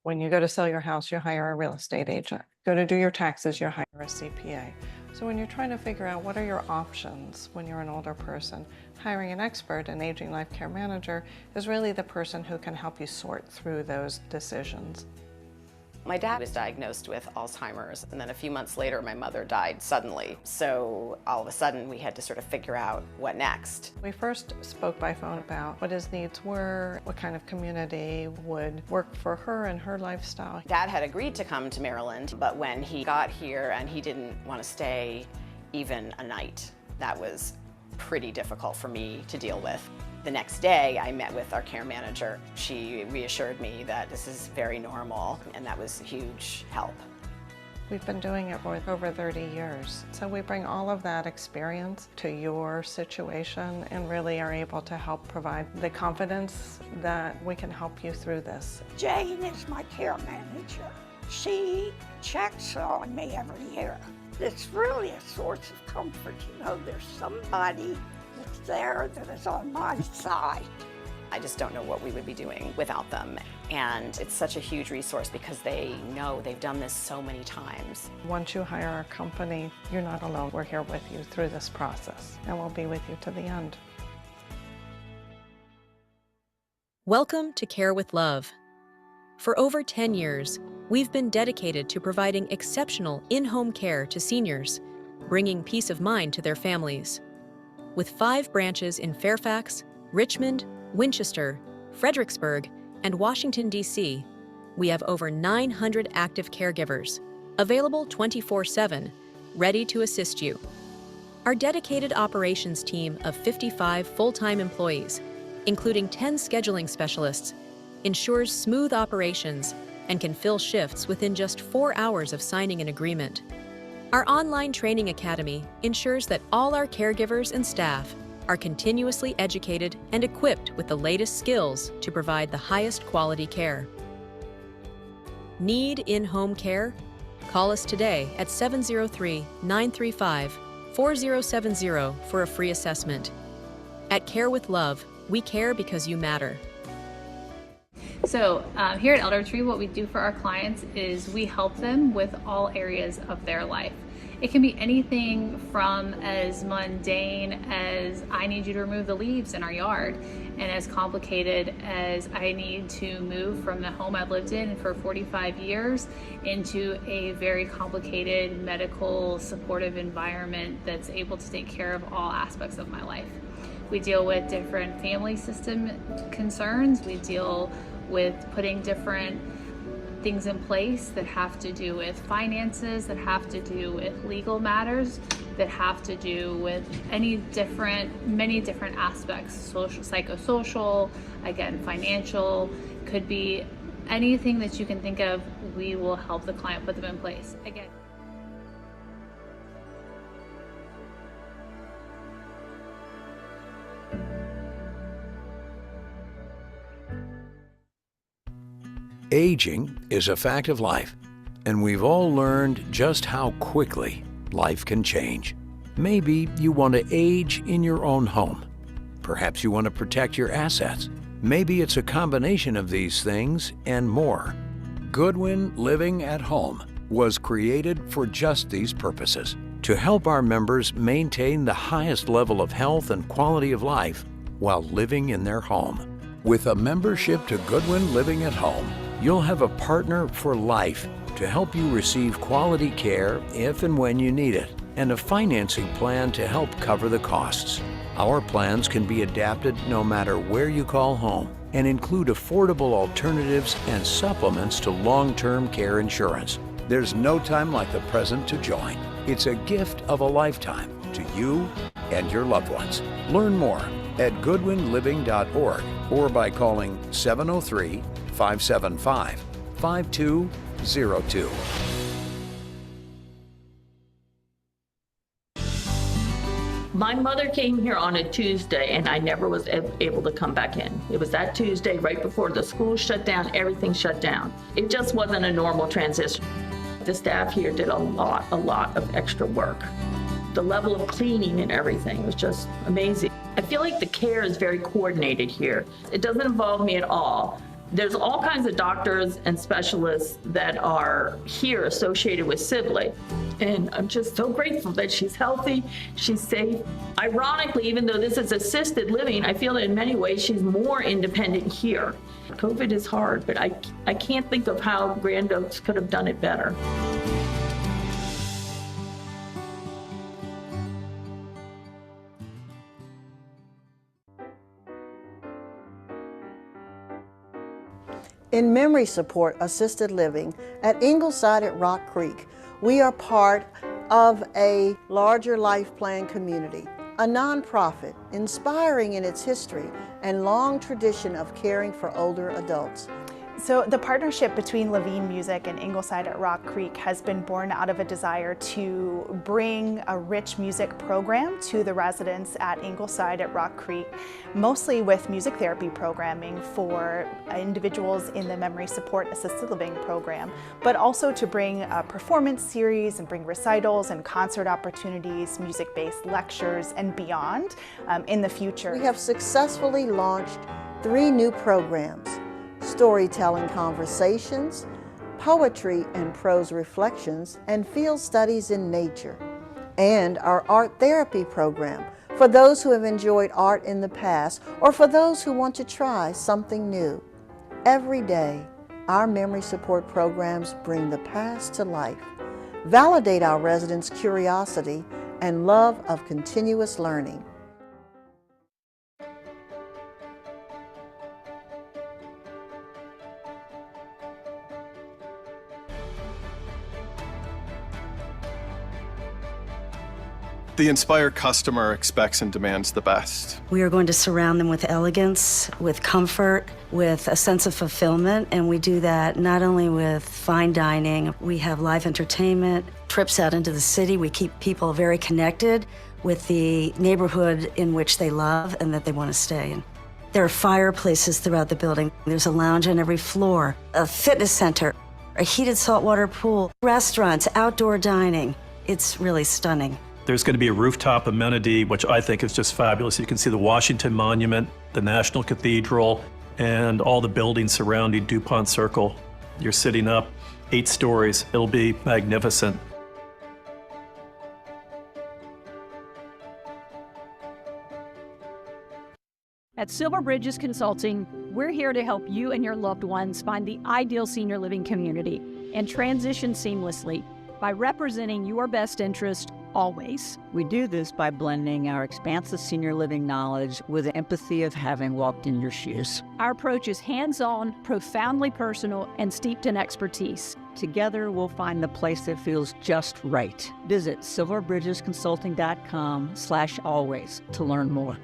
When you go to sell your house, you hire a real estate agent. Go to do your taxes, you hire a CPA. So when you're trying to figure out what are your options when you're an older person, hiring an expert, an aging life care manager, is really the person who can help you sort through those decisions. My dad was diagnosed with Alzheimer's, and then a few months later, my mother died suddenly. So all of a sudden, we had to sort of figure out what next. We first spoke by phone about what his needs were, what kind of community would work for her and her lifestyle. Dad had agreed to come to Maryland, but when he got here and he didn't want to stay even a night, that was pretty difficult for me to deal with. The next day, I met with our care manager. She reassured me that this is very normal, and that was a huge help. We've been doing it for over 30 years. So we bring all of that experience to your situation and really are able to help provide the confidence that we can help you through this. Jane is my care manager. She checks on me every year. It's really a source of comfort to know there's somebody that's there that is on my side. I just don't know what we would be doing without them. And it's such a huge resource because they know they've done this so many times. Once you hire our company, you're not alone. We're here with you through this process, and we'll be with you to the end. Welcome to Care with Love. For over 10 years, we've been dedicated to providing exceptional in-home care to seniors, bringing peace of mind to their families. With 5 branches in Fairfax, Richmond, Winchester, Fredericksburg, and Washington, D.C., we have over 900 active caregivers, available 24/7, ready to assist you. Our dedicated operations team of 55 full-time employees, including 10 scheduling specialists, ensures smooth operations and can fill shifts within just 4 hours of signing an agreement. Our online training academy ensures that all our caregivers and staff are continuously educated and equipped with the latest skills to provide the highest quality care. Need in-home care? Call us today at 703-935-4070 for a free assessment. At Care with Love, we care because you matter. So here at Elder Tree, what we do for our clients is we help them with all areas of their life. It can be anything from as mundane as I need you to remove the leaves in our yard, and as complicated as I need to move from the home I've lived in for 45 years into a very complicated medical supportive environment that's able to take care of all aspects of my life. We deal with different family system concerns. We deal with putting different things in place that have to do with finances, that have to do with legal matters, that have to do with many different aspects, social, psychosocial, again, financial, could be anything that you can think of. We will help the client put them in place. Again. Aging is a fact of life, and we've all learned just how quickly life can change. Maybe you want to age in your own home. Perhaps you want to protect your assets. Maybe it's a combination of these things and more. Goodwin Living at Home was created for just these purposes, to help our members maintain the highest level of health and quality of life while living in their home. With a membership to Goodwin Living at Home, you'll have a partner for life to help you receive quality care if and when you need it, and a financing plan to help cover the costs. Our plans can be adapted no matter where you call home and include affordable alternatives and supplements to long-term care insurance. There's no time like the present to join. It's a gift of a lifetime to you and your loved ones. Learn more at goodwinliving.org or by calling 703-575-5202. My mother came here on a Tuesday and I never was able to come back in. It was that Tuesday right before the school shut down, everything shut down. It just wasn't a normal transition. The staff here did a lot of extra work. The level of cleaning and everything was just amazing. I feel like the care is very coordinated here. It doesn't involve me at all, There's all kinds of doctors and specialists that are here associated with Sibley. And I'm just so grateful that she's healthy, she's safe. Ironically, even though this is assisted living, I feel that in many ways she's more independent here. COVID is hard, but I can't think of how Grand Oaks could have done it better. In memory support assisted living at Ingleside at Rock Creek, we are part of a larger life plan community, a nonprofit inspiring in its history and long tradition of caring for older adults. So the partnership between Levine Music and Ingleside at Rock Creek has been born out of a desire to bring a rich music program to the residents at Ingleside at Rock Creek, mostly with music therapy programming for individuals in the memory support assisted living program, but also to bring a performance series and bring recitals and concert opportunities, music-based lectures and beyond in the future. We have successfully launched 3 new programs: storytelling conversations, poetry and prose reflections, and field studies in nature, and our art therapy program for those who have enjoyed art in the past or for those who want to try something new. Every day, our memory support programs bring the past to life, validate our residents' curiosity and love of continuous learning. The Inspire customer expects and demands the best. We are going to surround them with elegance, with comfort, with a sense of fulfillment, and we do that not only with fine dining, we have live entertainment, trips out into the city. We keep people very connected with the neighborhood in which they love and that they want to stay in. There are fireplaces throughout the building. There's a lounge on every floor, a fitness center, a heated saltwater pool, restaurants, outdoor dining. It's really stunning. There's going to be a rooftop amenity, which I think is just fabulous. You can see the Washington Monument, the National Cathedral, and all the buildings surrounding DuPont Circle. You're sitting up 8 stories. It'll be magnificent. At Silver Bridges Consulting, we're here to help you and your loved ones find the ideal senior living community and transition seamlessly by representing your best interest always. We do this by blending our expansive senior living knowledge with the empathy of having walked in your shoes. Our approach is hands-on, profoundly personal, and steeped in expertise. Together, we'll find the place that feels just right. Visit silverbridgesconsulting.com/always to learn more.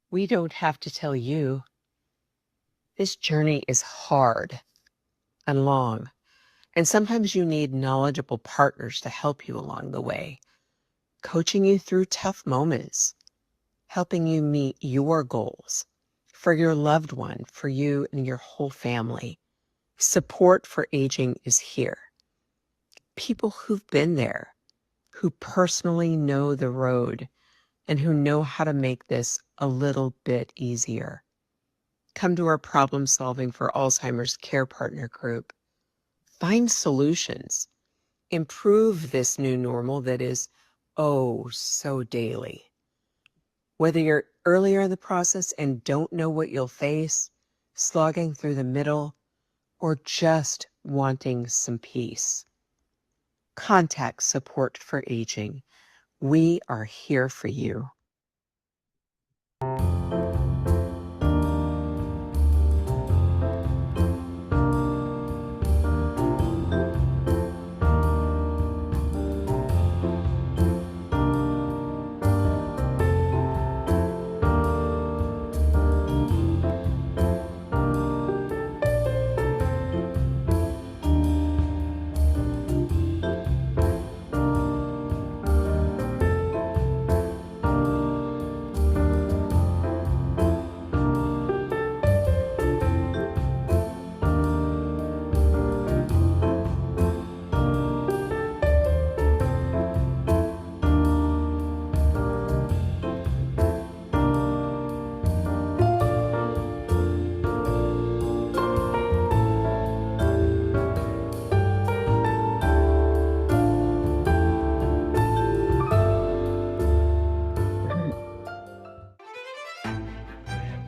We don't have to tell you. This journey is hard and long, and sometimes you need knowledgeable partners to help you along the way, coaching you through tough moments, helping you meet your goals for your loved one, for you and your whole family. Support for aging is here. People who've been there, who personally know the road, and who know how to make this a little bit easier. Come to our Problem Solving for Alzheimer's Care Partner Group. Find solutions. Improve this new normal that is, oh, so daily. Whether you're earlier in the process and don't know what you'll face, slogging through the middle, or just wanting some peace. Contact Support for Aging. We are here for you.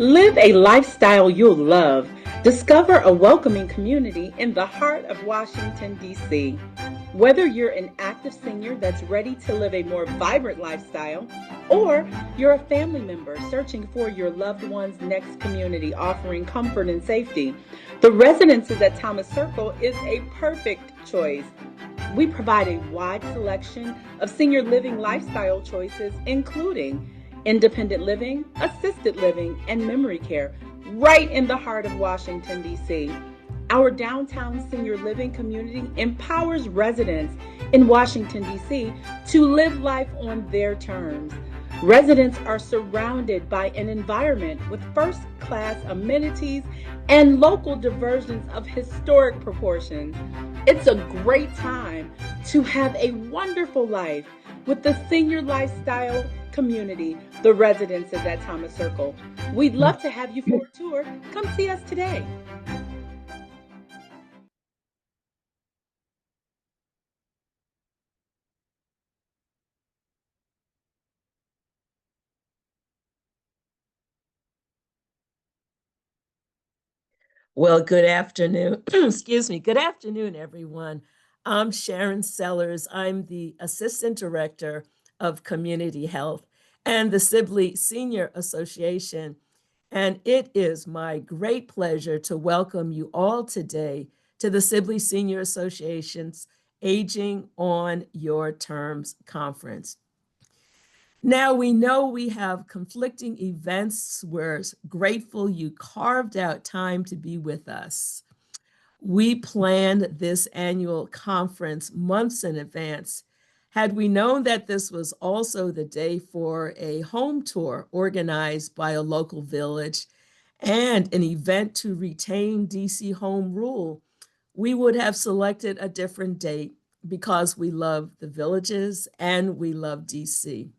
Live a lifestyle you'll love. Discover a welcoming community in the heart of Washington, D.C. Whether you're an active senior that's ready to live a more vibrant lifestyle, or you're a family member searching for your loved one's next community offering comfort and safety, the Residences at Thomas Circle is a perfect choice. We provide a wide selection of senior living lifestyle choices, including independent living, assisted living, and memory care, right in the heart of Washington, D.C. Our downtown senior living community empowers residents in Washington, D.C. to live life on their terms. Residents are surrounded by an environment with first-class amenities and local diversions of historic proportions. It's a great time to have a wonderful life with the senior lifestyle community, the Residences at Thomas Circle. We'd love to have you for a tour. Come see us today. Well, good afternoon. Excuse me. Good afternoon, everyone. I'm Sharon Sellers. I'm the Assistant Director of Community Health and the Sibley Senior Association. And it is my great pleasure to welcome you all today to the Sibley Senior Association's Aging on Your Terms Conference. Now, we know we have conflicting events. We're grateful you carved out time to be with us. We planned this annual conference months in advance. Had we known that this was also the day for a home tour organized by a local village and an event to retain DC home rule, we would have selected a different date because we love the villages and we love DC.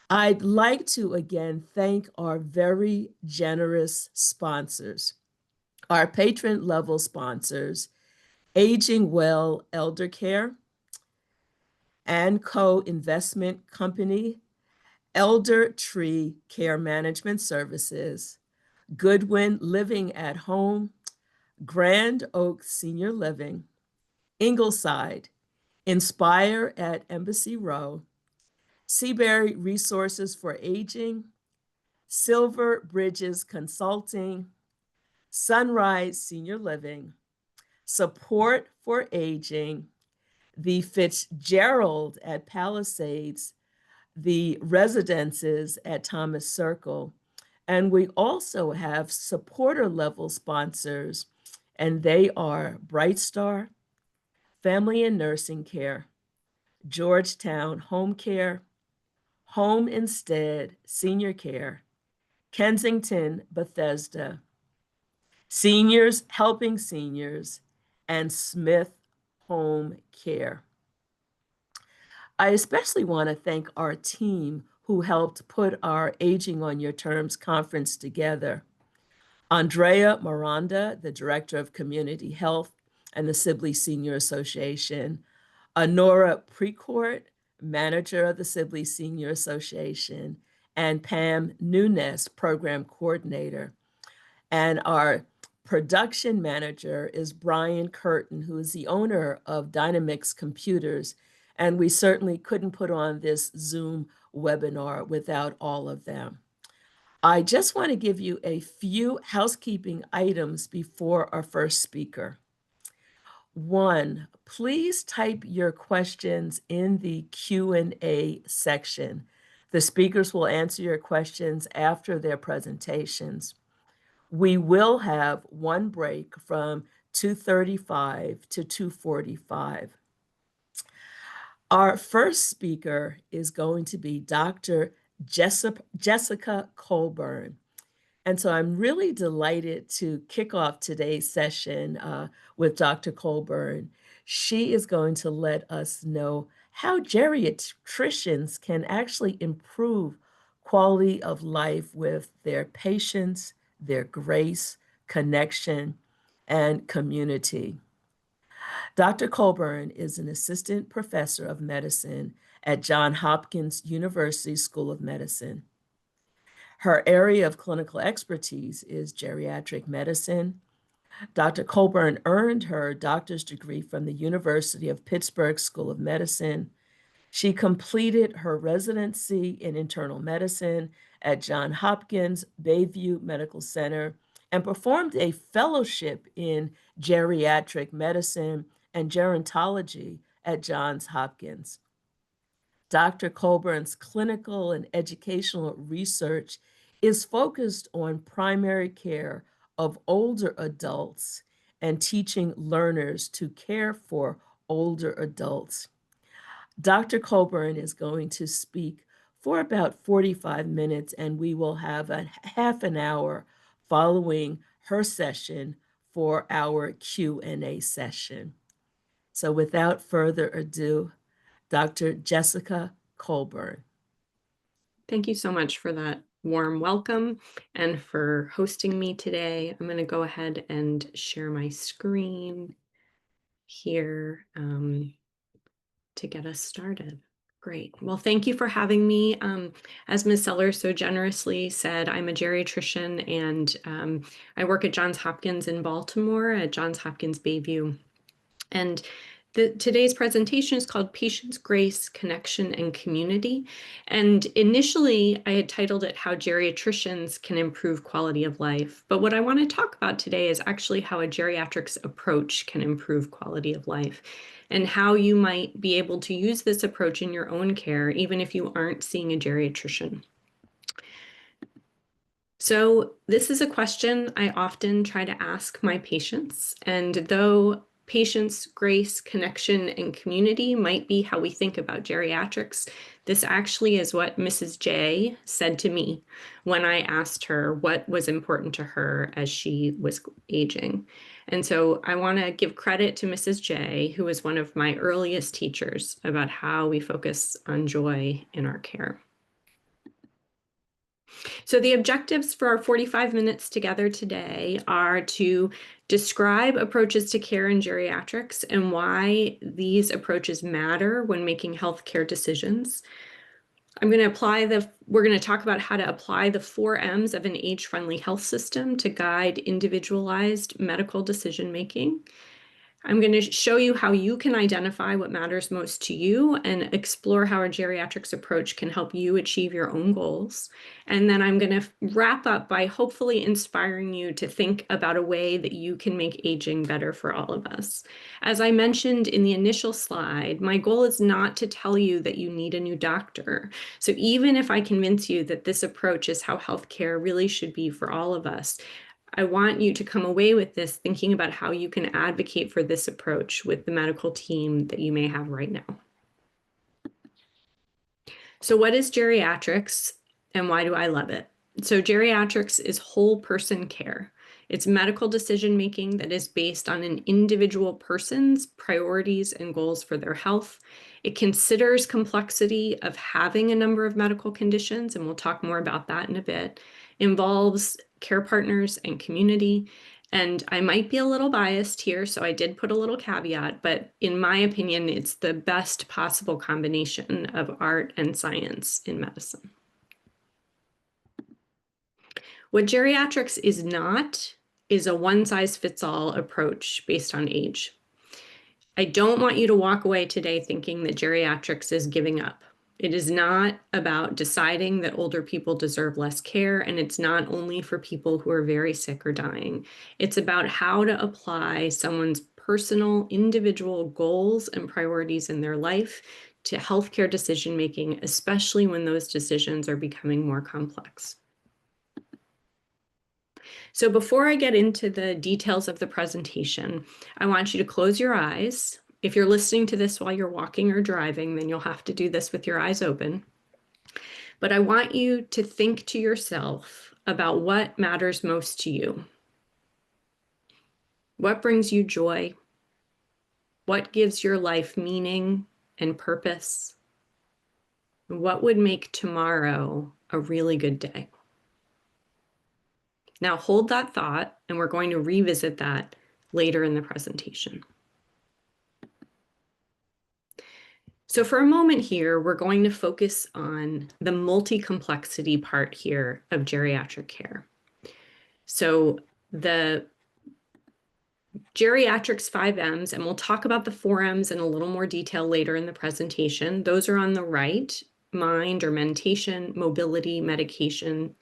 I'd like to again thank our very generous sponsors, our patron level sponsors, Aging Well Elder Care, Co Investment Company, Elder Tree Care Management Services, Goodwin Living at Home, Grand Oak Senior Living, Ingleside, Inspire at Embassy Row, Seabury Resources for Aging, Silver Bridges Consulting, Sunrise Senior Living, Support for Aging, the Fitzgerald at Palisades, the Residences at Thomas Circle, and we also have supporter level sponsors, and they are Bright Star, Family and Nursing Care, Georgetown Home Care, Home Instead Senior Care, Kensington Bethesda, Seniors Helping Seniors, and Smith Home Care. I especially want to thank our team who helped put our Aging on Your Terms conference together. Andrea Miranda, the Director of Community Health and the Sibley Senior Association, Honora Precourt, Manager of the Sibley Senior Association, and Pam Nunes, Program Coordinator. And our production manager is Brian Curtin, who is the owner of Dynamix Computers And we certainly couldn't put on this Zoom webinar without all of them. I just want to give you a few housekeeping items before our first speaker. One, please type your questions in the Q&A section. The speakers will answer your questions after their presentations. We will have one break from 2:35 to 2:45. Our first speaker is going to be Dr. Jessica Colburn. And so I'm really delighted to kick off today's session with Dr. Colburn. She is going to let us know how geriatricians can actually improve quality of life with their patients, their grace, connection, and community. Dr. Colburn is an assistant professor of medicine at Johns Hopkins University School of Medicine. Her area of clinical expertise is geriatric medicine. Dr. Colburn earned her doctor's degree from the University of Pittsburgh School of Medicine. She completed her residency in internal medicine at Johns Hopkins Bayview Medical Center and performed a fellowship in geriatric medicine and gerontology at Johns Hopkins. Dr. Colburn's clinical and educational research is focused on primary care of older adults and teaching learners to care for older adults. Dr. Colburn is going to speak for about 45 minutes, and we will have a half an hour following her session for our Q&A session. So without further ado, Dr. Jessica Colburn. Thank you so much for that warm welcome and for hosting me today. I'm going to go ahead and share my screen here to get us started. Great. Well, thank you for having me. As Ms. Sellers so generously said, I'm a geriatrician and I work at Johns Hopkins in Baltimore at Johns Hopkins Bayview. And today's presentation is called Patients, Grace, Connection, and Community. And initially, I had titled it How Geriatricians Can Improve Quality of Life. But what I want to talk about today is actually how a geriatrics approach can improve quality of life and how you might be able to use this approach in your own care, even if you aren't seeing a geriatrician. So this is a question I often try to ask my patients, and though patience, grace, connection, and community might be how we think about geriatrics, this actually is what Mrs. J said to me when I asked her what was important to her as she was aging. And so I want to give credit to Mrs. J, who was one of my earliest teachers about how we focus on joy in our care. So the objectives for our 45 minutes together today are to describe approaches to care in geriatrics and why these approaches matter when making healthcare decisions. We're going to talk about how to apply the 4 M's of an age-friendly health system to guide individualized medical decision-making. I'm going to show you how you can identify what matters most to you and explore how a geriatrics approach can help you achieve your own goals. And then I'm going to wrap up by hopefully inspiring you to think about a way that you can make aging better for all of us. As I mentioned in the initial slide, my goal is not to tell you that you need a new doctor. So even if I convince you that this approach is how healthcare really should be for all of us, I want you to come away with this thinking about how you can advocate for this approach with the medical team that you may have right now. So what is geriatrics and why do I love it? So geriatrics is whole person care. It's medical decision-making that is based on an individual person's priorities and goals for their health. It considers complexity of having a number of medical conditions, and we'll talk more about that in a bit. Involves care partners and community. And I might be a little biased here, so I did put a little caveat, but in my opinion, it's the best possible combination of art and science in medicine. What geriatrics is not is a one-size-fits-all approach based on age. I don't want you to walk away today thinking that geriatrics is giving up. It is not about deciding that older people deserve less care, and it's not only for people who are very sick or dying. It's about how to apply someone's personal, individual goals and priorities in their life to healthcare decision making, especially when those decisions are becoming more complex. So before I get into the details of the presentation, I want you to close your eyes. If you're listening to this while you're walking or driving, then you'll have to do this with your eyes open. But I want you to think to yourself about what matters most to you. What brings you joy? What gives your life meaning and purpose? What would make tomorrow a really good day? Now hold that thought, and we're going to revisit that later in the presentation. So for a moment here, we're going to focus on the multi-complexity part here of geriatric care. So the geriatrics 5Ms, and we'll talk about the 4Ms in a little more detail later in the presentation. Those are on the right: mind or mentation, mobility, medication,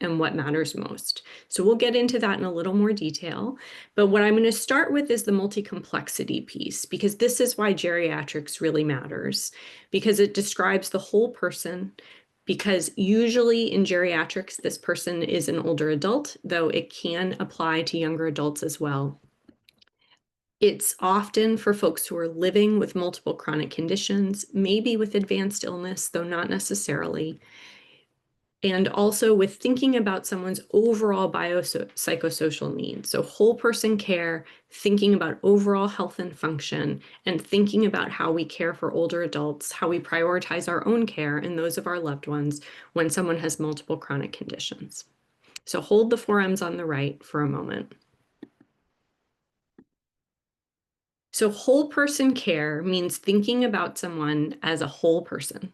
and what matters most. So we'll get into that in a little more detail. But what I'm going to start with is the multi-complexity piece, because this is why geriatrics really matters, because it describes the whole person. Because usually in geriatrics, this person is an older adult, though it can apply to younger adults as well. It's often for folks who are living with multiple chronic conditions, maybe with advanced illness, though not necessarily, and also with thinking about someone's overall biopsychosocial needs. So whole person care, thinking about overall health and function, and thinking about how we care for older adults, how we prioritize our own care and those of our loved ones when someone has multiple chronic conditions. So hold the 4Ms on the right for a moment. So whole person care means thinking about someone as a whole person.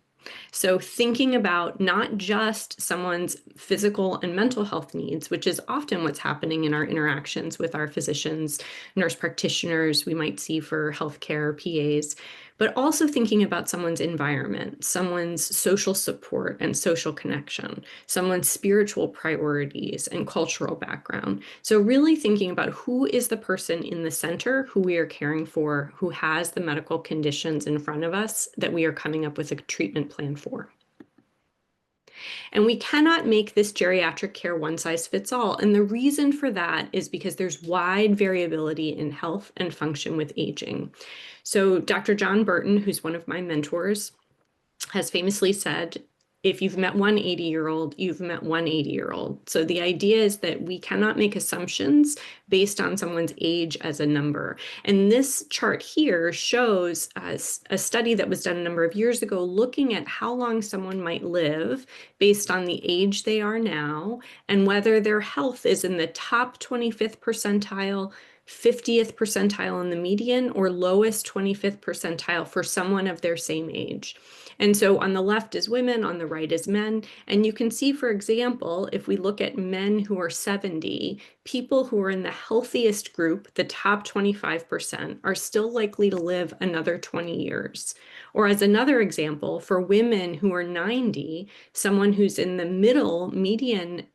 So thinking about not just someone's physical and mental health needs, which is often what's happening in our interactions with our physicians, nurse practitioners we might see for healthcare PAs, but also thinking about someone's environment, someone's social support and social connection, someone's spiritual priorities and cultural background. So really thinking about who is the person in the center who we are caring for, who has the medical conditions in front of us that we are coming up with a treatment plan for. And we cannot make this geriatric care one size fits all. And the reason for that is because there's wide variability in health and function with aging. So Dr. John Burton, who's one of my mentors, has famously said, if you've met one 80-year-old, you've met one 80-year-old. So the idea is that we cannot make assumptions based on someone's age as a number. And this chart here shows a study that was done a number of years ago looking at how long someone might live based on the age they are now and whether their health is in the top 25th percentile, 50th percentile in the median, or lowest 25th percentile for someone of their same age. And so on the left is women, on the right is men. And you can see, for example, if we look at men who are 70, people who are in the healthiest group, the top 25%, are still likely to live another 20 years. Or as another example, for women who are 90, someone who's in the middle median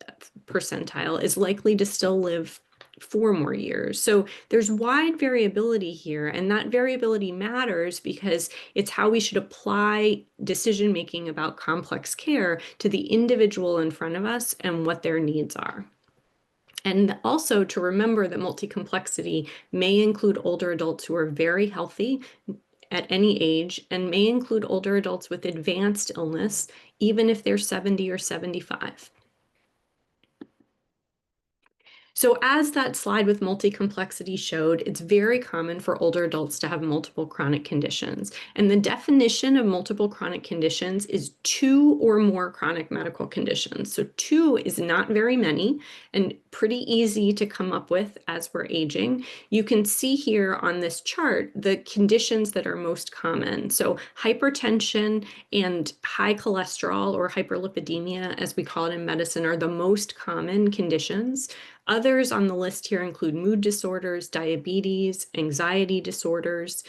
percentile is likely to still live 4 more years. So there's wide variability here, and that variability matters because it's how we should apply decision-making about complex care to the individual in front of us and what their needs are. And also to remember that multi-complexity may include older adults who are very healthy at any age and may include older adults with advanced illness, even if they're 70 or 75. So as that slide with multi-complexity showed, it's very common for older adults to have multiple chronic conditions. And the definition of multiple chronic conditions is 2 or more chronic medical conditions. So 2 is not very many and pretty easy to come up with as we're aging. You can see here on this chart the conditions that are most common. So hypertension and high cholesterol, or hyperlipidemia as we call it in medicine, are the most common conditions. Others on the list here include mood disorders, diabetes, anxiety disorders,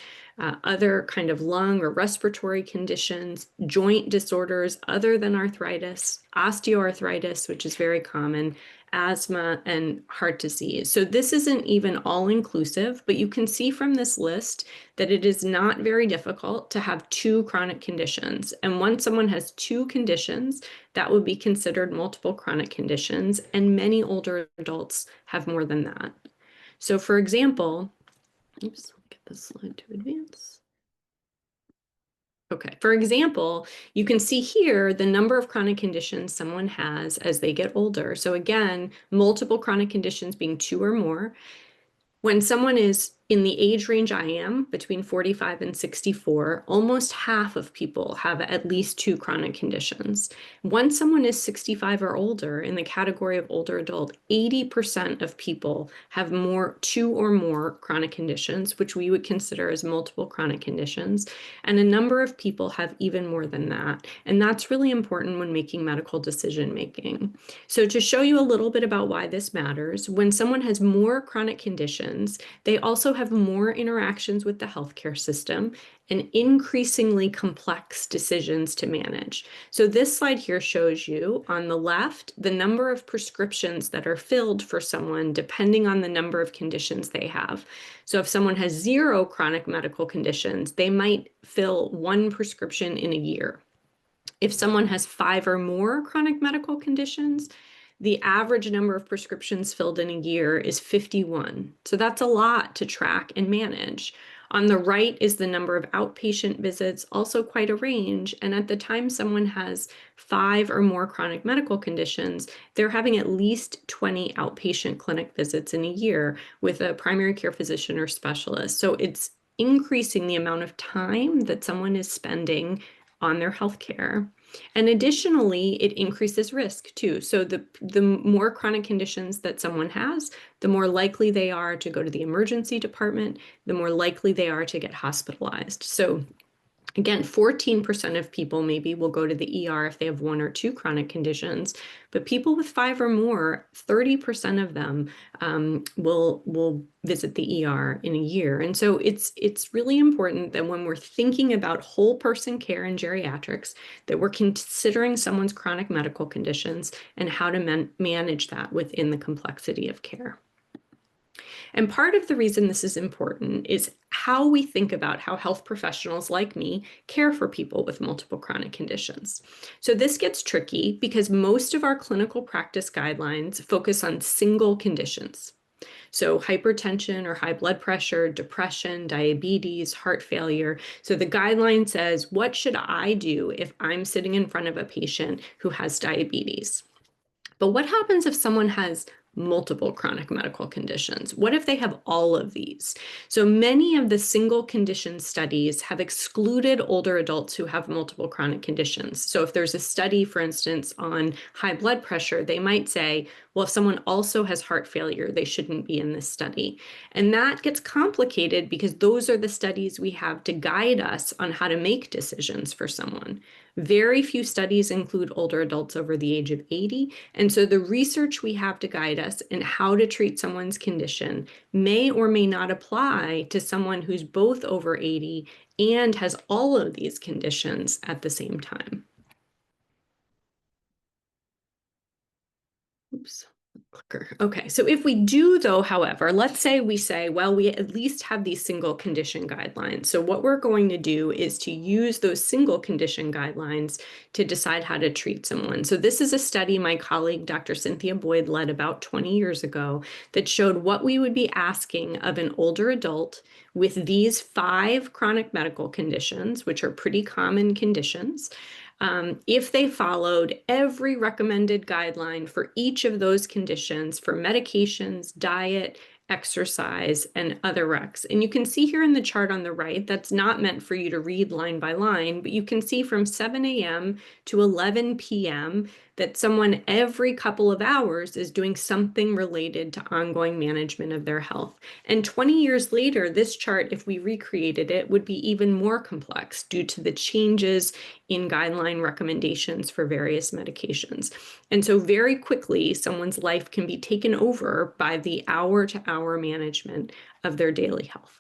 other kind of lung or respiratory conditions, joint disorders other than arthritis, osteoarthritis, which is very common, asthma, and heart disease. So this isn't even all inclusive, but you can see from this list that it is not very difficult to have 2 chronic conditions. And once someone has 2 conditions, that would be considered multiple chronic conditions, and many older adults have more than that. So for example, oops, let me get this slide to advance. Okay, for example, you can see here the number of chronic conditions someone has as they get older. So again, multiple chronic conditions being 2 or more. When someone is in the age range I am, between 45 and 64, almost half of people have at least 2 chronic conditions. Once someone is 65 or older, in the category of older adult, 80% of people have 2 or more chronic conditions, which we would consider as multiple chronic conditions. And a number of people have even more than that. And that's really important when making medical decision making. So to show you a little bit about why this matters, when someone has more chronic conditions, they also have more interactions with the healthcare system and increasingly complex decisions to manage. So this slide here shows you on the left the number of prescriptions that are filled for someone depending on the number of conditions they have. So if someone has 0 chronic medical conditions, they might fill 1 prescription in a year. If someone has 5 or more chronic medical conditions, the average number of prescriptions filled in a year is 51. So that's a lot to track and manage. On the right is the number of outpatient visits, also quite a range. And at the time someone has 5 or more chronic medical conditions, they're having at least 20 outpatient clinic visits in a year with a primary care physician or specialist. So it's increasing the amount of time that someone is spending on their healthcare. And additionally, it increases risk too. So the more chronic conditions that someone has, the more likely they are to go to the emergency department, the more likely they are to get hospitalized. So again, 14% of people maybe will go to the ER if they have 1 or 2 chronic conditions, but people with 5 or more, 30% of them will visit the ER in a year. And so it's really important that when we're thinking about whole person care in geriatrics, that we're considering someone's chronic medical conditions and how to manage that within the complexity of care. And part of the reason this is important is how we think about how health professionals like me care for people with multiple chronic conditions. So this gets tricky because most of our clinical practice guidelines focus on single conditions. So hypertension or high blood pressure, depression, diabetes, heart failure. So the guideline says, what should I do if I'm sitting in front of a patient who has diabetes? But what happens if someone has multiple chronic medical conditions? What if they have all of these? So many of the single condition studies have excluded older adults who have multiple chronic conditions. So if there's a study, for instance, on high blood pressure, they might say, well, if someone also has heart failure, they shouldn't be in this study. And that gets complicated because those are the studies we have to guide us on how to make decisions for someone. Very few studies include older adults over the age of 80. And so the research we have to guide us in how to treat someone's condition may or may not apply to someone who's both over 80 and has all of these conditions at the same time. Oops. Okay, so if we do though, however, let's say we say, well, we at least have these single condition guidelines. So what we're going to do is to use those single condition guidelines to decide how to treat someone. So this is a study my colleague, Dr. Cynthia Boyd, led about 20 years ago that showed what we would be asking of an older adult with these 5 chronic medical conditions, which are pretty common conditions. If they followed every recommended guideline for each of those conditions for medications, diet, exercise, and other recs. And you can see here in the chart on the right, that's not meant for you to read line by line, but you can see from 7 a.m. to 11 p.m., that someone every couple of hours is doing something related to ongoing management of their health. And 20 years later, this chart, if we recreated it, would be even more complex due to the changes in guideline recommendations for various medications. And so very quickly, someone's life can be taken over by the hour-to-hour management of their daily health.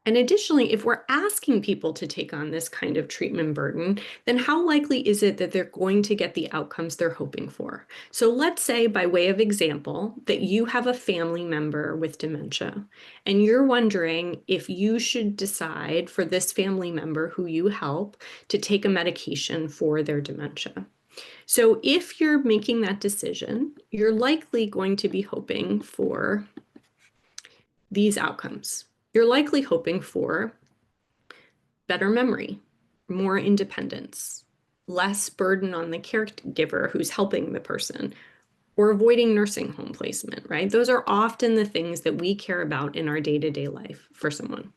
And additionally, if we're asking people to take on this kind of treatment burden, then how likely is it that they're going to get the outcomes they're hoping for? So let's say, by way of example, that you have a family member with dementia, and you're wondering if you should decide for this family member who you help to take a medication for their dementia. So if you're making that decision, you're likely going to be hoping for these outcomes. You're likely hoping for better memory, more independence, less burden on the caregiver who's helping the person, or avoiding nursing home placement, right? Those are often the things that we care about in our day-to-day life for someone.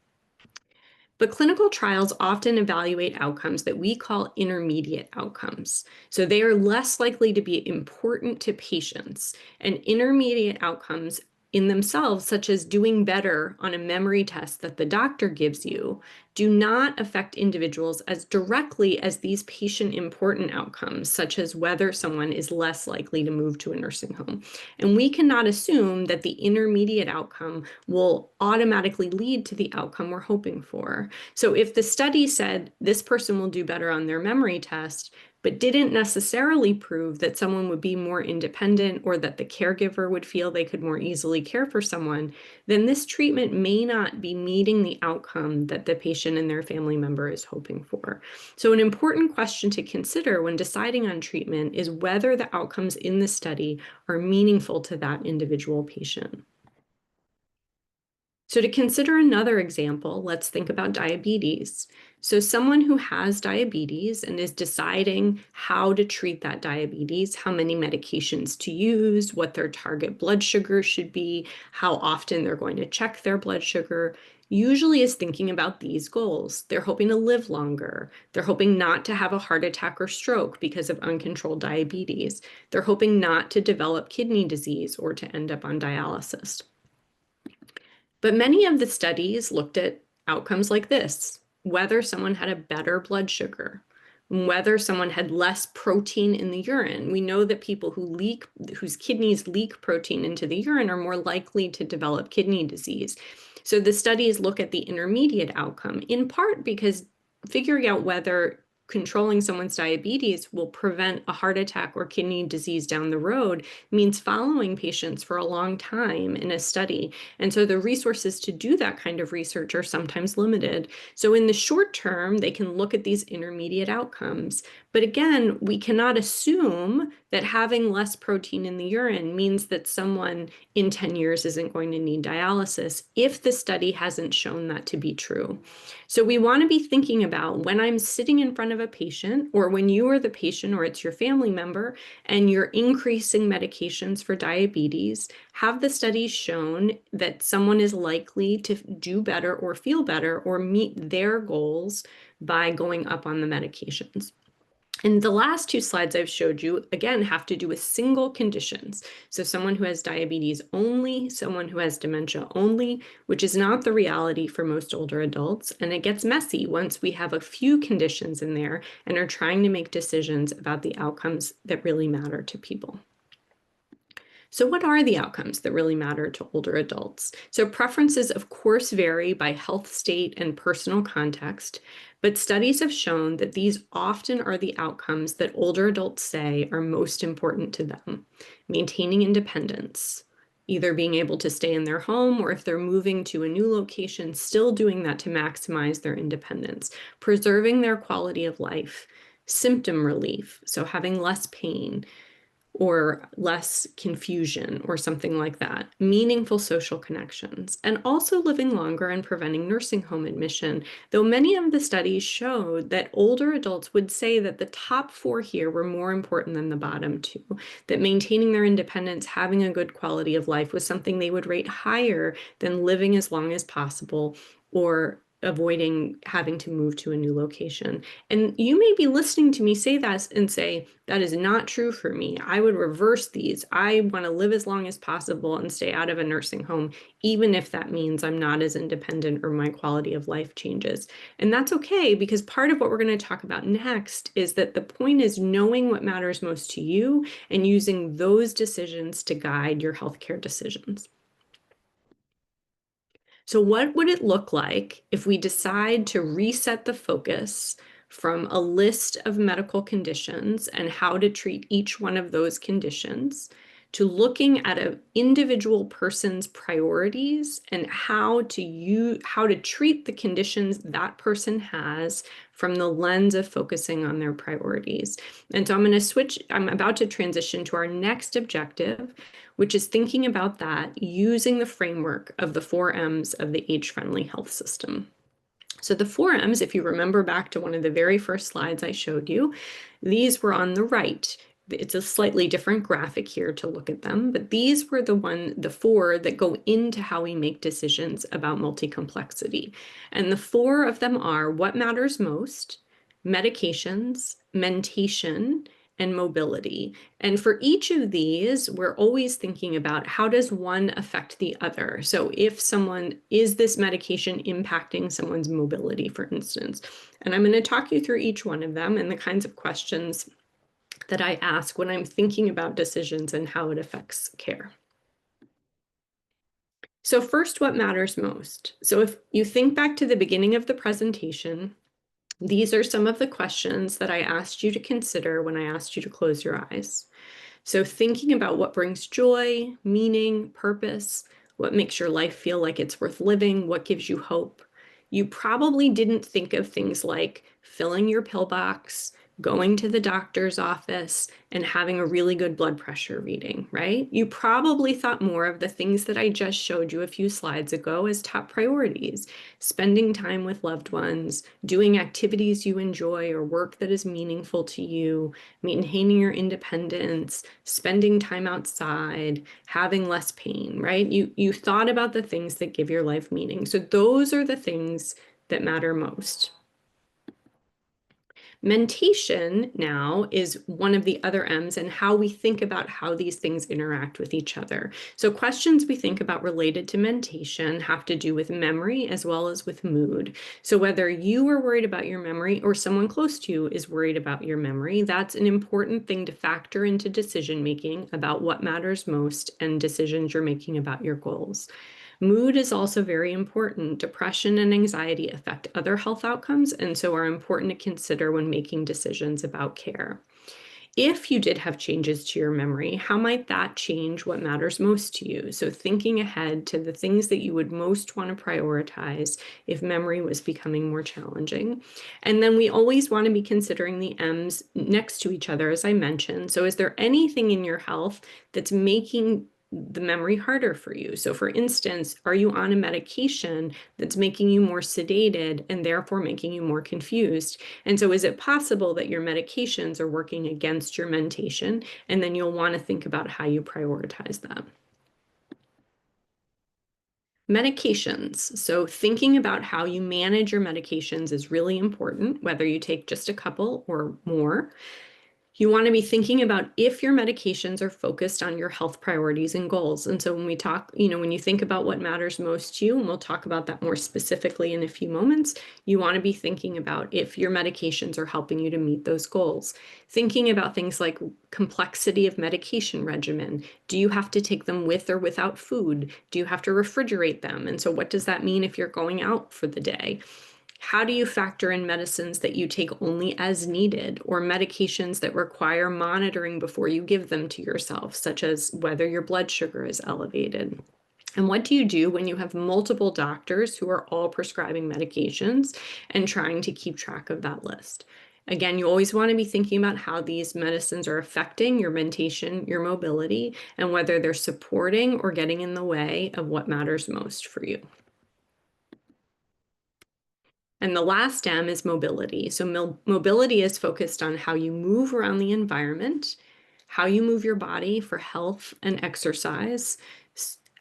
But clinical trials often evaluate outcomes that we call intermediate outcomes. So they are less likely to be important to patients, and intermediate outcomes in themselves, such as doing better on a memory test that the doctor gives you, do not affect individuals as directly as these patient-important outcomes, such as whether someone is less likely to move to a nursing home. And we cannot assume that the intermediate outcome will automatically lead to the outcome we're hoping for. So if the study said this person will do better on their memory test, but didn't necessarily prove that someone would be more independent or that the caregiver would feel they could more easily care for someone, then this treatment may not be meeting the outcome that the patient and their family member is hoping for. So an important question to consider when deciding on treatment is whether the outcomes in the study are meaningful to that individual patient. So to consider another example, let's think about diabetes. So someone who has diabetes and is deciding how to treat that diabetes, how many medications to use, what their target blood sugar should be, how often they're going to check their blood sugar, usually is thinking about these goals. They're hoping to live longer. They're hoping not to have a heart attack or stroke because of uncontrolled diabetes. They're hoping not to develop kidney disease or to end up on dialysis. But many of the studies looked at outcomes like this: whether someone had a better blood sugar, whether someone had less protein in the urine. We know that people whose kidneys leak protein into the urine are more likely to develop kidney disease. So the studies look at the intermediate outcome, in part because figuring out whether controlling someone's diabetes will prevent a heart attack or kidney disease down the road means following patients for a long time in a study. And so the resources to do that kind of research are sometimes limited. So in the short term, they can look at these intermediate outcomes. But again, we cannot assume that having less protein in the urine means that someone in 10 years isn't going to need dialysis if the study hasn't shown that to be true. So we want to be thinking about, when I'm sitting in front of a patient, or when you are the patient or it's your family member and you're increasing medications for diabetes, have the studies shown that someone is likely to do better or feel better or meet their goals by going up on the medications? And the last two slides I've showed you, again, have to do with single conditions. So someone who has diabetes only, someone who has dementia only, which is not the reality for most older adults. And it gets messy once we have a few conditions in there and are trying to make decisions about the outcomes that really matter to people. So what are the outcomes that really matter to older adults? So preferences, of course, vary by health state and personal context, but studies have shown that these often are the outcomes that older adults say are most important to them: maintaining independence, either being able to stay in their home, or if they're moving to a new location, still doing that to maximize their independence, preserving their quality of life, symptom relief, so having less pain, or less confusion or something like that, meaningful social connections, and also living longer and preventing nursing home admission, though many of the studies showed that older adults would say that the top four here were more important than the bottom two, that maintaining their independence, having a good quality of life was something they would rate higher than living as long as possible or avoiding having to move to a new location. And you may be listening to me say that and say, that is not true for me. I would reverse these. I want to live as long as possible and stay out of a nursing home, even if that means I'm not as independent or my quality of life changes. And that's okay, because part of what we're going to talk about next is that the point is knowing what matters most to you and using those decisions to guide your healthcare decisions. So what would it look like if we decide to reset the focus from a list of medical conditions and how to treat each one of those conditions to looking at an individual person's priorities and how to treat the conditions that person has from the lens of focusing on their priorities. And so I'm about to transition to our next objective, which is thinking about that using the framework of the 4 M's of the age-friendly health system. So the 4 M's, if you remember back to one of the very first slides I showed you, these were on the right. It's a slightly different graphic here to look at them, but these were the 4 that go into how we make decisions about multi-complexity. And the 4 of them are what matters most, medications, mentation, and mobility. And for each of these, we're always thinking about how does one affect the other? So is this medication impacting someone's mobility, for instance? And I'm going to talk you through each one of them and the kinds of questions that I ask when I'm thinking about decisions and how it affects care. So first, what matters most? So if you think back to the beginning of the presentation, these are some of the questions that I asked you to consider when I asked you to close your eyes. So thinking about what brings joy, meaning, purpose, what makes your life feel like it's worth living, what gives you hope. You probably didn't think of things like filling your pillbox, going to the doctor's office, and having a really good blood pressure reading, right? You probably thought more of the things that I just showed you a few slides ago as top priorities: spending time with loved ones, doing activities you enjoy or work that is meaningful to you, maintaining your independence, spending time outside, having less pain, right? You thought about the things that give your life meaning. So those are the things that matter most. Mentation now is one of the other M's, and how we think about how these things interact with each other. So questions we think about related to mentation have to do with memory as well as with mood. So whether you are worried about your memory or someone close to you is worried about your memory, that's an important thing to factor into decision making about what matters most and decisions you're making about your goals. Mood is also very important. Depression and anxiety affect other health outcomes and so are important to consider when making decisions about care. If you did have changes to your memory, how might that change what matters most to you? So thinking ahead to the things that you would most want to prioritize if memory was becoming more challenging. And then we always want to be considering the M's next to each other, as I mentioned. So is there anything in your health that's making the memory harder for you? So for instance, are you on a medication that's making you more sedated and therefore making you more confused? And so is it possible that your medications are working against your mentation? And then you'll want to think about how you prioritize that. Medications. So thinking about how you manage your medications is really important, whether you take just a couple or more. You want to be thinking about if your medications are focused on your health priorities and goals. And so when we talk, when you think about what matters most to you, and we'll talk about that more specifically in a few moments, you want to be thinking about if your medications are helping you to meet those goals. Thinking about things like complexity of medication regimen. Do you have to take them with or without food? Do you have to refrigerate them? And so what does that mean if you're going out for the day? How do you factor in medicines that you take only as needed, or medications that require monitoring before you give them to yourself, such as whether your blood sugar is elevated? And what do you do when you have multiple doctors who are all prescribing medications and trying to keep track of that list? Again, you always want to be thinking about how these medicines are affecting your mentation, your mobility, and whether they're supporting or getting in the way of what matters most for you. And the last M is mobility. So mobility is focused on how you move around the environment, how you move your body for health and exercise,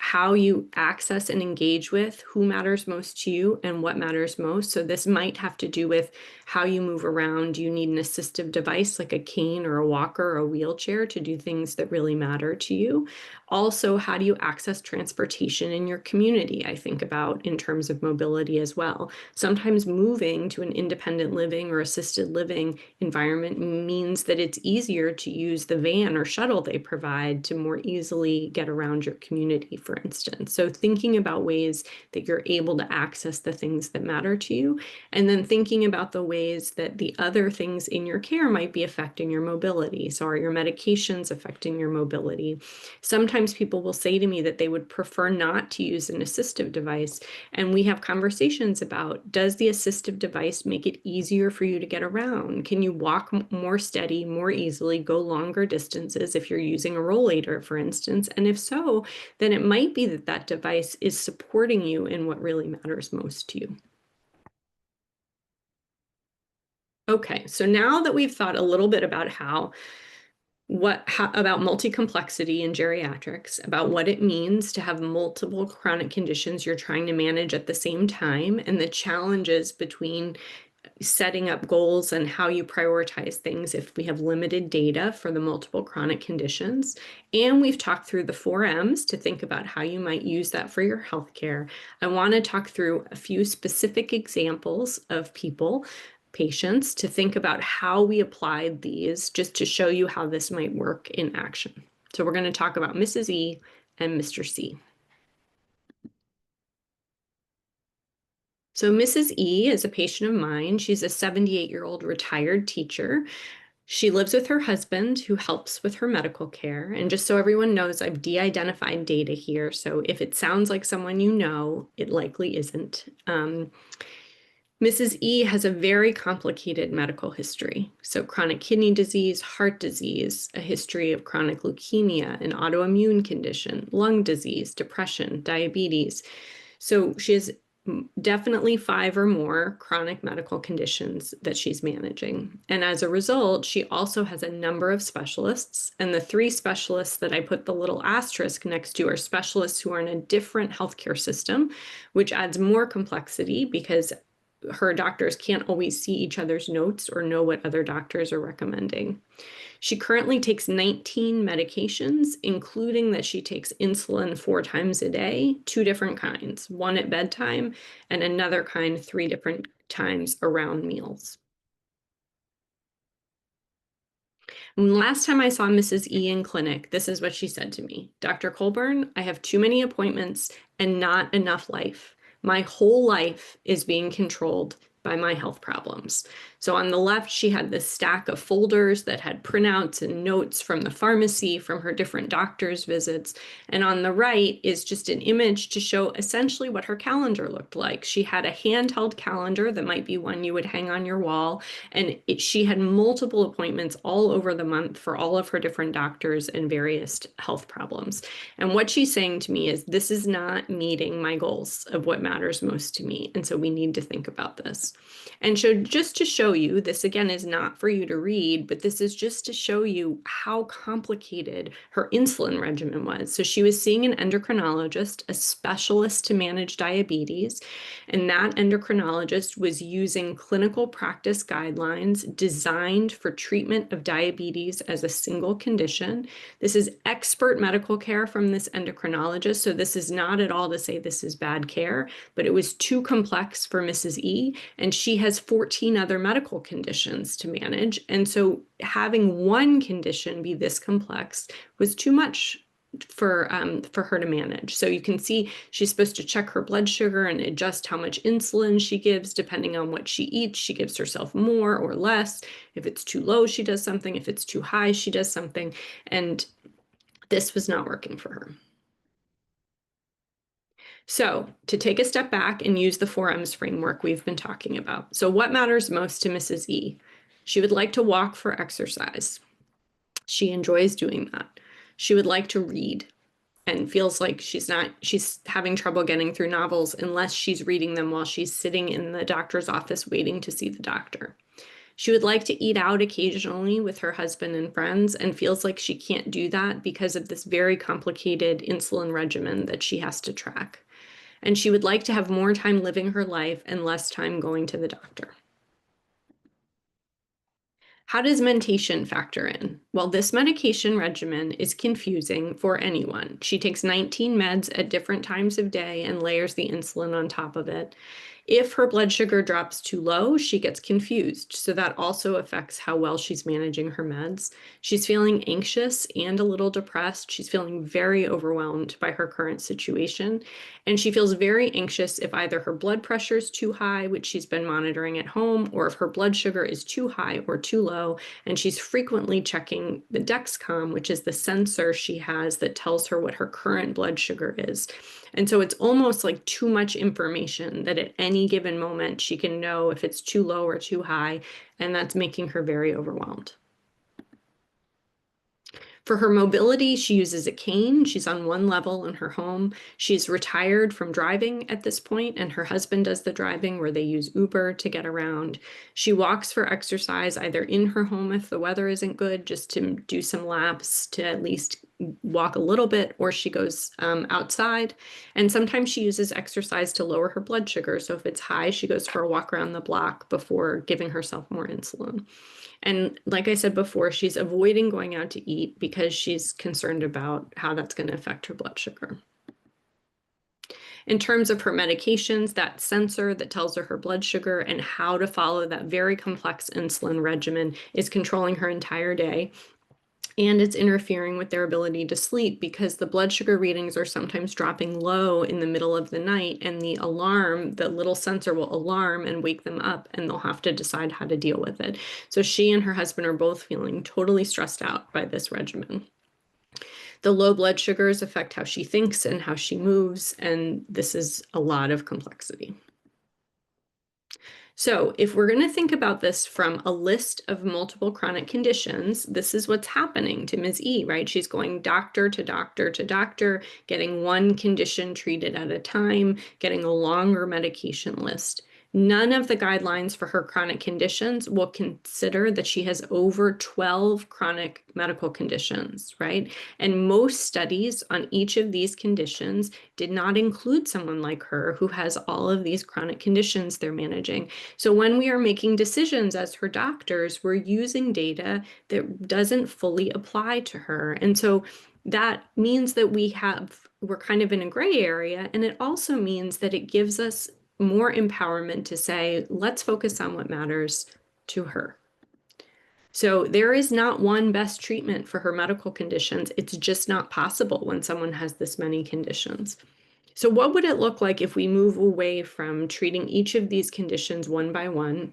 how you access and engage with who matters most to you and what matters most. So this might have to do with how you move around. Do you need an assistive device like a cane or a walker or a wheelchair to do things that really matter to you? Also, how do you access transportation in your community? I think about in terms of mobility as well. Sometimes moving to an independent living or assisted living environment means that it's easier to use the van or shuttle they provide to more easily get around your community, for instance. So thinking about ways that you're able to access the things that matter to you, and then thinking about the ways that the other things in your care might be affecting your mobility. So are your medications affecting your mobility? Sometimes people will say to me that they would prefer not to use an assistive device, and we have conversations about, does the assistive device make it easier for you to get around? Can you walk more steady, more easily, go longer distances if you're using a rollator, for instance? And if so, then it might be that that device is supporting you in what really matters most to you. Okay, so now that we've thought a little bit about about multi-complexity in geriatrics, about what it means to have multiple chronic conditions you're trying to manage at the same time, and the challenges between setting up goals and how you prioritize things if we have limited data for the multiple chronic conditions. And we've talked through the 4Ms to think about how you might use that for your healthcare. I want to talk through a few specific examples of patients, to think about how we applied these, just to show you how this might work in action. So we're going to talk about Mrs. E and Mr. C. So Mrs. E is a patient of mine. She's a 78-year-old retired teacher. She lives with her husband, who helps with her medical care. And just so everyone knows, I've de-identified data here. So if it sounds like someone you know, it likely isn't. Mrs. E has a very complicated medical history. So chronic kidney disease, heart disease, a history of chronic leukemia, an autoimmune condition, lung disease, depression, diabetes. So she has definitely 5 or more chronic medical conditions that she's managing. And as a result, she also has a number of specialists. And the 3 specialists that I put the little asterisk next to are specialists who are in a different healthcare system, which adds more complexity because her doctors can't always see each other's notes or know what other doctors are recommending. She currently takes 19 medications, including that she takes insulin 4 times a day, 2 different kinds, one at bedtime and another kind 3 different times around meals. And last time I saw Mrs. E in clinic, this is what she said to me. Dr. Colburn, I have too many appointments and not enough life. My whole life is being controlled by my health problems. So on the left, she had this stack of folders that had printouts and notes from the pharmacy, from her different doctor's visits. And on the right is just an image to show essentially what her calendar looked like. She had a handheld calendar that might be one you would hang on your wall. And she had multiple appointments all over the month for all of her different doctors and various health problems. And what she's saying to me is, this is not meeting my goals of what matters most to me. And so we need to think about this. And so just to show you, this again is not for you to read, but this is just to show you how complicated her insulin regimen was. So she was seeing an endocrinologist, a specialist to manage diabetes, and that endocrinologist was using clinical practice guidelines designed for treatment of diabetes as a single condition. This is expert medical care from this endocrinologist, so this is not at all to say this is bad care, but it was too complex for Mrs. E, and she has 14 other medical conditions to manage. And so having one condition be this complex was too much for her to manage. So you can see she's supposed to check her blood sugar and adjust how much insulin she gives depending on what she eats. She gives herself more or less. If it's too low, she does something. If it's too high, she does something. And this was not working for her. So to take a step back and use the 4Ms framework we've been talking about. So what matters most to Mrs. E? She would like to walk for exercise. She enjoys doing that. She would like to read and feels like she's having trouble getting through novels unless she's reading them while she's sitting in the doctor's office waiting to see the doctor. She would like to eat out occasionally with her husband and friends and feels like she can't do that because of this very complicated insulin regimen that she has to track. And she would like to have more time living her life and less time going to the doctor. How does mentation factor in? Well, this medication regimen is confusing for anyone. She takes 19 meds at different times of day and layers the insulin on top of it. If her blood sugar drops too low, she gets confused. So that also affects how well she's managing her meds. She's feeling anxious and a little depressed. She's feeling very overwhelmed by her current situation. And she feels very anxious if either her blood pressure is too high, which she's been monitoring at home, or if her blood sugar is too high or too low. And she's frequently checking the Dexcom, which is the sensor she has that tells her what her current blood sugar is. And so it's almost like too much information that at any given moment she can know if it's too low or too high, and that's making her very overwhelmed. For her mobility, she uses a cane. She's on one level in her home. She's retired from driving at this point, and her husband does the driving where they use Uber to get around. She walks for exercise either in her home if the weather isn't good, just to do some laps to at least walk a little bit, or she goes outside. And sometimes she uses exercise to lower her blood sugar. So if it's high, she goes for a walk around the block before giving herself more insulin. And like I said before, she's avoiding going out to eat because she's concerned about how that's going to affect her blood sugar. In terms of her medications, that sensor that tells her blood sugar and how to follow that very complex insulin regimen is controlling her entire day. And it's interfering with their ability to sleep because the blood sugar readings are sometimes dropping low in the middle of the night, and the little sensor will alarm and wake them up, and they'll have to decide how to deal with it. So she and her husband are both feeling totally stressed out by this regimen. The low blood sugars affect how she thinks and how she moves, and this is a lot of complexity. So if we're going to think about this from a list of multiple chronic conditions, this is what's happening to Ms. E, right? She's going doctor to doctor to doctor, getting one condition treated at a time, getting a longer medication list. None of the guidelines for her chronic conditions will consider that she has over 12 chronic medical conditions, right? And most studies on each of these conditions did not include someone like her who has all of these chronic conditions they're managing. So when we are making decisions as her doctors, we're using data that doesn't fully apply to her. And so that means that we're kind of in a gray area. And it also means that it gives us more empowerment to say, let's focus on what matters to her. So there is not one best treatment for her medical conditions. It's just not possible when someone has this many conditions. So what would it look like if we move away from treating each of these conditions one by one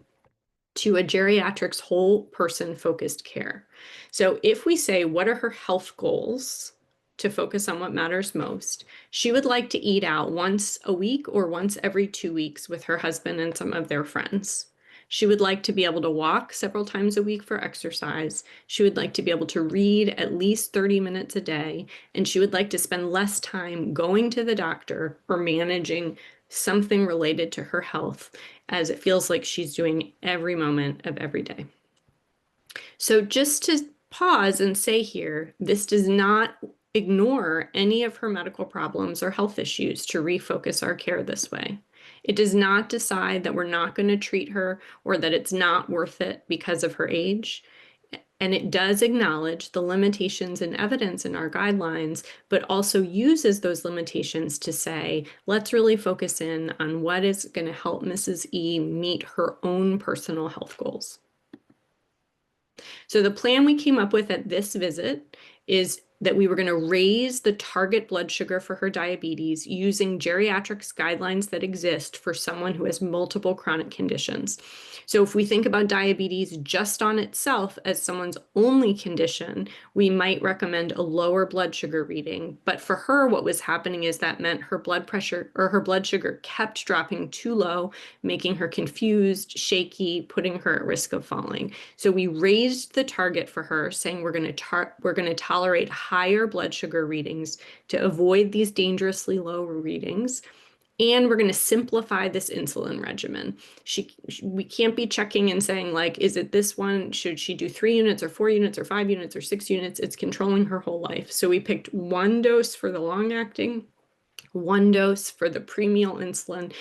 to a geriatrics whole person focused care? So if we say, what are her health goals to focus on what matters most? She would like to eat out once a week or once every 2 weeks with her husband and some of their friends. She would like to be able to walk several times a week for exercise. She would like to be able to read at least 30 minutes a day. And she would like to spend less time going to the doctor or managing something related to her health, as it feels like she's doing every moment of every day. So just to pause and say here, this does not ignore any of her medical problems or health issues to refocus our care this way. It does not decide that we're not going to treat her or that it's not worth it because of her age. And it does acknowledge the limitations and evidence in our guidelines, but also uses those limitations to say, let's really focus in on what is going to help Mrs. E meet her own personal health goals. So the plan we came up with at this visit is that we were going to raise the target blood sugar for her diabetes using geriatrics guidelines that exist for someone who has multiple chronic conditions. So if we think about diabetes just on itself as someone's only condition, we might recommend a lower blood sugar reading. But for her, what was happening is that meant her blood pressure or her blood sugar kept dropping too low, making her confused, shaky, putting her at risk of falling. So we raised the target for her, saying we're going to tolerate higher blood sugar readings to avoid these dangerously low readings. And we're going to simplify this insulin regimen. We can't be checking and saying, like, is it this one? Should she do 3 units or 4 units or 5 units or 6 units? It's controlling her whole life. So we picked 1 dose for the long acting, 1 dose for the premeal insulin,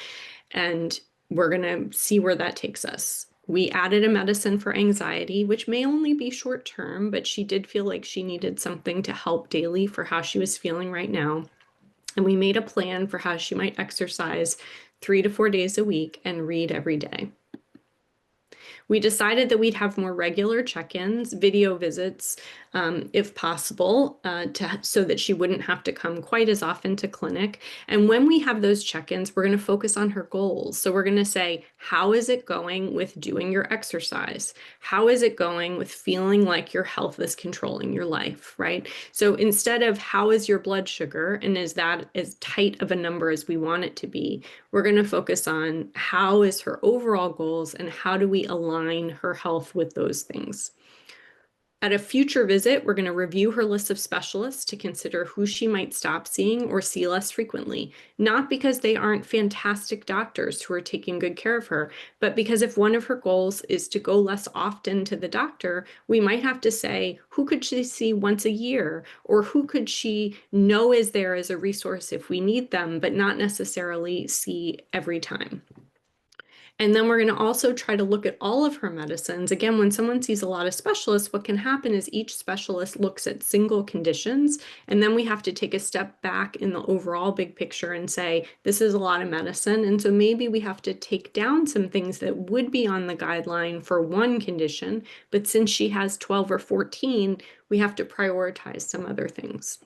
and we're going to see where that takes us. We added a medicine for anxiety, which may only be short term, but she did feel like she needed something to help daily for how she was feeling right now. And we made a plan for how she might exercise 3 to 4 days a week and read every day. We decided that we'd have more regular check-ins, video visits, if possible, so that she wouldn't have to come quite as often to clinic. And when we have those check-ins, we're going to focus on her goals. So we're going to say, how is it going with doing your exercise? How is it going with feeling like your health is controlling your life, right? So instead of how is your blood sugar and is that as tight of a number as we want it to be, we're going to focus on how is her overall goals and how do we align her health with those things. At a future visit, we're going to review her list of specialists to consider who she might stop seeing or see less frequently, not because they aren't fantastic doctors who are taking good care of her, but because if one of her goals is to go less often to the doctor, we might have to say, who could she see once a year? Or who could she know is there as a resource if we need them, but not necessarily see every time? And then we're going to also try to look at all of her medicines. Again, when someone sees a lot of specialists, what can happen is each specialist looks at single conditions, and then we have to take a step back in the overall big picture and say, this is a lot of medicine. And so maybe we have to take down some things that would be on the guideline for one condition, but since she has 12 or 14, we have to prioritize some other things.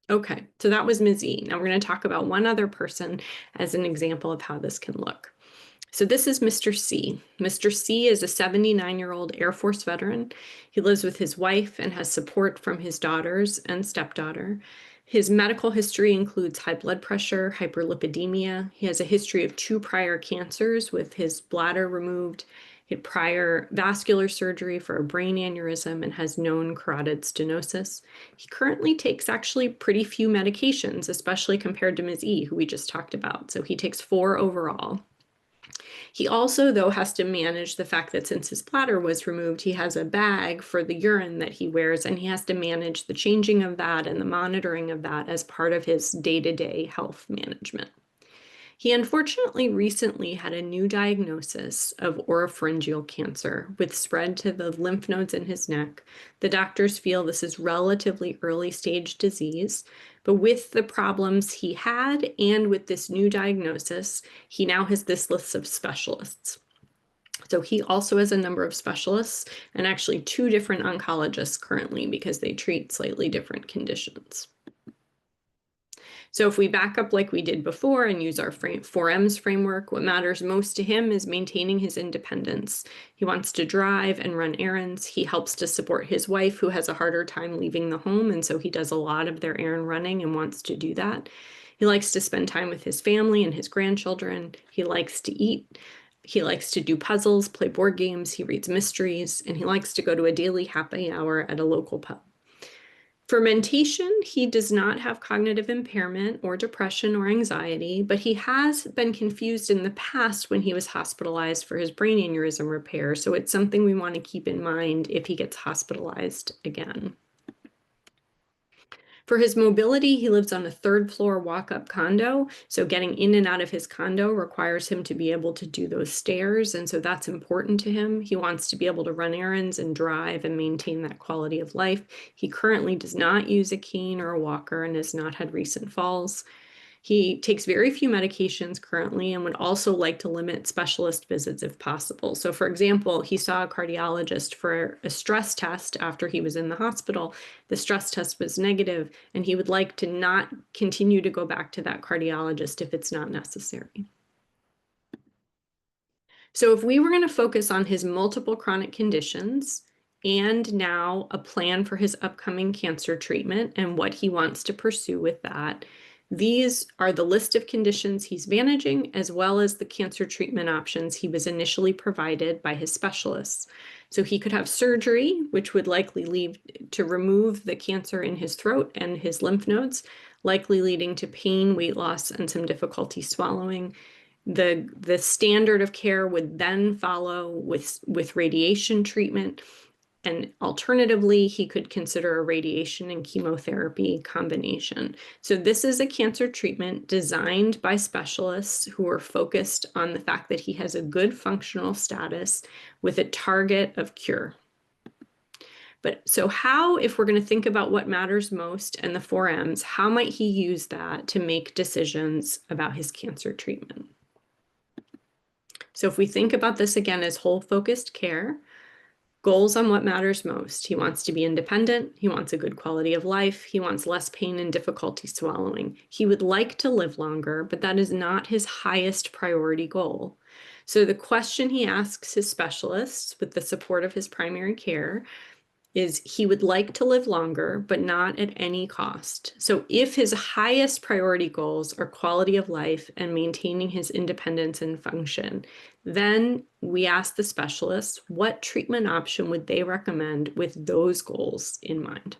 Okay, so that was Ms. E. Now we're going to talk about one other person as an example of how this can look. So this is Mr. C. Mr. C is a 79-year-old Air Force veteran. He lives with his wife and has support from his daughters and stepdaughter. His medical history includes high blood pressure, hyperlipidemia. He has a history of 2 prior cancers with his bladder removed. He had prior vascular surgery for a brain aneurysm and has known carotid stenosis. He currently takes actually pretty few medications, especially compared to Ms. E, who we just talked about. So he takes 4 overall. He also, though, has to manage the fact that since his bladder was removed, he has a bag for the urine that he wears, and he has to manage the changing of that and the monitoring of that as part of his day-to-day health management. He unfortunately recently had a new diagnosis of oropharyngeal cancer with spread to the lymph nodes in his neck. The doctors feel this is relatively early stage disease, but with the problems he had and with this new diagnosis, he now has this list of specialists. So he also has a number of specialists and actually 2 different oncologists currently because they treat slightly different conditions. So if we back up like we did before and use our 4Ms framework, what matters most to him is maintaining his independence. He wants to drive and run errands. He helps to support his wife, who has a harder time leaving the home, and so he does a lot of their errand running and wants to do that. He likes to spend time with his family and his grandchildren. He likes to eat. He likes to do puzzles, play board games. He reads mysteries, and he likes to go to a daily happy hour at a local pub. For mentation, he does not have cognitive impairment or depression or anxiety, but he has been confused in the past when he was hospitalized for his brain aneurysm repair, so it's something we want to keep in mind if he gets hospitalized again. For his mobility, he lives on a 3rd floor walk-up condo, so getting in and out of his condo requires him to be able to do those stairs, and so that's important to him. He wants to be able to run errands and drive and maintain that quality of life. He currently does not use a cane or a walker and has not had recent falls. He takes very few medications currently and would also like to limit specialist visits if possible. So for example, he saw a cardiologist for a stress test after he was in the hospital. The stress test was negative, and he would like to not continue to go back to that cardiologist if it's not necessary. So if we were going to focus on his multiple chronic conditions and now a plan for his upcoming cancer treatment and what he wants to pursue with that, these are the list of conditions he's managing, as well as the cancer treatment options he was initially provided by his specialists. So he could have surgery, which would likely lead to remove the cancer in his throat and his lymph nodes, likely leading to pain, weight loss, and some difficulty swallowing. The standard of care would then follow with radiation treatment. And alternatively, he could consider a radiation and chemotherapy combination. So this is a cancer treatment designed by specialists who are focused on the fact that he has a good functional status with a target of cure. But so how, if we're going to think about what matters most and the 4 M's, how might he use that to make decisions about his cancer treatment? So if we think about this again as whole focused care, goals on what matters most. He wants to be independent. He wants a good quality of life. He wants less pain and difficulty swallowing. He would like to live longer, but that is not his highest priority goal. So the question he asks his specialists with the support of his primary care is he would like to live longer, but not at any cost. So if his highest priority goals are quality of life and maintaining his independence and function, then we ask the specialists, what treatment option would they recommend with those goals in mind?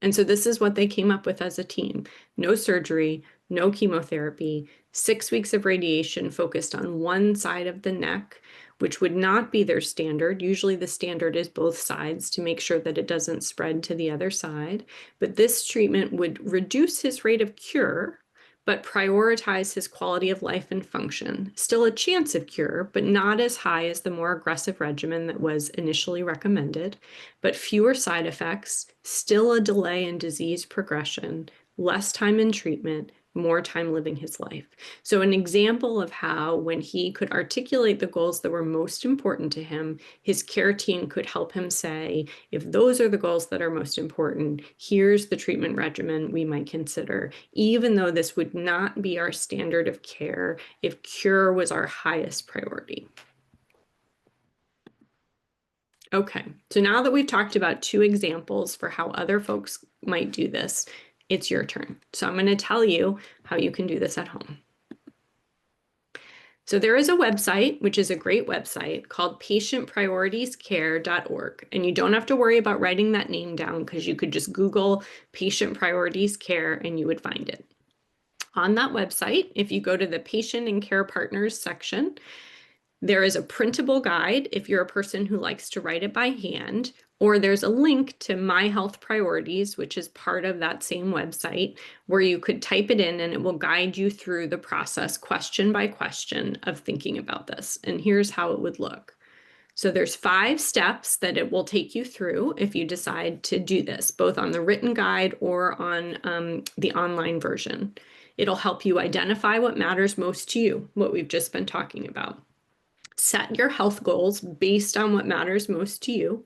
And so this is what they came up with as a team. No surgery, no chemotherapy, 6 weeks of radiation focused on one side of the neck, which would not be their standard. Usually the standard is both sides to make sure that it doesn't spread to the other side. But this treatment would reduce his rate of cure, but prioritize his quality of life and function. Still a chance of cure, but not as high as the more aggressive regimen that was initially recommended, but fewer side effects, still a delay in disease progression, less time in treatment, more time living his life. So an example of how when he could articulate the goals that were most important to him, his care team could help him say, if those are the goals that are most important, here's the treatment regimen we might consider, even though this would not be our standard of care if cure was our highest priority. Okay, so now that we've talked about 2 examples for how other folks might do this, it's your turn. So I'm going to tell you how you can do this at home. So there is a website, which is a great website, called patientprioritiescare.org. And you don't have to worry about writing that name down because you could just Google Patient Priorities Care and you would find it. On that website, if you go to the Patient and Care Partners section, there is a printable guide if you're a person who likes to write it by hand, or there's a link to My Health Priorities, which is part of that same website, where you could type it in and it will guide you through the process question by question of thinking about this. And here's how it would look. So there's 5 steps that it will take you through if you decide to do this, both on the written guide or on the online version. It'll help you identify what matters most to you, what we've just been talking about. Set your health goals based on what matters most to you.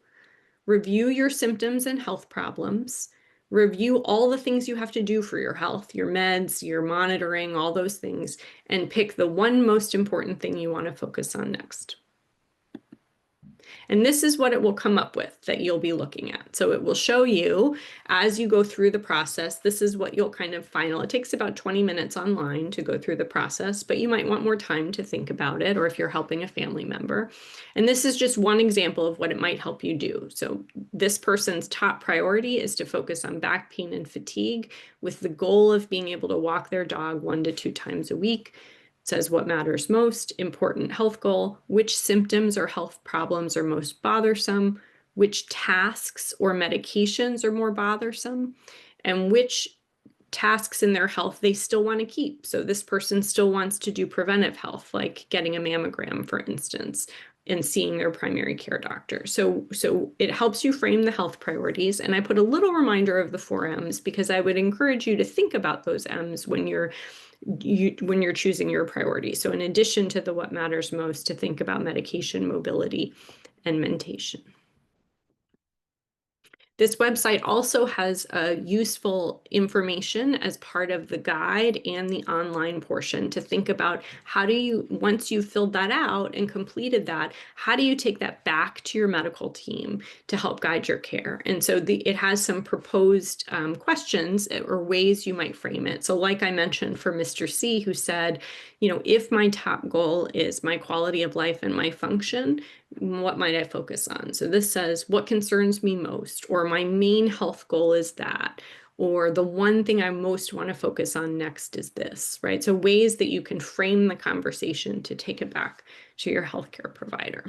Review your symptoms and health problems. Review all the things you have to do for your health, your meds, your monitoring, all those things, and pick the one most important thing you want to focus on next. And this is what it will come up with that you'll be looking at. So it will show you as you go through the process, this is what you'll kind of final. It takes about 20 minutes online to go through the process, but you might want more time to think about it, or if you're helping a family member. And this is just one example of what it might help you do. So this person's top priority is to focus on back pain and fatigue with the goal of being able to walk their dog 1 to 2 times a week. Says what matters most, important health goal, which symptoms or health problems are most bothersome, which tasks or medications are more bothersome, and which tasks in their health they still want to keep. So this person still wants to do preventive health, like getting a mammogram, for instance, and seeing their primary care doctor. So it helps you frame the health priorities. And I put a little reminder of the 4 M's because I would encourage you to think about those M's when you're choosing your priority. So in addition to the what matters most, to think about medication, mobility, and mentation. This website also has useful information as part of the guide and the online portion to think about how do you, once you've filled that out and completed that, how do you take that back to your medical team to help guide your care? And so it has some proposed questions or ways you might frame it. So like I mentioned for Mr. C, who said, if my top goal is my quality of life and my function, What might I focus on? So this says, what concerns me most, or my main health goal is that, or the one thing I most want to focus on next is this, right? So ways that you can frame the conversation to take it back to your healthcare provider.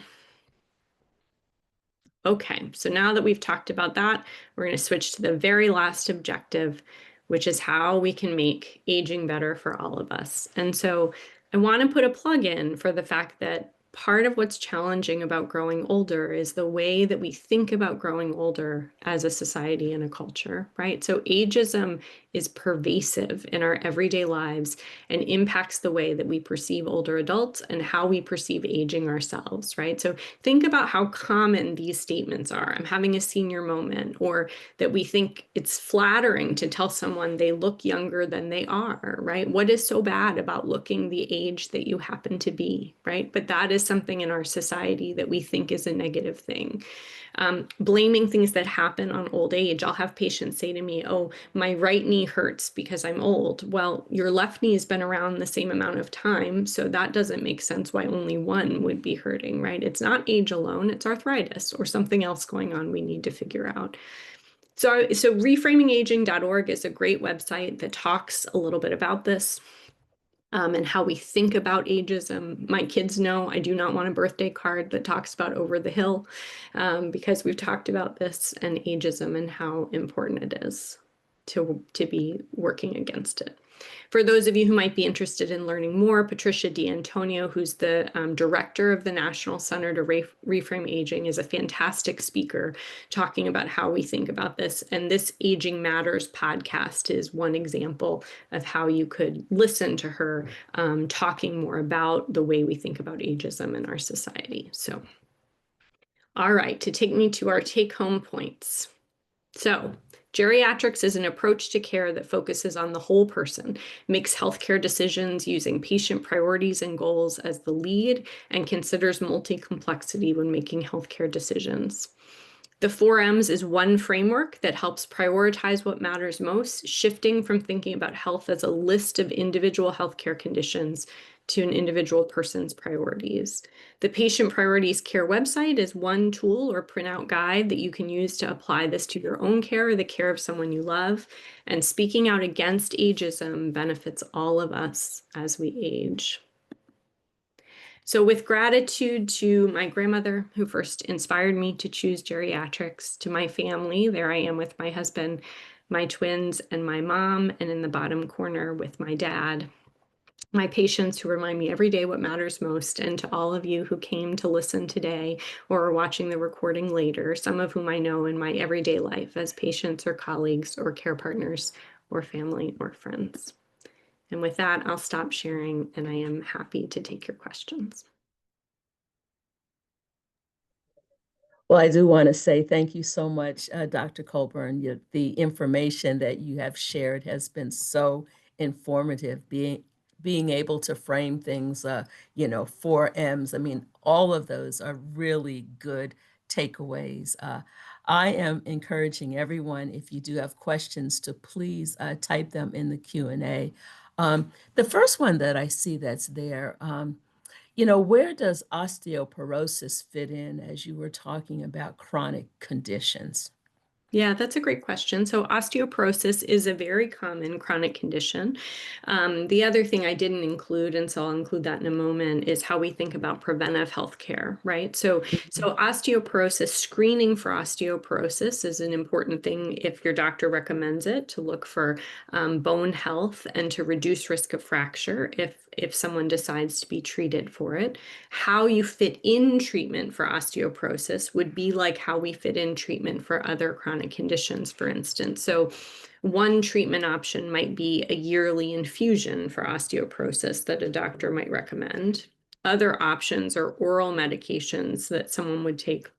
Okay, so now that we've talked about that, we're going to switch to the very last objective, which is how we can make aging better for all of us. And so I want to put a plug in for the fact that part of what's challenging about growing older is the way that we think about growing older as a society and a culture, right? So ageism is pervasive in our everyday lives and impacts the way that we perceive older adults and how we perceive aging ourselves, right? So think about how common these statements are. I'm having a senior moment, or that we think it's flattering to tell someone they look younger than they are, right? What is so bad about looking the age that you happen to be, right? But that is something in our society that we think is a negative thing. Blaming things that happen on old age. I'll have patients say to me, oh, my right knee hurts because I'm old. Well, your left knee has been around the same amount of time, so that doesn't make sense why only one would be hurting, right? It's not age alone, it's arthritis or something else going on we need to figure out. So reframingaging.org is a great website that talks a little bit about this. And how we think about ageism. My kids know I do not want a birthday card that talks about over the hill, because we've talked about this and ageism and how important it is to be working against it. For those of you who might be interested in learning more, Patricia D'Antonio, who's the director of the National Center to Reframe Aging, is a fantastic speaker talking about how we think about this. And this Aging Matters podcast is one example of how you could listen to her talking more about the way we think about ageism in our society. So, all right, to take me to our take-home points. So, geriatrics is an approach to care that focuses on the whole person, makes healthcare decisions using patient priorities and goals as the lead, and considers multi-complexity when making healthcare decisions. The 4Ms is one framework that helps prioritize what matters most, shifting from thinking about health as a list of individual healthcare conditions to an individual person's priorities. The Patient Priorities Care website is one tool or printout guide that you can use to apply this to your own care or the care of someone you love. And speaking out against ageism benefits all of us as we age. So with gratitude to my grandmother, who first inspired me to choose geriatrics, to my family, there I am with my husband, my twins, and my mom, and in the bottom corner with my dad. My patients who remind me every day what matters most, and to all of you who came to listen today or are watching the recording later, some of whom I know in my everyday life as patients or colleagues or care partners or family or friends. And with that, I'll stop sharing, and I am happy to take your questions. Well, I do want to say thank you so much, Dr. Colburn. The information that you have shared has been so informative, being able to frame things, 4Ms. I mean, all of those are really good takeaways. I am encouraging everyone, if you do have questions, to please type them in the Q&A. The first one that I see that's there, where does osteoporosis fit in as you were talking about chronic conditions? Yeah, that's a great question. So osteoporosis is a very common chronic condition. The other thing I didn't include, and so I'll include that in a moment, is how we think about preventive healthcare, right? So osteoporosis, screening for osteoporosis is an important thing if your doctor recommends it, to look for bone health and to reduce risk of fracture if someone decides to be treated for it. How you fit in treatment for osteoporosis would be like how we fit in treatment for other chronic conditions, for instance. So one treatment option might be a yearly infusion for osteoporosis that a doctor might recommend. Other options are oral medications that someone would take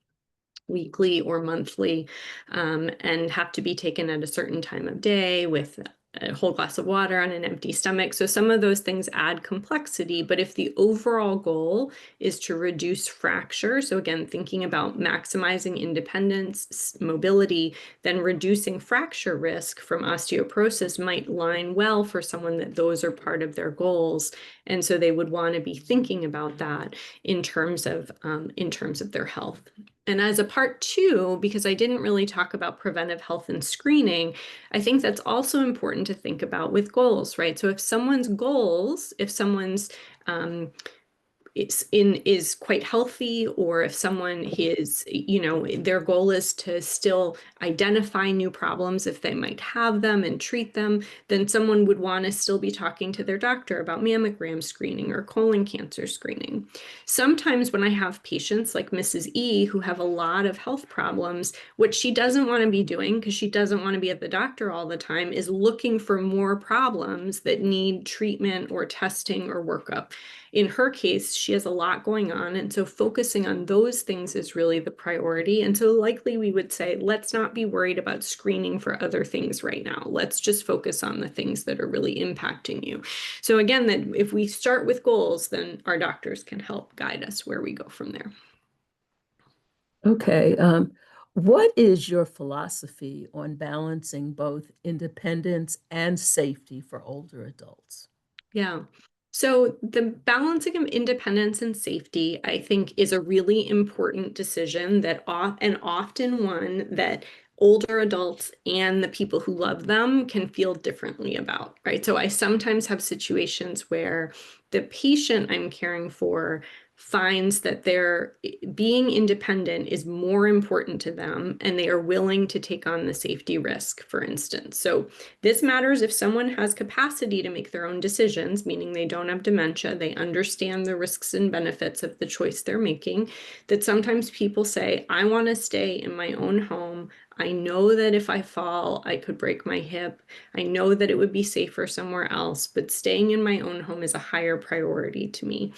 weekly or monthly, and have to be taken at a certain time of day with a whole glass of water on an empty stomach. So some of those things add complexity, but if the overall goal is to reduce fracture, so again, thinking about maximizing independence, mobility, then reducing fracture risk from osteoporosis might line well for someone that those are part of their goals. And so they would want to be thinking about that in terms of their health. And as a part two, because I didn't really talk about preventive health and screening, I think that's also important to think about with goals, right? So if someone's goals, if someone's is quite healthy, or if someone is, their goal is to still identify new problems if they might have them and treat them, then someone would want to still be talking to their doctor about mammogram screening or colon cancer screening. Sometimes when I have patients like Mrs. E who have a lot of health problems, what she doesn't want to be doing, because she doesn't want to be at the doctor all the time, is looking for more problems that need treatment or testing or workup. In her case, she has a lot going on, and so focusing on those things is really the priority. And so likely we would say, let's not be worried about screening for other things right now. Let's just focus on the things that are really impacting you. So again, that if we start with goals, then our doctors can help guide us where we go from there. Okay. What is your philosophy on balancing both independence and safety for older adults? Yeah. So the balancing of independence and safety, I think, is a really important decision that and often one that older adults and the people who love them can feel differently about, right? So I sometimes have situations where the patient I'm caring for finds that their being independent is more important to them, and they are willing to take on the safety risk, for instance. So this matters if someone has capacity to make their own decisions, meaning they don't have dementia, they understand the risks and benefits of the choice they're making, that sometimes people say, I want to stay in my own home. I know that if I fall, I could break my hip. I know that it would be safer somewhere else, but staying in my own home is a higher priority to me.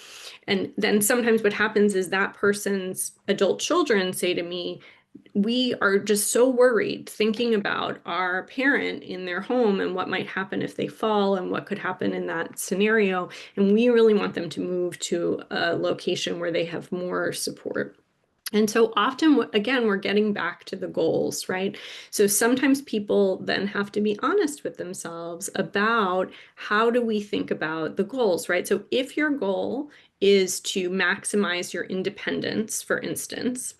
And then sometimes what happens is that person's adult children say to me, we are just so worried thinking about our parent in their home and what might happen if they fall and what could happen in that scenario. And we really want them to move to a location where they have more support. And so often, again, we're getting back to the goals, right? So sometimes people then have to be honest with themselves about how do we think about the goals, right? So if your goal is to maximize your independence, for instance,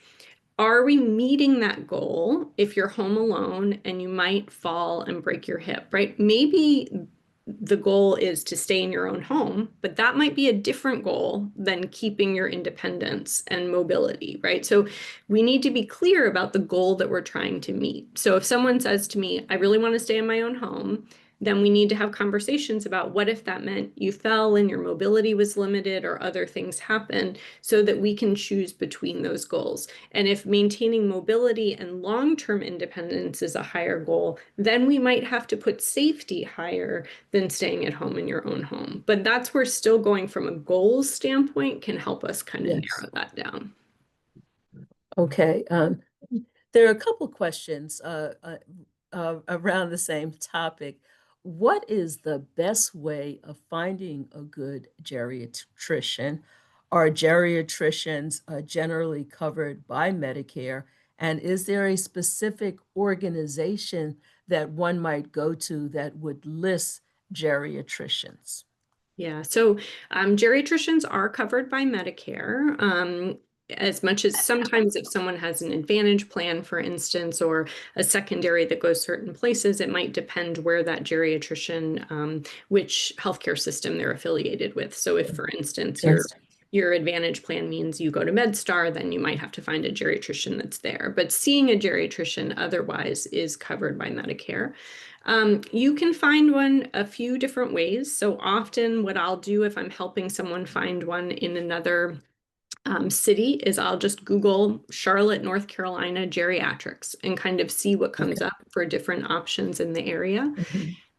are we meeting that goal if you're home alone and you might fall and break your hip, right? Maybe the goal is to stay in your own home, but that might be a different goal than keeping your independence and mobility, right? So we need to be clear about the goal that we're trying to meet. So if someone says to me, I really want to stay in my own home, then we need to have conversations about what if that meant you fell and your mobility was limited or other things happened, so that we can choose between those goals. And if maintaining mobility and long-term independence is a higher goal, then we might have to put safety higher than staying at home in your own home. But that's where still going from a goals standpoint can help us kind of narrow that down. Okay. There are a couple of questions around the same topic. What is the best way of finding a good geriatrician? Are geriatricians generally covered by Medicare? And is there a specific organization that one might go to that would list geriatricians? Yeah, so geriatricians are covered by Medicare. As much as sometimes if someone has an Advantage plan, for instance, or a secondary that goes certain places, it might depend where that geriatrician, which healthcare system they're affiliated with. So if, for instance, your Advantage plan means you go to MedStar, then you might have to find a geriatrician that's there. But seeing a geriatrician otherwise is covered by Medicare. You can find one a few different ways. So often what I'll do if I'm helping someone find one in another city is I'll just Google Charlotte, North Carolina geriatrics and kind of see what comes up for different options in the area.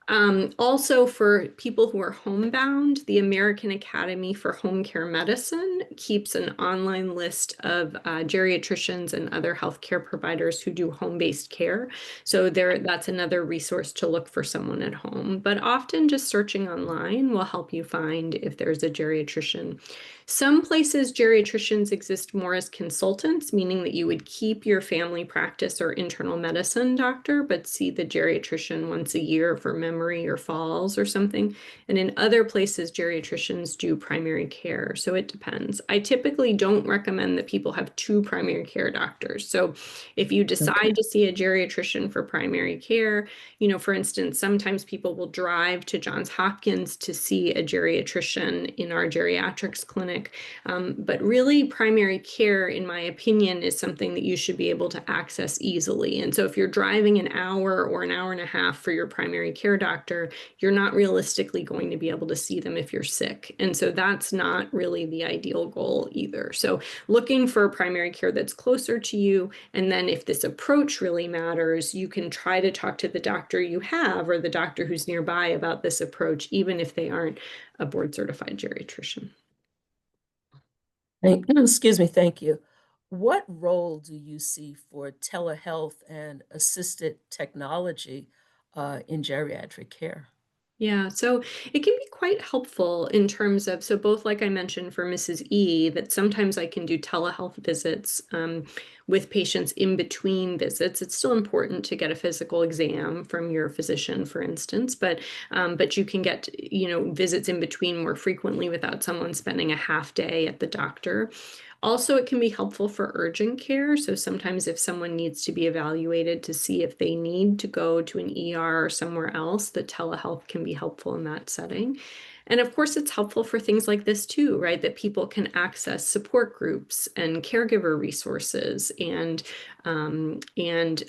Also, for people who are homebound, the American Academy for Home Care Medicine keeps an online list of geriatricians and other healthcare providers who do home-based care. So that's another resource to look for someone at home. But often just searching online will help you find if there's a geriatrician. Some places geriatricians exist more as consultants, meaning that you would keep your family practice or internal medicine doctor, but see the geriatrician once a year for memory or falls or something. And in other places, geriatricians do primary care. So it depends. I typically don't recommend that people have two primary care doctors. So if you decide to see a geriatrician for primary care, for instance, sometimes people will drive to Johns Hopkins to see a geriatrician in our geriatrics clinic. But really, primary care, in my opinion, is something that you should be able to access easily. And so if you're driving an hour or an hour and a half for your primary care doctor, you're not realistically going to be able to see them if you're sick. And so that's not really the ideal goal either. So looking for primary care that's closer to you, and then if this approach really matters, you can try to talk to the doctor you have or the doctor who's nearby about this approach, even if they aren't a board certified geriatrician. Excuse me, thank you. What role do you see for telehealth and assisted technology in geriatric care? Yeah, so it can be quite helpful in terms of, so both like I mentioned for Mrs. E, that sometimes I can do telehealth visits with patients in between visits. It's still important to get a physical exam from your physician, for instance, but you can get, visits in between more frequently without someone spending a half day at the doctor. Also, it can be helpful for urgent care. So sometimes if someone needs to be evaluated to see if they need to go to an ER or somewhere else, the telehealth can be helpful in that setting. And of course, it's helpful for things like this too, right? That people can access support groups and caregiver resources and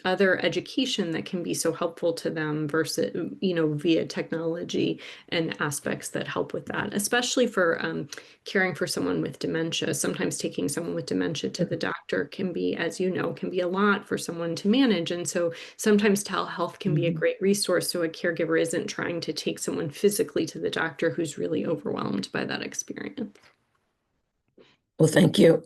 other education that can be so helpful to them versus, via technology and aspects that help with that, especially for caring for someone with dementia. Sometimes taking someone with dementia to the doctor can be, as you know, can be a lot for someone to manage. And so sometimes telehealth can be a great resource so a caregiver isn't trying to take someone physically to the doctor who's really overwhelmed by that experience. Well, thank you.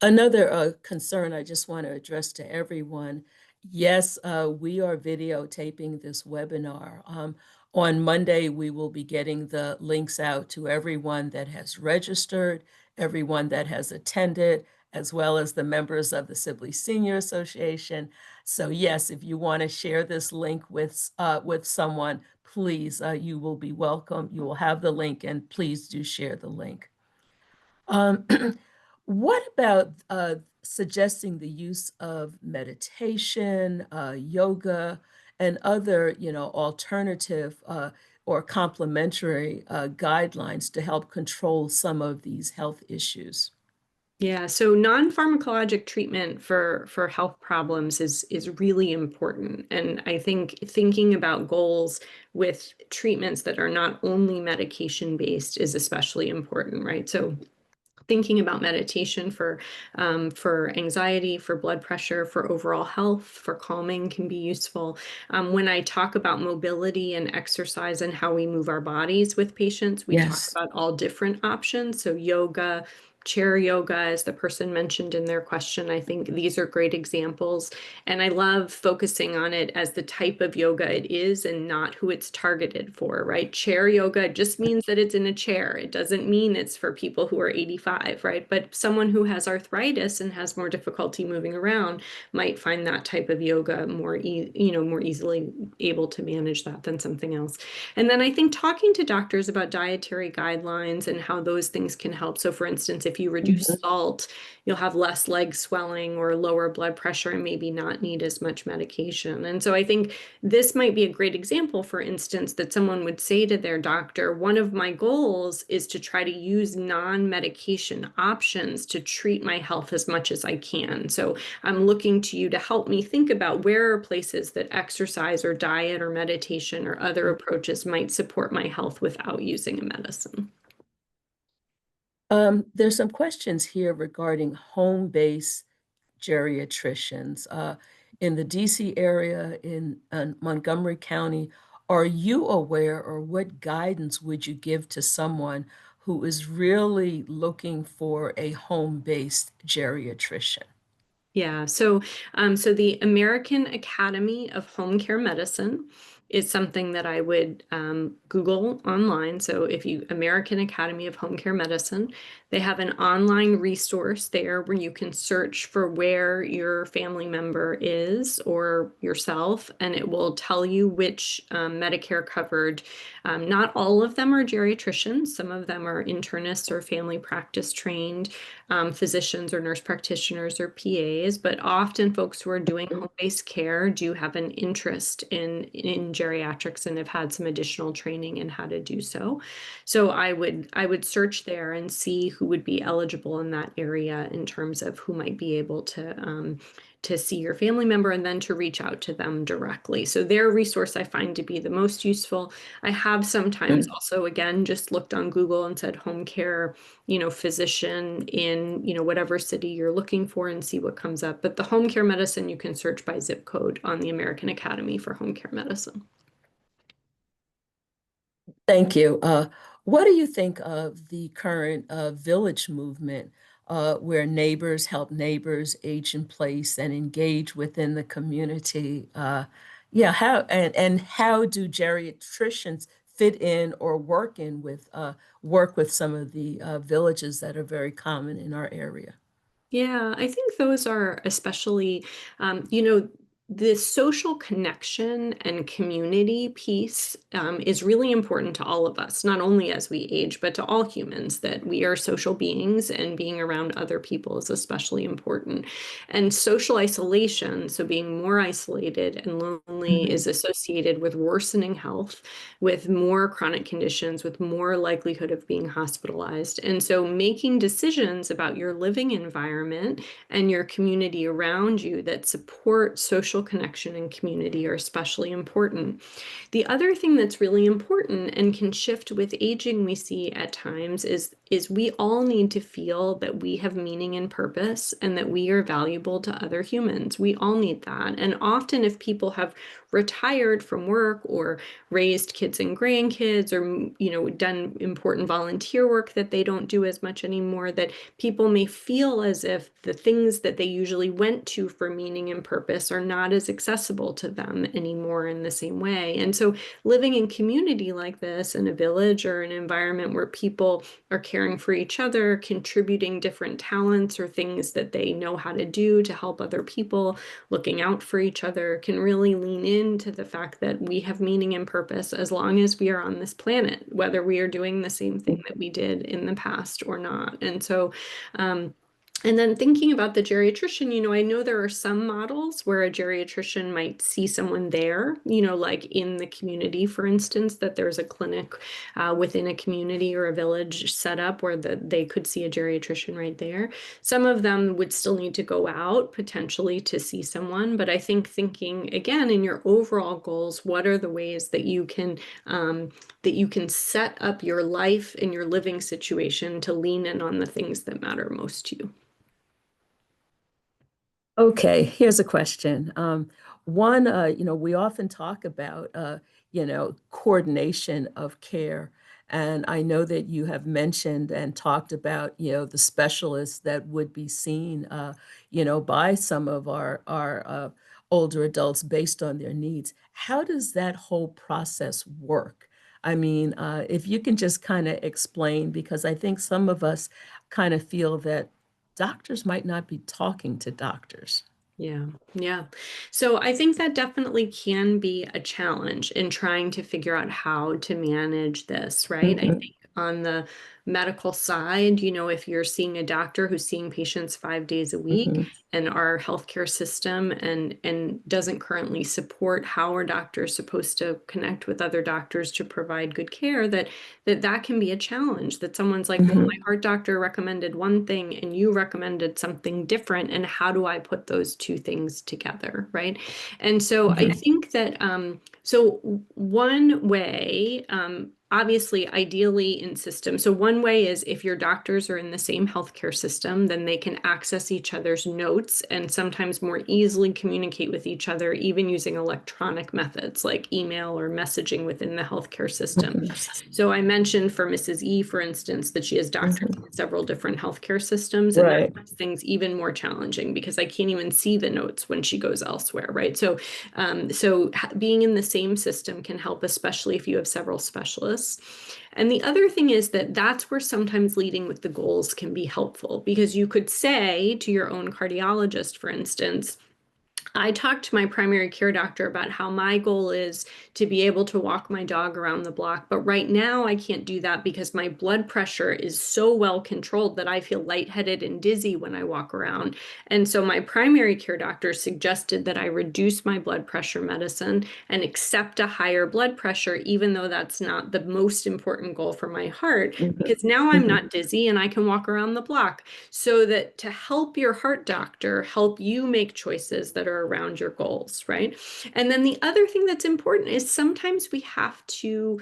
Another concern I just want to address to everyone. Yes, we are videotaping this webinar. On Monday, we will be getting the links out to everyone that has registered, everyone that has attended, as well as the members of the Sibley Senior Association. So yes, if you want to share this link with someone, please, you will be welcome. You will have the link, and please do share the link. Um, what about suggesting the use of meditation, yoga, and other, alternative or complementary guidelines to help control some of these health issues? Yeah, so non-pharmacologic treatment for health problems is really important. And I think thinking about goals with treatments that are not only medication based is especially important, right? So thinking about meditation for anxiety, for blood pressure, for overall health, for calming can be useful. When I talk about mobility and exercise and how we move our bodies with patients, we talk Yes. about all different options. So yoga, chair yoga, as the person mentioned in their question, I think these are great examples. And I love focusing on it as the type of yoga it is and not who it's targeted for, right? Chair yoga just means that it's in a chair. It doesn't mean it's for people who are 85, right? But someone who has arthritis and has more difficulty moving around might find that type of yoga more easily able to manage that than something else. And then I think talking to doctors about dietary guidelines and how those things can help. So for instance, if you reduce salt, you'll have less leg swelling or lower blood pressure and maybe not need as much medication. And so I think this might be a great example, for instance, that someone would say to their doctor, one of my goals is to try to use non-medication options to treat my health as much as I can. So I'm looking to you to help me think about where are places that exercise or diet or meditation or other approaches might support my health without using a medicine. There's some questions here regarding home-based geriatricians. In the DC area, in Montgomery County, are you aware, or what guidance would you give to someone who is really looking for a home-based geriatrician? Yeah, so the American Academy of Home Care Medicine is something that I would Google online. So if you American Academy of Home Care Medicine, they have an online resource there where you can search for where your family member is or yourself, and it will tell you which Medicare covered. Not all of them are geriatricians. Some of them are internists or family practice trained physicians or nurse practitioners or PAs, but often folks who are doing home-based care do have an interest in geriatrics and have had some additional training in how to do so. So I would search there and see who would be eligible in that area in terms of who might be able to see your family member and then to reach out to them directly. So their resource I find to be the most useful. I have sometimes also, again, just looked on Google and said home care, physician in, whatever city you're looking for and see what comes up. But the home care medicine, you can search by zip code on the American Academy for Home Care Medicine. Thank you. What do you think of the current village movement, where neighbors help neighbors age in place and engage within the community? Yeah, and how do geriatricians fit in or work with some of the villages that are very common in our area? Yeah, I think those are especially, the social connection and community piece is really important to all of us, not only as we age, but to all humans, that we are social beings and being around other people is especially important. And social isolation, so being more isolated and lonely, is associated with worsening health, with more chronic conditions, with more likelihood of being hospitalized. And so making decisions about your living environment and your community around you that support social connection and community are especially important. The other thing that's really important and can shift with aging we see at times is we all need to feel that we have meaning and purpose and that we are valuable to other humans. We all need that. And often if people have retired from work or raised kids and grandkids or done important volunteer work that they don't do as much anymore, that people may feel as if the things that they usually went to for meaning and purpose are not as accessible to them anymore in the same way. And so living in community like this, in a village or an environment where people are caring for each other, contributing different talents or things that they know how to do to help other people, looking out for each other, can really lean into the fact that we have meaning and purpose as long as we are on this planet, whether we are doing the same thing that we did in the past or not. And so, and then thinking about the geriatrician, I know there are some models where a geriatrician might see someone there, like in the community, for instance, that there's a clinic within a community or a village set up where they could see a geriatrician right there. Some of them would still need to go out potentially to see someone, but I think thinking again in your overall goals, what are the ways that you can set up your life and your living situation to lean in on the things that matter most to you? Okay, here's a question. One, we often talk about, coordination of care. And I know that you have mentioned and talked about, the specialists that would be seen, by some of our older adults based on their needs. How does that whole process work? I mean, if you can just kind of explain, because I think some of us kind of feel that doctors might not be talking to doctors. Yeah, yeah. So I think that definitely can be a challenge in trying to figure out how to manage this, right? I think on the medical side, if you're seeing a doctor who's seeing patients 5 days a week and our healthcare system and doesn't currently support how our doctor is supposed to connect with other doctors to provide good care, that can be a challenge, that someone's like, well, my heart doctor recommended one thing and you recommended something different, and how do I put those two things together, right? And so I think that so one way obviously, ideally in systems. So one way is if your doctors are in the same healthcare system, then they can access each other's notes and sometimes more easily communicate with each other, even using electronic methods like email or messaging within the healthcare system. So I mentioned for Mrs. E, for instance, that she has doctors in several different healthcare systems, and that makes things even more challenging because I can't even see the notes when she goes elsewhere, right? So, being in the same system can help, especially if you have several specialists. And the other thing is that that's where sometimes leading with the goals can be helpful, because you could say to your own cardiologist, for instance, I talked to my primary care doctor about how my goal is to be able to walk my dog around the block. But right now I can't do that because my blood pressure is so well controlled that I feel lightheaded and dizzy when I walk around. And so my primary care doctor suggested that I reduce my blood pressure medicine and accept a higher blood pressure, even though that's not the most important goal for my heart, because now I'm not dizzy and I can walk around the block. So that to help your heart doctor help you make choices that are around your goals, right? And then the other thing that's important is sometimes we have to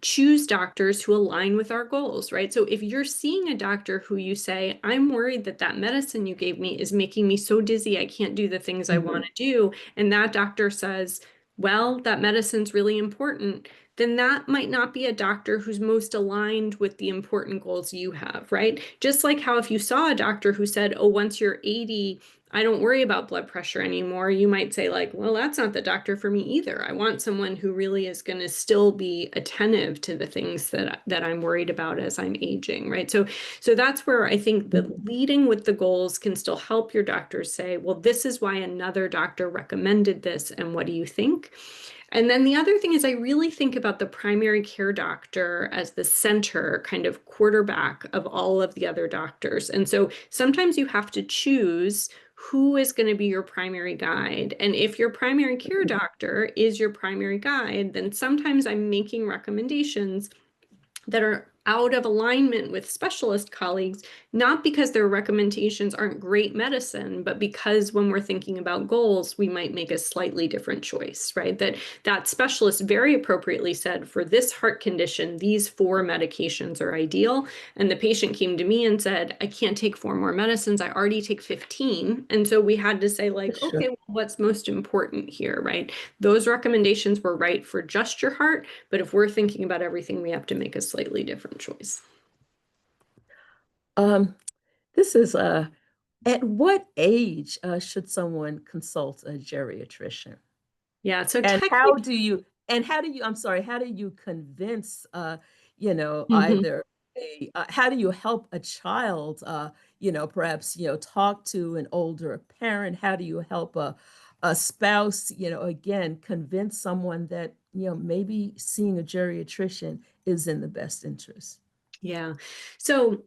choose doctors who align with our goals, right? So if you're seeing a doctor who you say, I'm worried that that medicine you gave me is making me so dizzy, I can't do the things I want to do, and that doctor says, well, that medicine's really important, then that might not be a doctor who's most aligned with the important goals you have, right? Just like how if you saw a doctor who said, oh, once you're 80, I don't worry about blood pressure anymore, you might say like, well, that's not the doctor for me either. I want someone who really is going to still be attentive to the things that I'm worried about as I'm aging, right? So that's where I think the leading with the goals can still help your doctors say, well, this is why another doctor recommended this, and what do you think? And then the other thing is I really think about the primary care doctor as the center kind of quarterback of all of the other doctors. And so sometimes you have to choose who is going to be your primary guide. And if your primary care doctor is your primary guide, then sometimes I'm making recommendations that are out of alignment with specialist colleagues, not because their recommendations aren't great medicine, but because when we're thinking about goals, we might make a slightly different choice, right? That specialist very appropriately said, for this heart condition, these 4 medications are ideal. And the patient came to me and said, I can't take 4 more medicines. I already take 15. And so we had to say like, okay, well, what's most important here, right? Those recommendations were right for just your heart. But if we're thinking about everything, we have to make a slightly different choice. This is at what age should someone consult a geriatrician? Yeah, so and how do you I'm sorry, how do you convince either how do you help a child perhaps talk to an older parent? How do you help a spouse, again, convince someone that maybe seeing a geriatrician is in the best interest? Yeah. So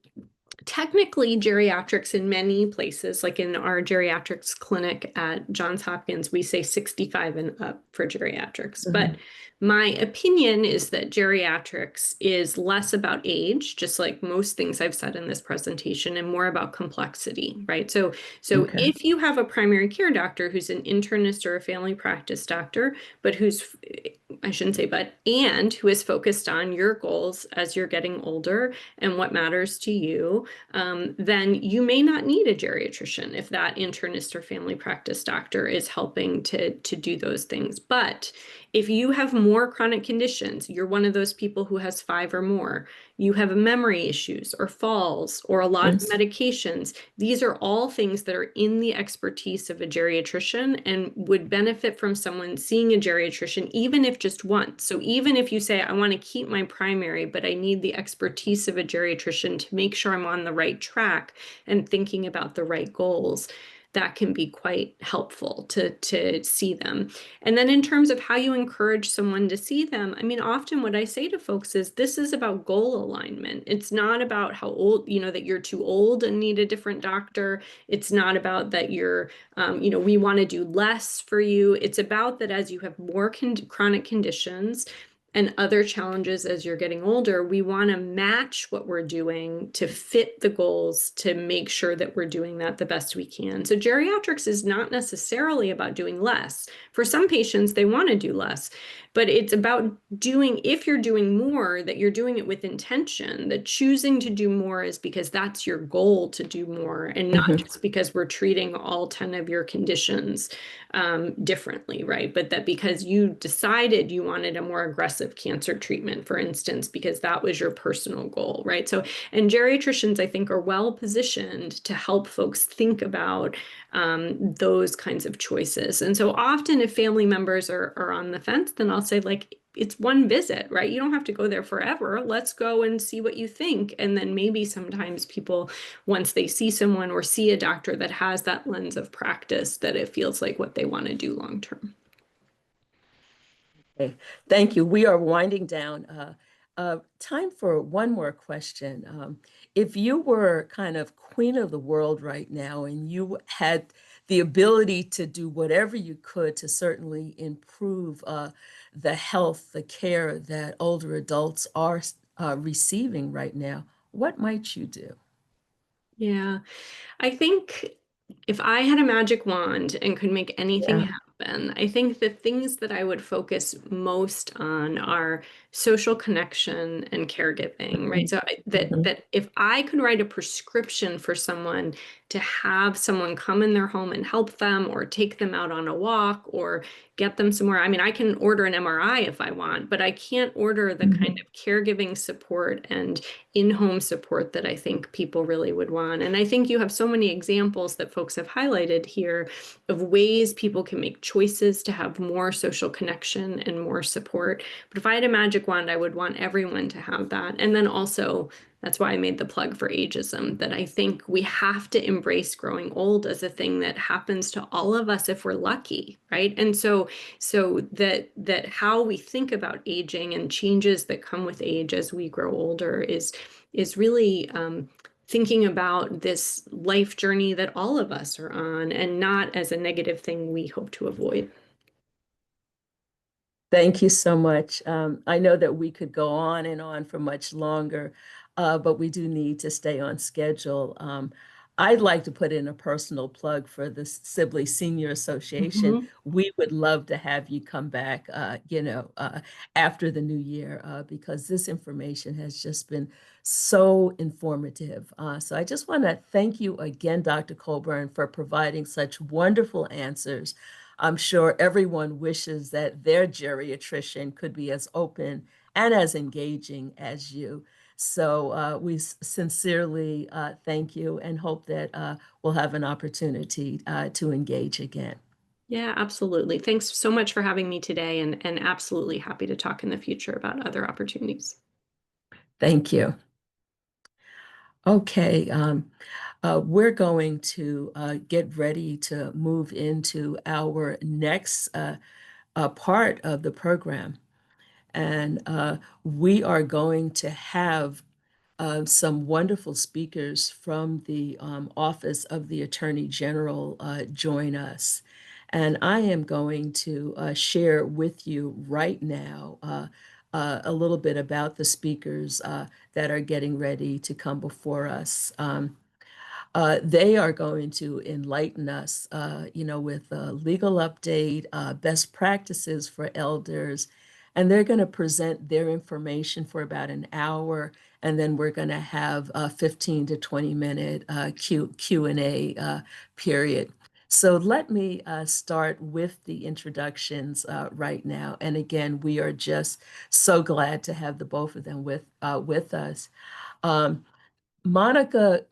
technically, geriatrics in many places, like in our geriatrics clinic at Johns Hopkins, we say 65 and up for geriatrics. But my opinion is that geriatrics is less about age, just like most things I've said in this presentation, and more about complexity, right? So if you have a primary care doctor who's an internist or a family practice doctor, but who's, I shouldn't say but, and who is focused on your goals as you're getting older and what matters to you, then you may not need a geriatrician if that internist or family practice doctor is helping to do those things. But if you have more chronic conditions, you're one of those people who has 5 or more, you have memory issues or falls or a lot of medications, these are all things that are in the expertise of a geriatrician and would benefit from someone seeing a geriatrician, even if just once. So even if you say, I want to keep my primary, but I need the expertise of a geriatrician to make sure I'm on the right track and thinking about the right goals, that can be quite helpful to see them. And then in terms of how you encourage someone to see them, I mean, often what I say to folks is this is about goal alignment. It's not about how old, that you're too old and need a different doctor. It's not about that you're, we want to do less for you. It's about that as you have more chronic conditions, and other challenges as you're getting older, we want to match what we're doing to fit the goals to make sure that we're doing that the best we can. So geriatrics is not necessarily about doing less. For some patients, they want to do less, but it's about doing, if you're doing more, that you're doing it with intention, that choosing to do more is because that's your goal to do more, and not just because we're treating all 10 of your conditions differently, right? But that because you decided you wanted a more aggressive cancer treatment, for instance, because that was your personal goal, right? So, and geriatricians, I think, are well positioned to help folks think about those kinds of choices. And so often if family members are on the fence, then I'll say, like, it's one visit, right? You don't have to go there forever. Let's go and see what you think. And then maybe sometimes people, once they see someone or see a doctor that has that lens of practice, that it feels like what they want to do long term. Okay, thank you. We are winding down. Time for one more question. If you were kind of queen of the world right now and you had the ability to do whatever you could to certainly improve the health, the care that older adults are receiving right now, what might you do? Yeah, I think if I had a magic wand and could make anything Yeah. happen, I think the things that I would focus most on are social connection and caregiving, right? So that if I could write a prescription for someone to have someone come in their home and help them, or take them out on a walk, or get them somewhere. I mean, I can order an MRI if I want, but I can't order the kind of caregiving support and in-home support that I think people really would want. And I think you have so many examples that folks have highlighted here of ways people can make choices to have more social connection and more support. But if I had a magic wand, I would want everyone to have that. And then also, that's why I made the plug for ageism, that I think we have to embrace growing old as a thing that happens to all of us if we're lucky, right? And so that how we think about aging and changes that come with age as we grow older is really thinking about this life journey that all of us are on, and not as a negative thing we hope to avoid. Thank you so much. I know that we could go on and on for much longer, but we do need to stay on schedule. I'd like to put in a personal plug for the Sibley Senior Association. We would love to have you come back, after the new year, because this information has just been so informative. So I just want to thank you again, Dr. Colburn, for providing such wonderful answers. I'm sure everyone wishes that their geriatrician could be as open and as engaging as you. So we sincerely thank you and hope that we'll have an opportunity to engage again. Yeah, absolutely. Thanks so much for having me today, and absolutely happy to talk in the future about other opportunities. Thank you. Okay, we're going to get ready to move into our next part of the program. And we are going to have some wonderful speakers from the Office of the Attorney General join us. And I am going to share with you right now a little bit about the speakers that are getting ready to come before us. They are going to enlighten us, with a legal update, best practices for elders, and they're going to present their information for about an hour, and then we're going to have a 15 to 20-minute Q&A period. So let me start with the introductions right now. And again, we are just so glad to have the both of them with us. Monica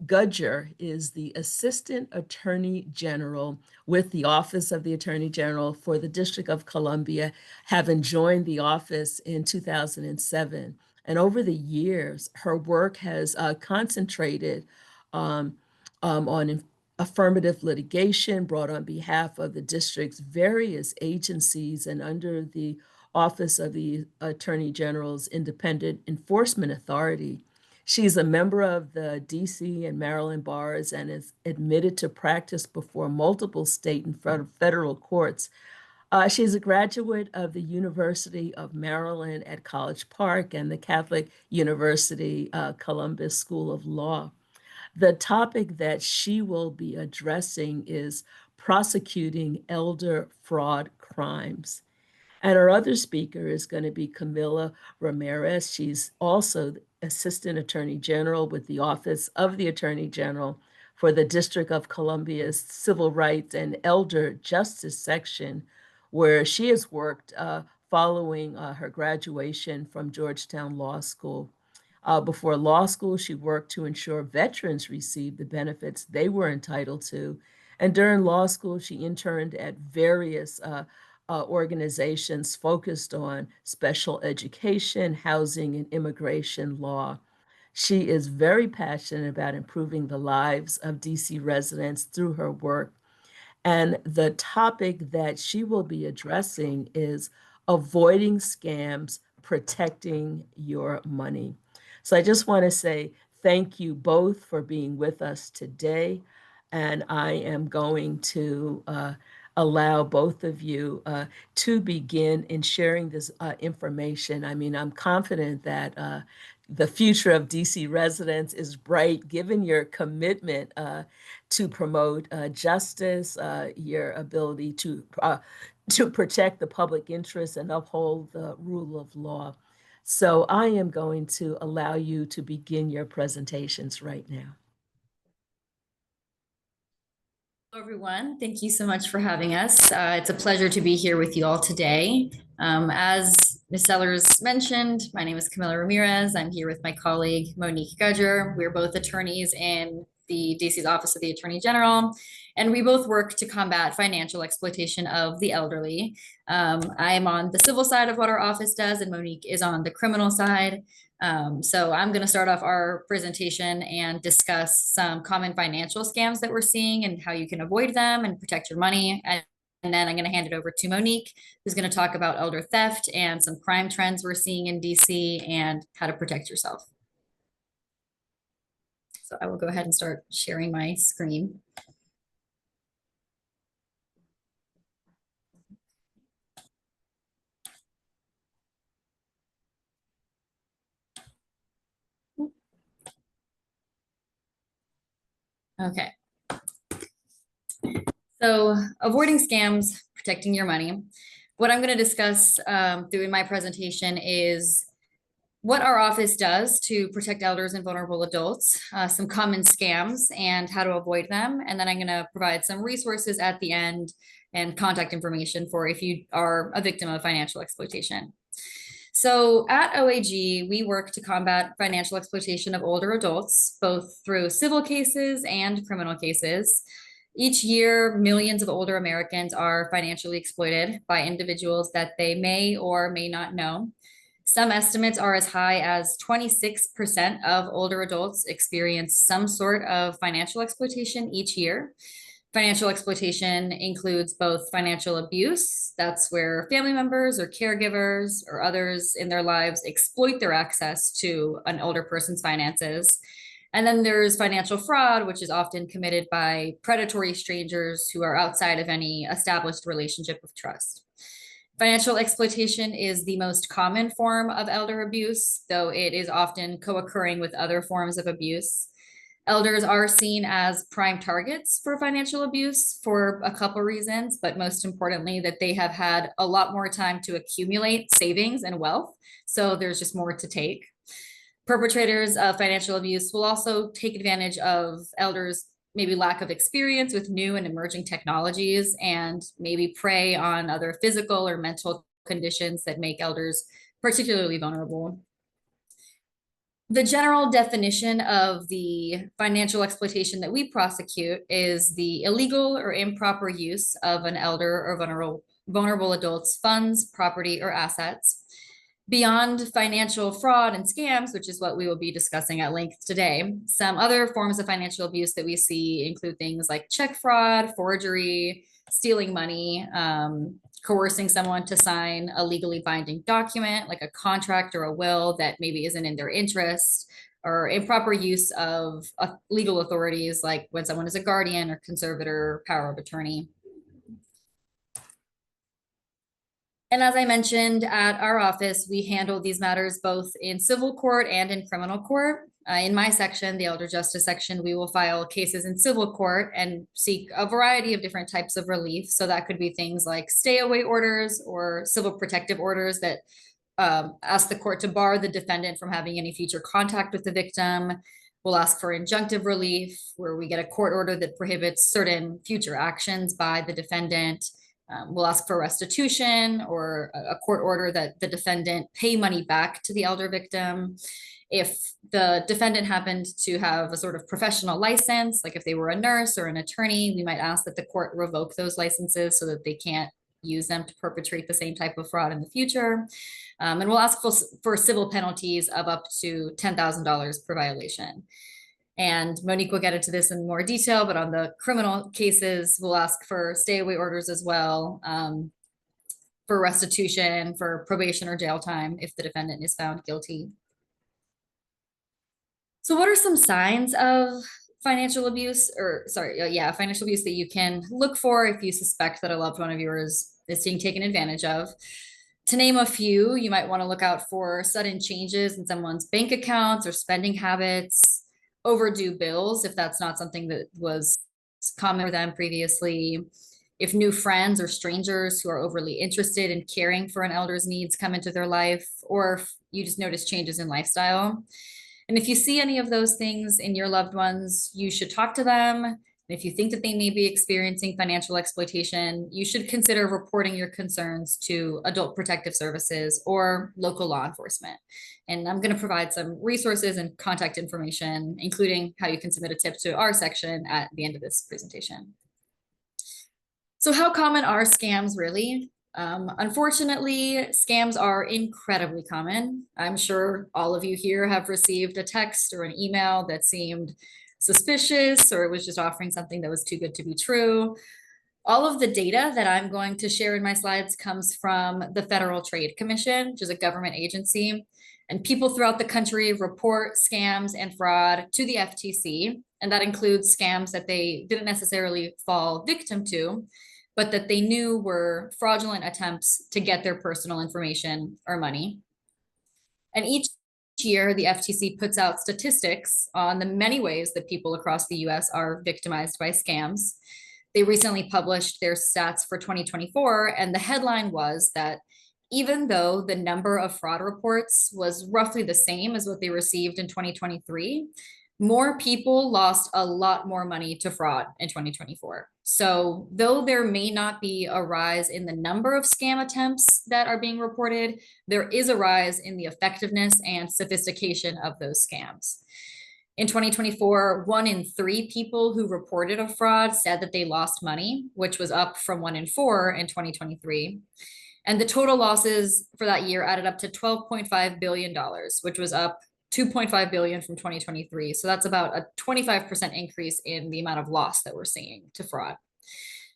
Gudger is the Assistant Attorney General with the Office of the Attorney General for the District of Columbia, having joined the office in 2007. And over the years, her work has concentrated on affirmative litigation brought on behalf of the district's various agencies and under the Office of the Attorney General's Independent Enforcement Authority. She's a member of the DC and Maryland bars and is admitted to practice before multiple state and federal courts. She's a graduate of the University of Maryland at College Park and the Catholic University Columbus School of Law. The topic that she will be addressing is prosecuting elder fraud crimes. And our other speaker is going to be Camila Ramirez. She's also the Assistant Attorney General with the Office of the Attorney General for the District of Columbia's Civil Rights and Elder Justice Section, where she has worked following her graduation from Georgetown Law School. Before law school, she worked to ensure veterans received the benefits they were entitled to. And during law school, she interned at various organizations focused on special education, housing, and immigration law. She is very passionate about improving the lives of DC residents through her work. And the topic that she will be addressing is avoiding scams, protecting your money. So I just want to say thank you both for being with us today. And I am going to allow both of you to begin in sharing this information. I mean, I'm confident that the future of DC residents is bright, given your commitment to promote justice, your ability to protect the public interest and uphold the rule of law. So I am going to allow you to begin your presentations right now. Hello, everyone. Thank you so much for having us. It's a pleasure to be here with you all today. As Ms. Sellers mentioned, my name is Camila Ramirez. I'm here with my colleague, Monique Gudger. We're both attorneys in the DC's Office of the Attorney General, and we both work to combat financial exploitation of the elderly. I am on the civil side of what our office does, and Monique is on the criminal side. So I'm going to start off our presentation and discuss some common financial scams that we're seeing and how you can avoid them and protect your money. And then I'm going to hand it over to Monique, who's going to talk about elder theft and some crime trends we're seeing in DC and how to protect yourself. So I will go ahead and start sharing my screen. Okay. So avoiding scams, protecting your money. What I'm going to discuss through my presentation is what our office does to protect elders and vulnerable adults, some common scams and how to avoid them. And then I'm going to provide some resources at the end and contact information for if you are a victim of financial exploitation. So at OAG, we work to combat financial exploitation of older adults, both through civil cases and criminal cases. Each year, millions of older Americans are financially exploited by individuals that they may or may not know. Some estimates are as high as 26% of older adults experience some sort of financial exploitation each year. Financial exploitation includes both financial abuse, that's where family members or caregivers or others in their lives exploit their access to an older person's finances. And then there's financial fraud, which is often committed by predatory strangers who are outside of any established relationship of trust. Financial exploitation is the most common form of elder abuse, though it is often co-occurring with other forms of abuse. Elders are seen as prime targets for financial abuse for a couple reasons, but most importantly, that they have had a lot more time to accumulate savings and wealth, so there's just more to take. Perpetrators of financial abuse will also take advantage of elders' maybe lack of experience with new and emerging technologies and maybe prey on other physical or mental conditions that make elders particularly vulnerable. The general definition of the financial exploitation that we prosecute is the illegal or improper use of an elder or vulnerable adult's funds, property, or assets. Beyond financial fraud and scams, which is what we will be discussing at length today, some other forms of financial abuse that we see include things like check fraud, forgery, stealing money, coercing someone to sign a legally binding document like a contract or a will that maybe isn't in their interest, or improper use of legal authorities like when someone is a guardian or conservator or power of attorney. And as I mentioned, at our office, we handle these matters both in civil court and in criminal court. In my section, the elder justice section, we will file cases in civil court and seek a variety of different types of relief. So that could be things like stay away orders or civil protective orders that ask the court to bar the defendant from having any future contact with the victim. We'll ask for injunctive relief, where we get a court order that prohibits certain future actions by the defendant. We'll ask for restitution or a court order that the defendant pay money back to the elder victim. If the defendant happened to have a sort of professional license, like if they were a nurse or an attorney, we might ask that the court revoke those licenses so that they can't use them to perpetrate the same type of fraud in the future. And we'll ask for civil penalties of up to $10,000 per violation. And Monique will get into this in more detail, but on the criminal cases, we'll ask for stay away orders as well, for restitution, for probation or jail time if the defendant is found guilty. So what are some signs of financial abuse financial abuse that you can look for if you suspect that a loved one of yours is being taken advantage of? To name a few, you might want to look out for sudden changes in someone's bank accounts or spending habits, overdue bills, if that's not something that was common for them previously, if new friends or strangers who are overly interested in caring for an elder's needs come into their life, or if you just notice changes in lifestyle. And if you see any of those things in your loved ones, you should talk to them. And if you think that they may be experiencing financial exploitation, you should consider reporting your concerns to Adult Protective Services or local law enforcement. And I'm going to provide some resources and contact information, including how you can submit a tip to our section at the end of this presentation. So how common are scams really? Unfortunately, scams are incredibly common. I'm sure all of you here have received a text or an email that seemed suspicious, or it was just offering something that was too good to be true. All of the data that I'm going to share in my slides comes from the Federal Trade Commission, which is a government agency. And people throughout the country report scams and fraud to the FTC. And that includes scams that they didn't necessarily fall victim to, but that they knew were fraudulent attempts to get their personal information or money. And each year, the FTC puts out statistics on the many ways that people across the US are victimized by scams. They recently published their stats for 2024, and the headline was that even though the number of fraud reports was roughly the same as what they received in 2023, more people lost a lot more money to fraud in 2024. So though there may not be a rise in the number of scam attempts that are being reported, there is a rise in the effectiveness and sophistication of those scams. In 2024, 1 in 3 people who reported a fraud said that they lost money, which was up from 1 in 4 in 2023. And the total losses for that year added up to $12.5 billion, which was up $2.5 billion from 2023. So that's about a 25% increase in the amount of loss that we're seeing to fraud.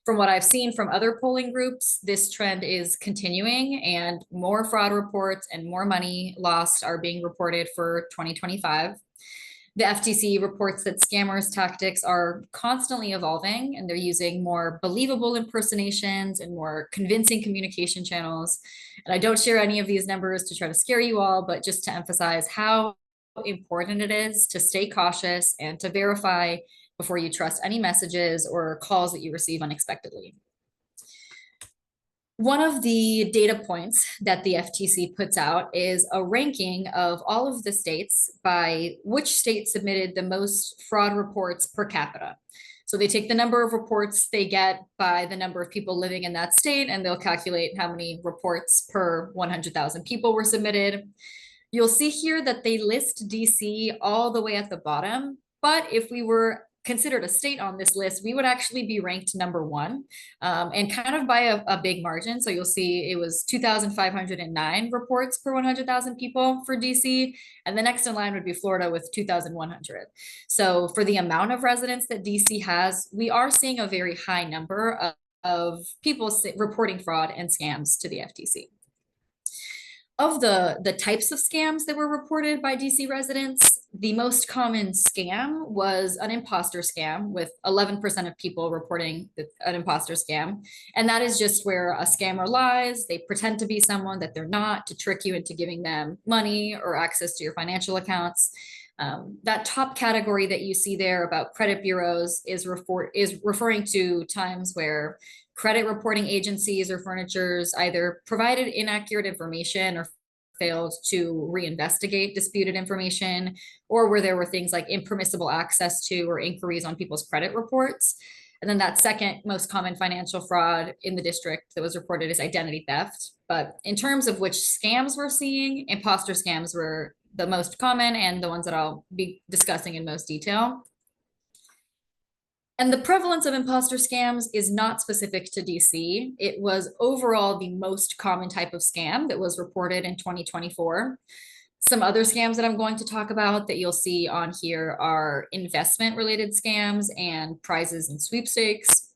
From what I've seen from other polling groups, this trend is continuing, and more fraud reports and more money lost are being reported for 2025. The FTC reports that scammers' tactics are constantly evolving, and they're using more believable impersonations and more convincing communication channels. And I don't share any of these numbers to try to scare you all, but just to emphasize how important it is to stay cautious and to verify before you trust any messages or calls that you receive unexpectedly. One of the data points that the FTC puts out is a ranking of all of the states by which state submitted the most fraud reports per capita. So they take the number of reports they get by the number of people living in that state, and they'll calculate how many reports per 100,000 people were submitted. You'll see here that they list DC all the way at the bottom, but if we were considered a state on this list, we would actually be ranked number 1, and kind of by a big margin. So you'll see it was 2,509 reports per 100,000 people for DC, and the next in line would be Florida with 2,100. So for the amount of residents that DC has, we are seeing a very high number of people reporting fraud and scams to the FTC. Of the types of scams that were reported by DC residents, the most common scam was an imposter scam, with 11% of people reporting an imposter scam. And that is just where a scammer lies. They pretend to be someone that they're not to trick you into giving them money or access to your financial accounts. That top category that you see there about credit bureaus is referring to times where credit reporting agencies or furnitures either provided inaccurate information or failed to reinvestigate disputed information, or where there were things like impermissible access to or inquiries on people's credit reports. And then that second most common financial fraud in the district that was reported is identity theft. But in terms of which scams we're seeing, imposter scams were the most common and the ones that I'll be discussing in most detail. And the prevalence of imposter scams is not specific to DC. It was overall the most common type of scam that was reported in 2024. Some other scams that I'm going to talk about that you'll see on here are investment related scams and prizes and sweepstakes.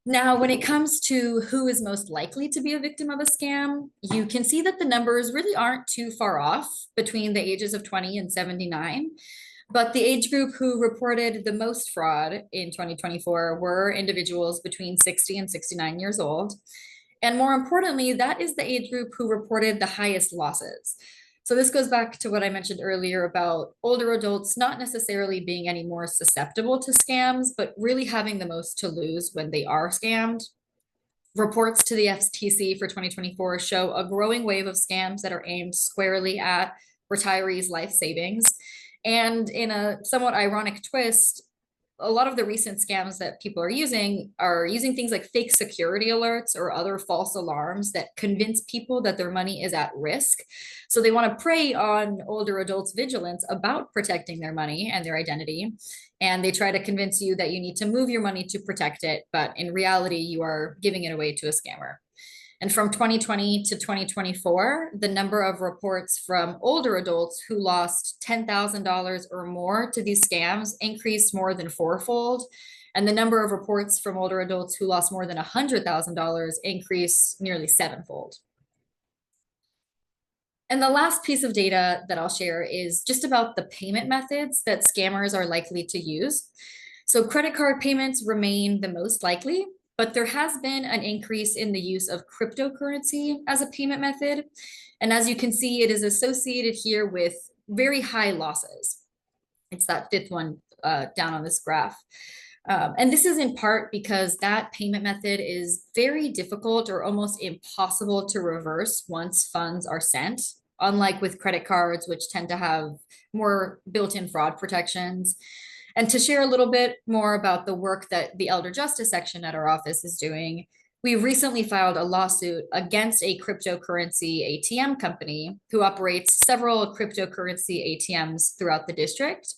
Now, when it comes to who is most likely to be a victim of a scam, you can see that the numbers really aren't too far off between the ages of 20 and 79. But the age group who reported the most fraud in 2024 were individuals between 60 and 69 years old. And more importantly, that is the age group who reported the highest losses. So this goes back to what I mentioned earlier about older adults not necessarily being any more susceptible to scams, but really having the most to lose when they are scammed. Reports to the FTC for 2024 show a growing wave of scams that are aimed squarely at retirees' life savings. And in a somewhat ironic twist, a lot of the recent scams that people are using things like fake security alerts or other false alarms that convince people that their money is at risk. So they want to prey on older adults' vigilance about protecting their money and their identity. And they try to convince you that you need to move your money to protect it. But in reality, you are giving it away to a scammer. And from 2020 to 2024, the number of reports from older adults who lost $10,000 or more to these scams increased more than fourfold. And the number of reports from older adults who lost more than $100,000 increased nearly sevenfold. And the last piece of data that I'll share is just about the payment methods that scammers are likely to use. So credit card payments remain the most likely, but there has been an increase in the use of cryptocurrency as a payment method. And as you can see, it is associated here with very high losses. It's that fifth one down on this graph. And this is in part because that payment method is very difficult or almost impossible to reverse once funds are sent, unlike with credit cards, which tend to have more built-in fraud protections. And to share a little bit more about the work that the Elder Justice section at our office is doing, we recently filed a lawsuit against a cryptocurrency ATM company who operates several cryptocurrency ATMs throughout the district.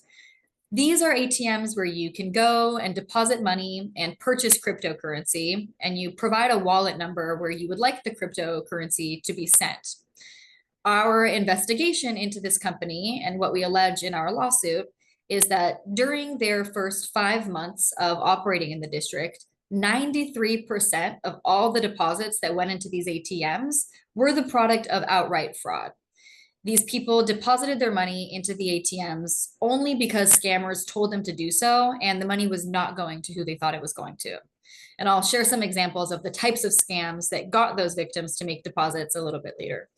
These are ATMs where you can go and deposit money and purchase cryptocurrency, and you provide a wallet number where you would like the cryptocurrency to be sent. Our investigation into this company and what we allege in our lawsuit is that during their first 5 months of operating in the district, 93% of all the deposits that went into these ATMs were the product of outright fraud. These people deposited their money into the ATMs only because scammers told them to do so, and the money was not going to who they thought it was going to. And I'll share some examples of the types of scams that got those victims to make deposits a little bit later.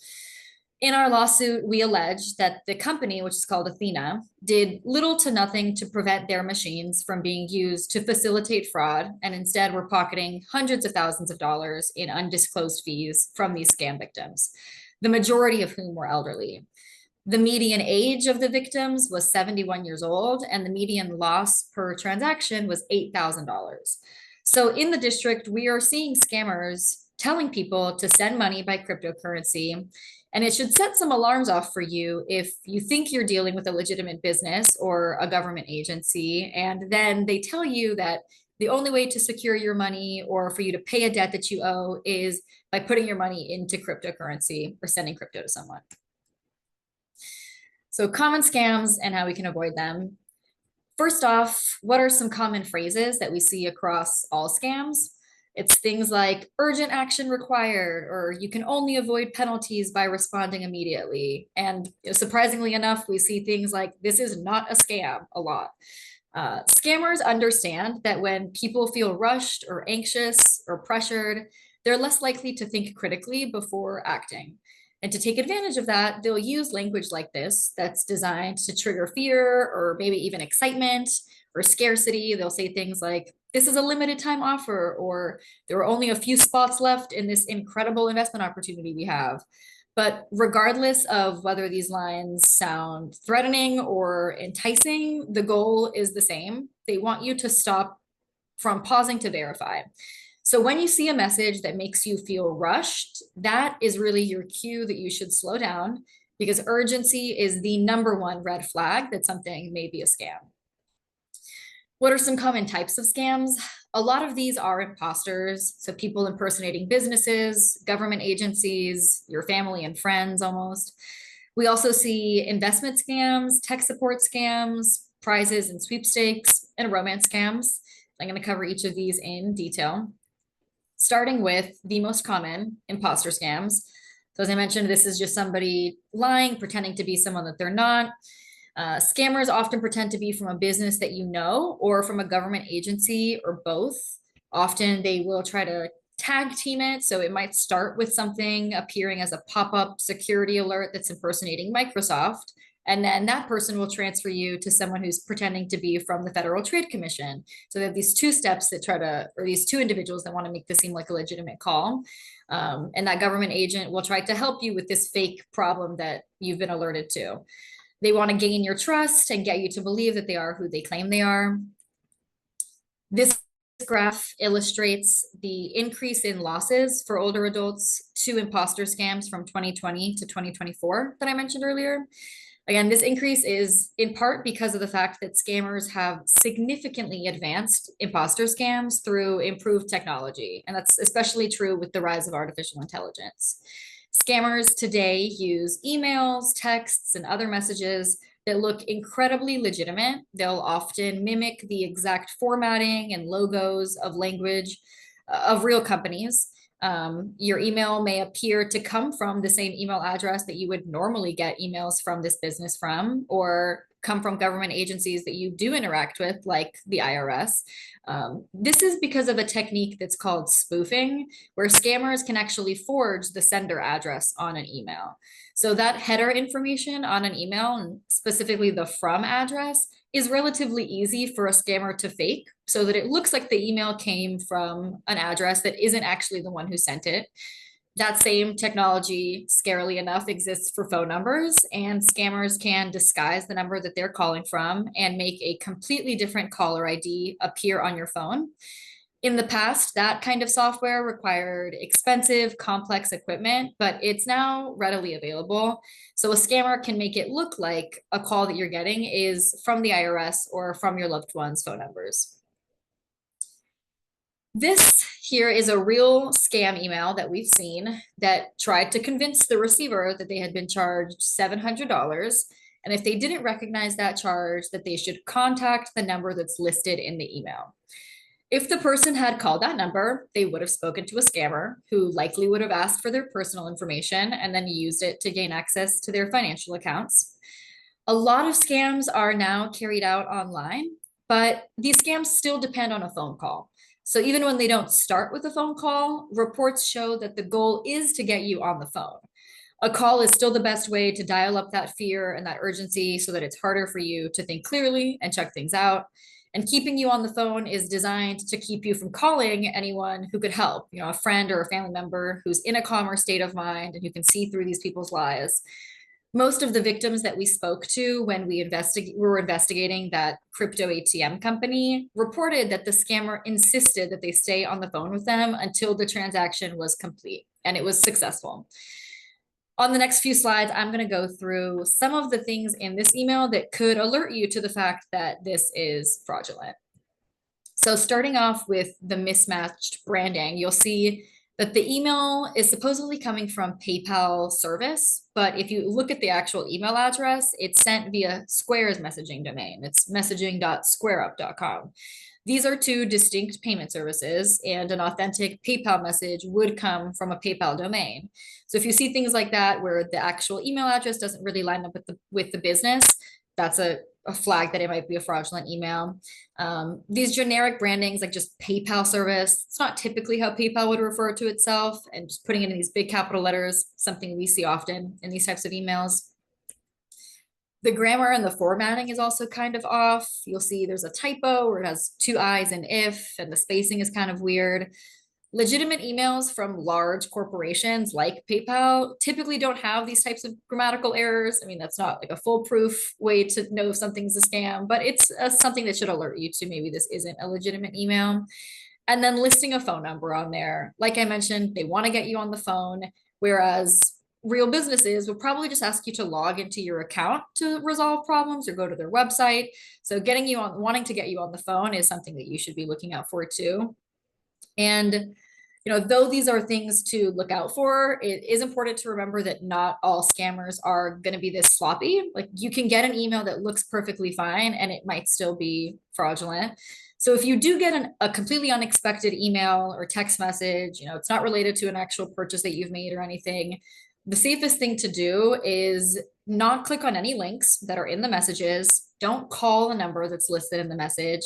In our lawsuit, we allege that the company, which is called Athena, did little to nothing to prevent their machines from being used to facilitate fraud, and instead were pocketing hundreds of thousands of dollars in undisclosed fees from these scam victims, the majority of whom were elderly. The median age of the victims was 71 years old, and the median loss per transaction was $8,000. So in the district, we are seeing scammers telling people to send money by cryptocurrency. And it should set some alarms off for you if you think you're dealing with a legitimate business or a government agency, and then they tell you that the only way to secure your money or for you to pay a debt that you owe is by putting your money into cryptocurrency or sending crypto to someone. So common scams and how we can avoid them. First off, what are some common phrases that we see across all scams? It's things like urgent action required, or you can only avoid penalties by responding immediately. And surprisingly enough, we see things like this is not a scam a lot. Scammers understand that when people feel rushed or anxious or pressured, they're less likely to think critically before acting. And to take advantage of that, they'll use language like this that's designed to trigger fear or maybe even excitement or scarcity. They'll say things like, this is a limited time offer, or there are only a few spots left in this incredible investment opportunity we have. But regardless of whether these lines sound threatening or enticing, the goal is the same. They want you to stop from pausing to verify. So when you see a message that makes you feel rushed, that is really your cue that you should slow down, because urgency is the #1 red flag that something may be a scam. What are some common types of scams? A lot of these are imposters, so people impersonating businesses, government agencies, your family and friends almost. We also see investment scams, tech support scams, prizes and sweepstakes, and romance scams. I'm going to cover each of these in detail, starting with the most common, imposter scams. So as I mentioned, this is just somebody lying, pretending to be someone that they're not. Scammers often pretend to be from a business that you know or from a government agency or both. Often they will try to tag team it. So it might start with something appearing as a pop-up security alert that's impersonating Microsoft. And then that person will transfer you to someone who's pretending to be from the Federal Trade Commission. So they have these two steps that try to, or these two individuals that want to make this seem like a legitimate call. And that government agent will try to help you with this fake problem that you've been alerted to. They want to gain your trust and get you to believe that they are who they claim they are. This graph illustrates the increase in losses for older adults to imposter scams from 2020 to 2024 that I mentioned earlier. Again, this increase is in part because of the fact that scammers have significantly advanced imposter scams through improved technology. And that's especially true with the rise of artificial intelligence. Scammers today use emails, texts, and other messages that look incredibly legitimate. They'll often mimic the exact formatting and logos of language of real companies. Your email may appear to come from the same email address that you would normally get emails from this business from, or come from government agencies that you do interact with, like the IRS. This is because of a technique that's called spoofing, where scammers can actually forge the sender address on an email. So that header information on an email, and specifically the from address, is relatively easy for a scammer to fake so that it looks like the email came from an address that isn't actually the one who sent it. That same technology, scarily enough, exists for phone numbers, and scammers can disguise the number that they're calling from and make a completely different caller ID appear on your phone. In the past, that kind of software required expensive, complex equipment, but it's now readily available. So a scammer can make it look like a call that you're getting is from the IRS or from your loved one's phone numbers. This here is a real scam email that we've seen that tried to convince the receiver that they had been charged $700. And if they didn't recognize that charge, that they should contact the number that's listed in the email. If the person had called that number, they would have spoken to a scammer who likely would have asked for their personal information and then used it to gain access to their financial accounts. A lot of scams are now carried out online, but these scams still depend on a phone call. So even when they don't start with a phone call, reports show that the goal is to get you on the phone. A call is still the best way to dial up that fear and that urgency so that it's harder for you to think clearly and check things out. And keeping you on the phone is designed to keep you from calling anyone who could help, a friend or a family member who's in a calmer state of mind and who can see through these people's lies. Most of the victims that we spoke to when we were investigating that crypto ATM company reported that the scammer insisted that they stay on the phone with them until the transaction was complete, and it was successful. On the next few slides, I'm going to go through some of the things in this email that could alert you to the fact that this is fraudulent. So starting off with the mismatched branding, you'll see that the email is supposedly coming from PayPal service, but if you look at the actual email address, it's sent via Square's messaging domain. It's messaging.squareup.com. These are two distinct payment services, and an authentic PayPal message would come from a PayPal domain. So if you see things like that where the actual email address doesn't really line up with the business, that's a flag that it might be a fraudulent email. These generic brandings, like just PayPal service, it's not typically how PayPal would refer to itself, and just putting it in these big capital letters, something we see often in these types of emails. The grammar and the formatting is also kind of off. You'll see there's a typo where it has two I's and if, and the spacing is kind of weird. Legitimate emails from large corporations like PayPal typically don't have these types of grammatical errors. I mean, that's not like a foolproof way to know if something's a scam, but it's something that should alert you to maybe this isn't a legitimate email. And then listing a phone number on there. Like I mentioned, they want to get you on the phone, whereas real businesses will probably just ask you to log into your account to resolve problems or go to their website. So wanting to get you on the phone is something that you should be looking out for too. And though these are things to look out for, it is important to remember that not all scammers are going to be this sloppy. Like, you can get an email that looks perfectly fine and it might still be fraudulent. So if you do get a completely unexpected email or text message, it's not related to an actual purchase that you've made or anything, the safest thing to do is not click on any links that are in the messages. Don't call the number that's listed in the message,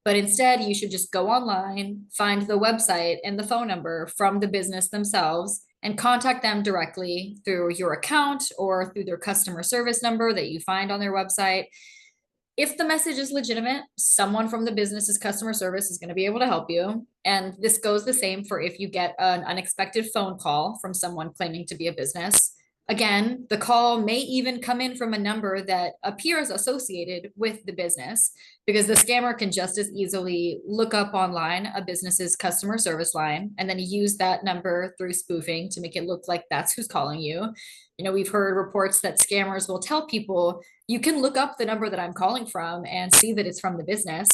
but instead you should just go online, find the website and the phone number from the business themselves, and contact them directly through your account or through their customer service number that you find on their website. If the message is legitimate, someone from the business's customer service is going to be able to help you. And this goes the same for if you get an unexpected phone call from someone claiming to be a business. Again, the call may even come in from a number that appears associated with the business, because the scammer can just as easily look up online a business's customer service line and then use that number through spoofing to make it look like that's who's calling you. We've heard reports that scammers will tell people, you can look up the number that I'm calling from and see that it's from the business.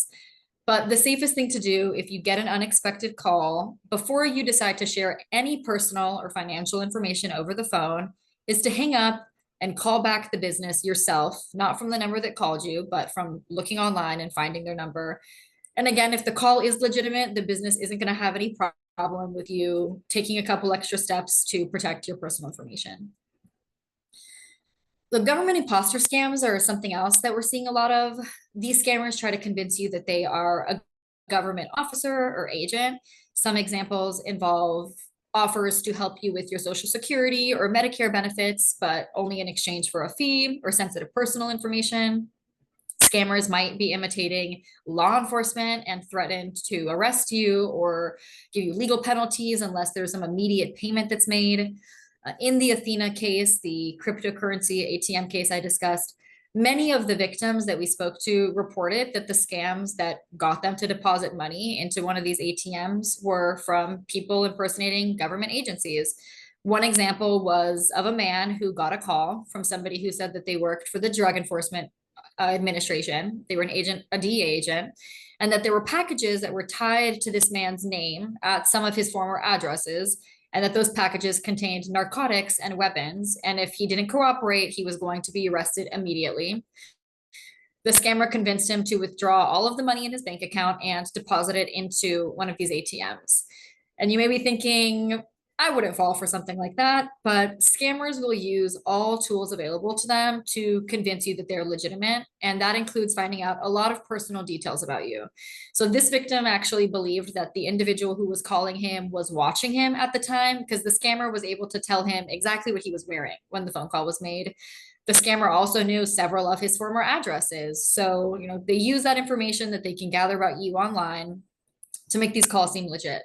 But the safest thing to do if you get an unexpected call, before you decide to share any personal or financial information over the phone, is to hang up and call back the business yourself, not from the number that called you, but from looking online and finding their number. And again, if the call is legitimate, the business isn't going to have any problem with you taking a couple extra steps to protect your personal information. The government imposter scams are something else that we're seeing a lot of. These scammers try to convince you that they are a government officer or agent. Some examples involve offers to help you with your Social Security or Medicare benefits, but only in exchange for a fee or sensitive personal information. Scammers might be imitating law enforcement and threaten to arrest you or give you legal penalties unless there's some immediate payment that's made. In the Athena case, the cryptocurrency ATM case I discussed, many of the victims that we spoke to reported that the scams that got them to deposit money into one of these ATMs were from people impersonating government agencies. One example was of a man who got a call from somebody who said that they worked for the Drug Enforcement Administration. They were a DEA agent, and that there were packages that were tied to this man's name at some of his former addresses, and that those packages contained narcotics and weapons. And if he didn't cooperate, he was going to be arrested immediately. The scammer convinced him to withdraw all of the money in his bank account and deposit it into one of these ATMs. And you may be thinking, I wouldn't fall for something like that, but scammers will use all tools available to them to convince you that they're legitimate. And that includes finding out a lot of personal details about you. So this victim actually believed that the individual who was calling him was watching him at the time, because the scammer was able to tell him exactly what he was wearing when the phone call was made. The scammer also knew several of his former addresses. So, they use that information that they can gather about you online to make these calls seem legit.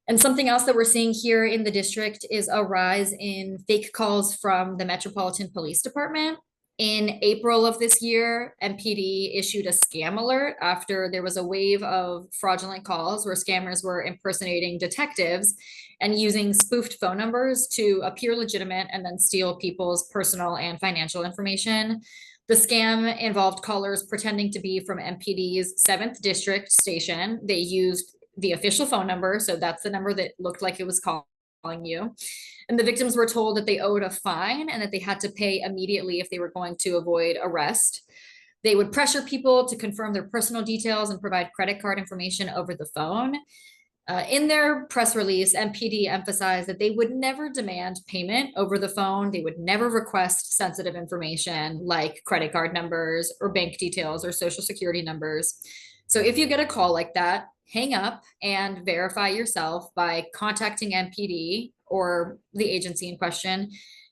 And something else that we're seeing here in the district is a rise in fake calls from the Metropolitan Police Department. In April of this year, MPD issued a scam alert after there was a wave of fraudulent calls where scammers were impersonating detectives and using spoofed phone numbers to appear legitimate and then steal people's personal and financial information. The scam involved callers pretending to be from MPD's 7th District station. They used the official phone number, so that's the number that looked like it was calling you. And the victims were told that they owed a fine and that they had to pay immediately if they were going to avoid arrest. They would pressure people to confirm their personal details and provide credit card information over the phone. In their press release, MPD emphasized that they would never demand payment over the phone. They would never request sensitive information like credit card numbers or bank details or social security numbers. So if you get a call like that, hang up and verify yourself by contacting MPD or the agency in question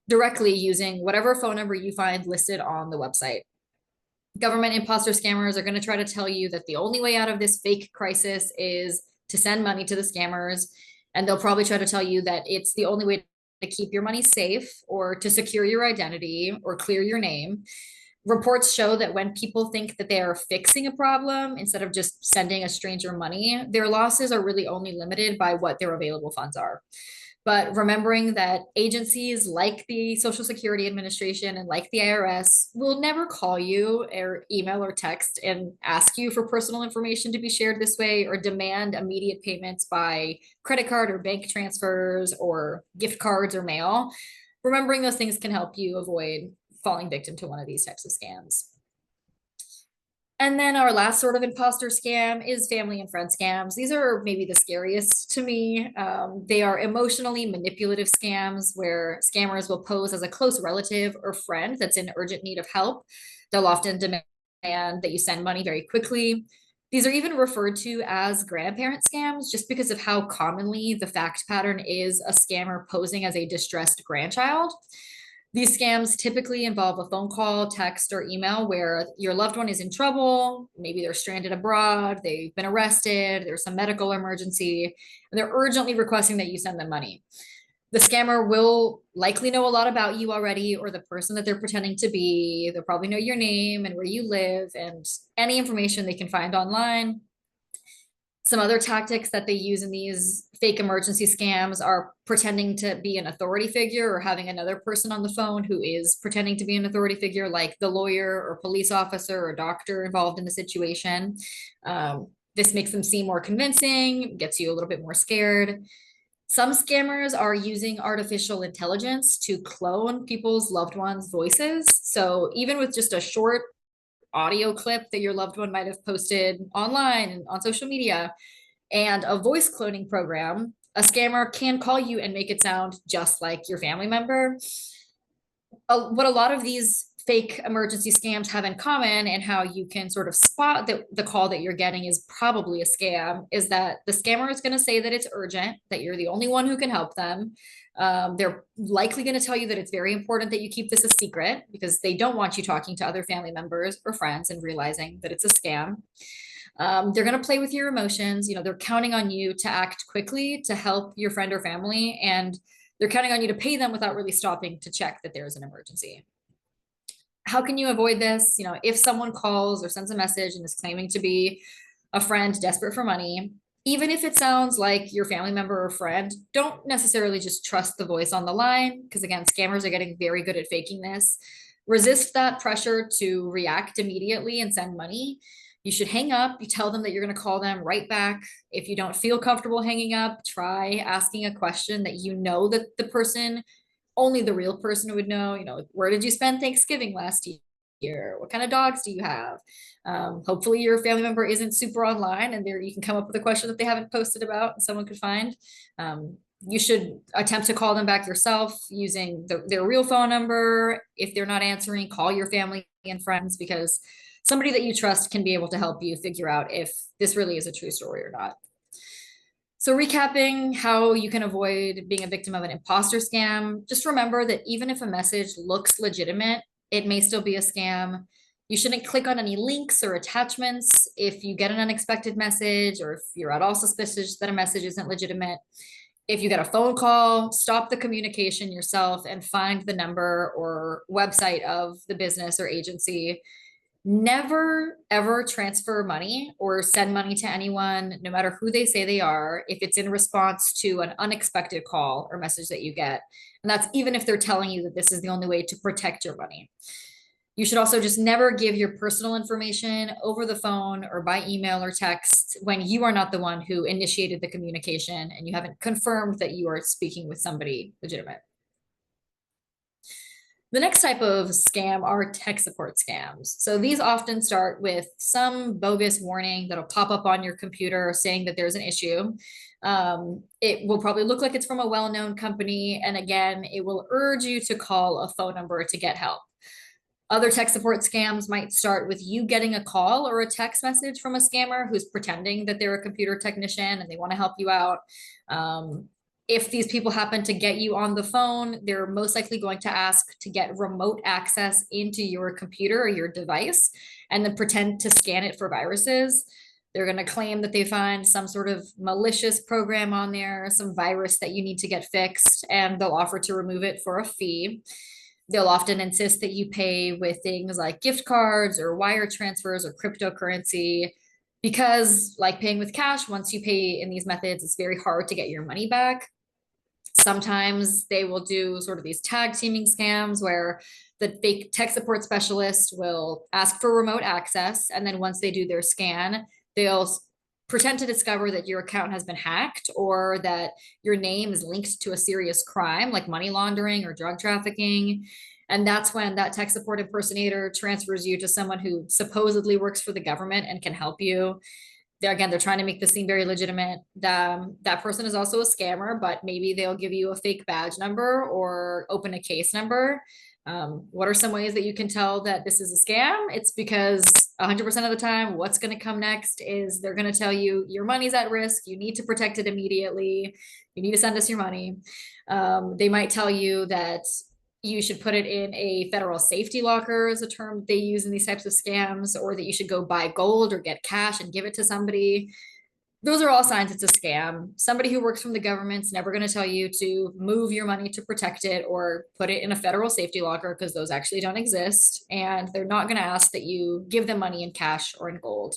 directly using whatever phone number you find listed on the website. Government imposter scammers are going to try to tell you that the only way out of this fake crisis is to send money to the scammers. And they'll probably try to tell you that it's the only way to keep your money safe or to secure your identity or clear your name. Reports show that when people think that they are fixing a problem instead of just sending a stranger money, their losses are really only limited by what their available funds are. But remembering that agencies like the Social Security Administration and like the IRS will never call you or email or text and ask you for personal information to be shared this way or demand immediate payments by credit card or bank transfers or gift cards or mail. Remembering those things can help you avoid falling victim to one of these types of scams. And then our last sort of imposter scam is family and friend scams. These are maybe the scariest to me. They are emotionally manipulative scams where scammers will pose as a close relative or friend that's in urgent need of help. They'll often demand that you send money very quickly. These are even referred to as grandparent scams just because of how commonly the fact pattern is a scammer posing as a distressed grandchild. These scams typically involve a phone call, text, or email where your loved one is in trouble. Maybe they're stranded abroad, they've been arrested, there's some medical emergency, and they're urgently requesting that you send them money. The scammer will likely know a lot about you already or the person that they're pretending to be. They'll probably know your name and where you live and any information they can find online. Some other tactics that they use in these fake emergency scams are pretending to be an authority figure or having another person on the phone who is pretending to be an authority figure, like the lawyer or police officer or doctor involved in the situation. This makes them seem more convincing, gets you a little bit more scared. Some scammers are using artificial intelligence to clone people's loved ones' voices. So even with just a short audio clip that your loved one might have posted online and on social media and a voice cloning program, a scammer can call you and make it sound just like your family member. What a lot of these fake emergency scams have in common and how you can sort of spot that the call that you're getting is probably a scam is that the scammer is going to say that it's urgent, that you're the only one who can help them. They're likely going to tell you that it's very important that you keep this a secret because they don't want you talking to other family members or friends and realizing that it's a scam. They're going to play with your emotions. You know, they're counting on you to act quickly to help your friend or family, and they're counting on you to pay them without really stopping to check that there's an emergency. How can you avoid this? You know, if someone calls or sends a message and is claiming to be a friend desperate for money, even if it sounds like your family member or friend, don't necessarily just trust the voice on the line, because again, scammers are getting very good at faking this. Resist that pressure to react immediately and send money. You should hang up. You tell them that you're going to call them right back. If you don't feel comfortable hanging up, try asking a question that you know that the person, only the real person would know. You know, where did you spend Thanksgiving last year? What kind of dogs do you have? Hopefully your family member isn't super online and there you can come up with a question that they haven't posted about and someone could find. You should attempt to call them back yourself using their real phone number. If they're not answering, call your family and friends, because somebody that you trust can be able to help you figure out if this really is a true story or not. So recapping how you can avoid being a victim of an imposter scam, just remember that even if a message looks legitimate, it may still be a scam. You shouldn't click on any links or attachments if you get an unexpected message or if you're at all suspicious that a message isn't legitimate. If you get a phone call, stop the communication yourself and find the number or website of the business or agency. Never, ever transfer money or send money to anyone, no matter who they say they are, if it's in response to an unexpected call or message that you get. And that's even if they're telling you that this is the only way to protect your money. You should also just never give your personal information over the phone or by email or text when you are not the one who initiated the communication and you haven't confirmed that you are speaking with somebody legitimate. The next type of scam are tech support scams. So these often start with some bogus warning that'll pop up on your computer saying that there's an issue. It will probably look like it's from a well-known company. And again, it will urge you to call a phone number to get help. Other tech support scams might start with you getting a call or a text message from a scammer who's pretending that they're a computer technician and they want to help you out. If these people happen to get you on the phone, they're most likely going to ask to get remote access into your computer or your device and then pretend to scan it for viruses. They're going to claim that they find some sort of malicious program on there, some virus that you need to get fixed, and they'll offer to remove it for a fee. They'll often insist that you pay with things like gift cards or wire transfers or cryptocurrency because, like paying with cash, once you pay in these methods, it's very hard to get your money back. Sometimes they will do sort of these tag teaming scams where the fake tech support specialist will ask for remote access. And then once they do their scan, they'll pretend to discover that your account has been hacked or that your name is linked to a serious crime like money laundering or drug trafficking. And that's when that tech support impersonator transfers you to someone who supposedly works for the government and can help you. They're trying to make this seem very legitimate. That person is also a scammer, but maybe they'll give you a fake badge number or open a case number. What are some ways that you can tell that this is a scam? It's because 100% of the time, what's going to come next is they're going to tell you your money's at risk. You need to protect it immediately. You need to send us your money. They might tell you that you should put it in a federal safety locker is a term they use in these types of scams, or that you should go buy gold or get cash and give it to somebody. Those are all signs it's a scam. Somebody who works from the government's never going to tell you to move your money to protect it or put it in a federal safety locker because those actually don't exist. And they're not going to ask that you give them money in cash or in gold.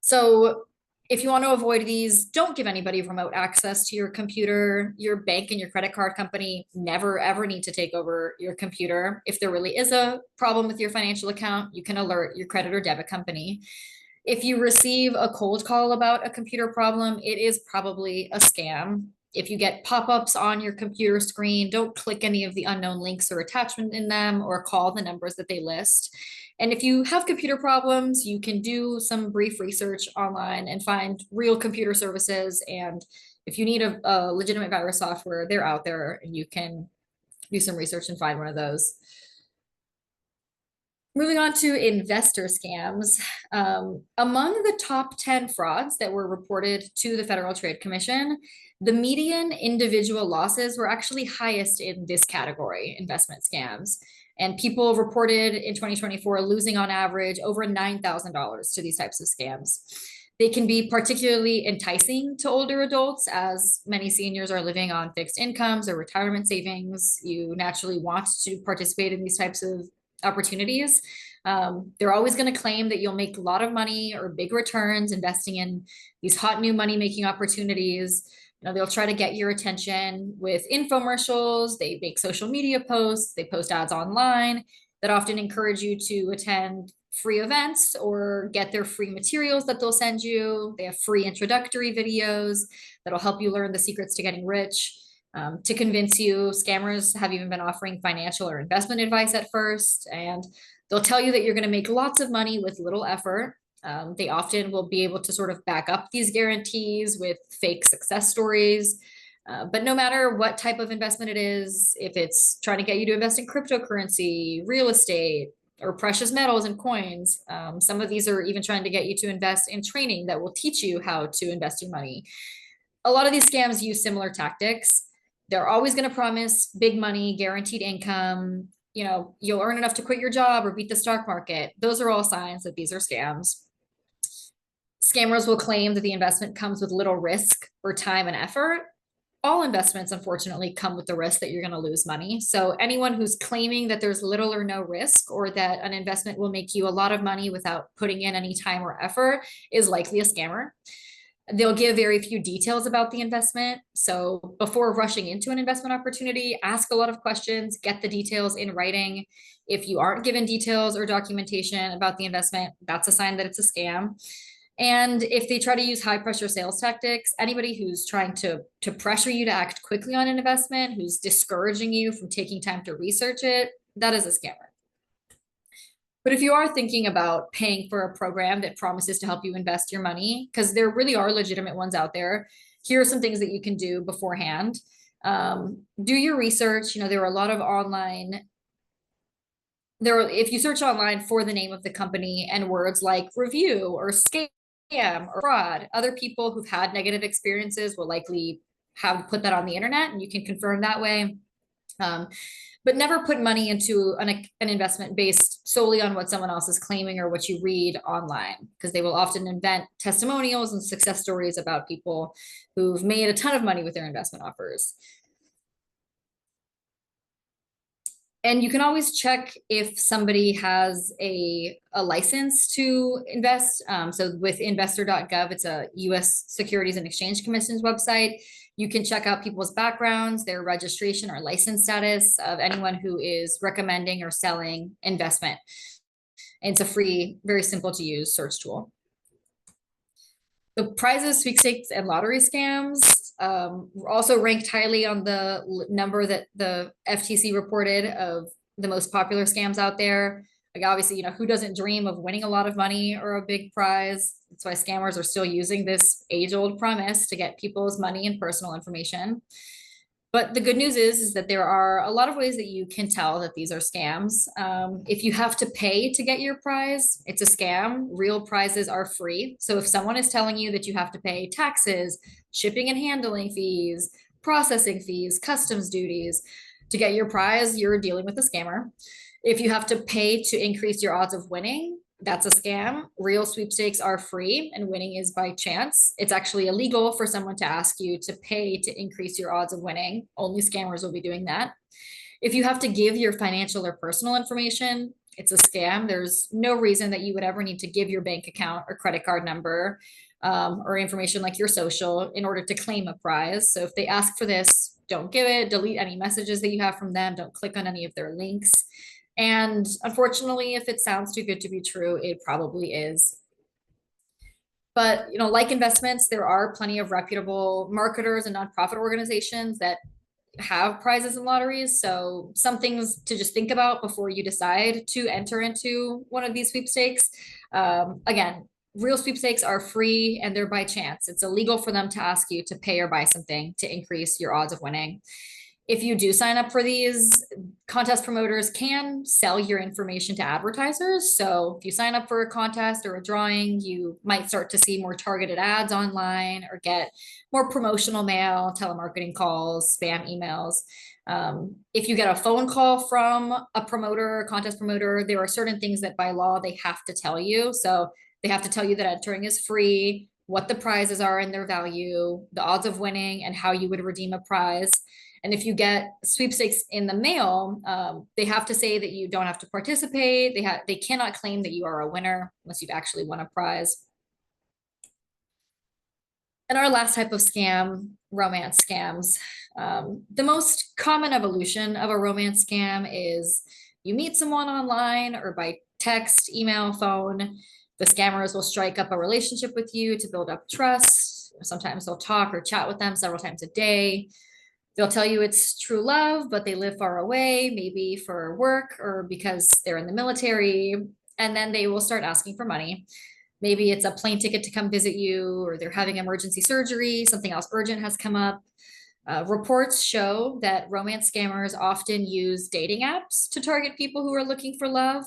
So if you want to avoid these, don't give anybody remote access to your computer. Your bank and your credit card company never, ever need to take over your computer. If there really is a problem with your financial account, you can alert your credit or debit company. If you receive a cold call about a computer problem, it is probably a scam. If you get pop-ups on your computer screen, don't click any of the unknown links or attachment in them or call the numbers that they list. And if you have computer problems, you can do some brief research online and find real computer services. And if you need a legitimate virus software, they're out there and you can do some research and find one of those. Moving on to investor scams. Among the top 10 frauds that were reported to the Federal Trade Commission, the median individual losses were actually highest in this category, investment scams. And people reported in 2024 losing on average over $9,000 to these types of scams. They can be particularly enticing to older adults, as many seniors are living on fixed incomes or retirement savings. You naturally want to participate in these types of opportunities. They're always going to claim that you'll make a lot of money or big returns investing in these hot new money making opportunities. They'll try to get your attention with infomercials. They make social media posts. They post ads online that often encourage you to attend free events or get their free materials that they'll send you. They have free introductory videos that'll help you learn the secrets to getting rich. To convince you, scammers have even been offering financial or investment advice at first, and they'll tell you that you're going to make lots of money with little effort. They often will be able to sort of back up these guarantees with fake success stories. But no matter what type of investment it is, if it's trying to get you to invest in cryptocurrency, real estate, or precious metals and coins, some of these are even trying to get you to invest in training that will teach you how to invest your money. A lot of these scams use similar tactics. They're always going to promise big money, guaranteed income. You'll earn enough to quit your job or beat the stock market. Those are all signs that these are scams. Scammers will claim that the investment comes with little risk or time and effort. All investments, unfortunately, come with the risk that you're going to lose money. So anyone who's claiming that there's little or no risk, or that an investment will make you a lot of money without putting in any time or effort, is likely a scammer. They'll give very few details about the investment. So before rushing into an investment opportunity, ask a lot of questions, get the details in writing. If you aren't given details or documentation about the investment, that's a sign that it's a scam. And if they try to use high pressure sales tactics, anybody who's trying to pressure you to act quickly on an investment, who's discouraging you from taking time to research it, that is a scammer. But if you are thinking about paying for a program that promises to help you invest your money, because there really are legitimate ones out there, here are some things that you can do beforehand. Do your research. There are a lot of online. If you search online for the name of the company and words like review or scam or fraud, other people who've had negative experiences will likely have put that on the internet, and you can confirm that way. But never put money into an investment based solely on what someone else is claiming or what you read online, because they will often invent testimonials and success stories about people who've made a ton of money with their investment offers. And you can always check if somebody has a license to invest. So with investor.gov, it's a US Securities and Exchange Commission's website. You can check out people's backgrounds, their registration or license status of anyone who is recommending or selling investment. And it's a free, very simple to use search tool. The prizes, sweepstakes, and lottery scams also ranked highly on the number that the FTC reported of the most popular scams out there. Like obviously, who doesn't dream of winning a lot of money or a big prize? That's why scammers are still using this age-old premise to get people's money and personal information. But the good news is that there are a lot of ways that you can tell that these are scams. If you have to pay to get your prize, it's a scam. Real prizes are free. So if someone is telling you that you have to pay taxes, shipping and handling fees, processing fees, customs duties to get your prize, you're dealing with a scammer. If you have to pay to increase your odds of winning, that's a scam. Real sweepstakes are free and winning is by chance. It's actually illegal for someone to ask you to pay to increase your odds of winning. Only scammers will be doing that. If you have to give your financial or personal information, it's a scam. There's no reason that you would ever need to give your bank account or credit card number or information like your social in order to claim a prize. So if they ask for this, don't give it. Delete any messages that you have from them. Don't click on any of their links. And unfortunately, if it sounds too good to be true, it probably is. But, like investments, there are plenty of reputable marketers and nonprofit organizations that have prizes and lotteries. So some things to just think about before you decide to enter into one of these sweepstakes. Again, real sweepstakes are free and they're by chance. It's illegal for them to ask you to pay or buy something to increase your odds of winning. If you do sign up for these, contest promoters can sell your information to advertisers. So if you sign up for a contest or a drawing, you might start to see more targeted ads online or get more promotional mail, telemarketing calls, spam emails. If you get a phone call from a promoter, a contest promoter, there are certain things that by law they have to tell you. So they have to tell you that entering is free, what the prizes are and their value, the odds of winning, and how you would redeem a prize. And if you get sweepstakes in the mail, they have to say that you don't have to participate. They cannot claim that you are a winner unless you've actually won a prize. And our last type of scam, romance scams. The most common evolution of a romance scam is you meet someone online or by text, email, phone. The scammers will strike up a relationship with you to build up trust. Sometimes they'll talk or chat with them several times a day. They'll tell you it's true love, but they live far away, maybe for work or because they're in the military. And then they will start asking for money. Maybe it's a plane ticket to come visit you, or they're having emergency surgery, something else urgent has come up. Reports show that romance scammers often use dating apps to target people who are looking for love.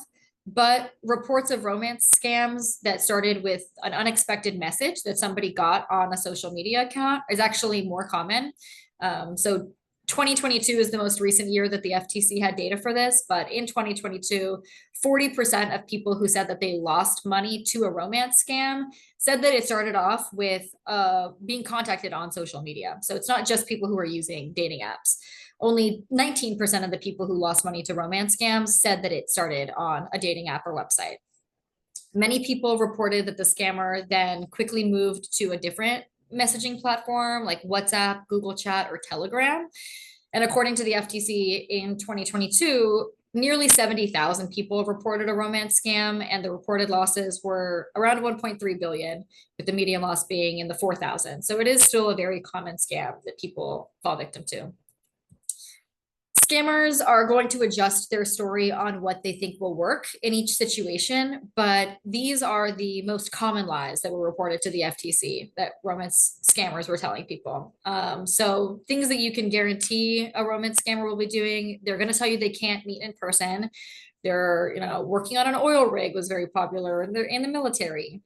But reports of romance scams that started with an unexpected message that somebody got on a social media account is actually more common. So 2022 is the most recent year that the FTC had data for this, but in 2022, 40% of people who said that they lost money to a romance scam said that it started off with being contacted on social media. So it's not just people who are using dating apps. Only 19% of the people who lost money to romance scams said that it started on a dating app or website. Many people reported that the scammer then quickly moved to a different messaging platform like WhatsApp, Google Chat, or Telegram. And according to the FTC in 2022, nearly 70,000 people have reported a romance scam, and the reported losses were around 1.3 billion, with the median loss being in the 4,000. So it is still a very common scam that people fall victim to. Scammers are going to adjust their story on what they think will work in each situation, but these are the most common lies that were reported to the FTC that romance scammers were telling people. So things that you can guarantee a romance scammer will be doing, they're going to tell you they can't meet in person. They're, working on an oil rig was very popular, and they're in the military.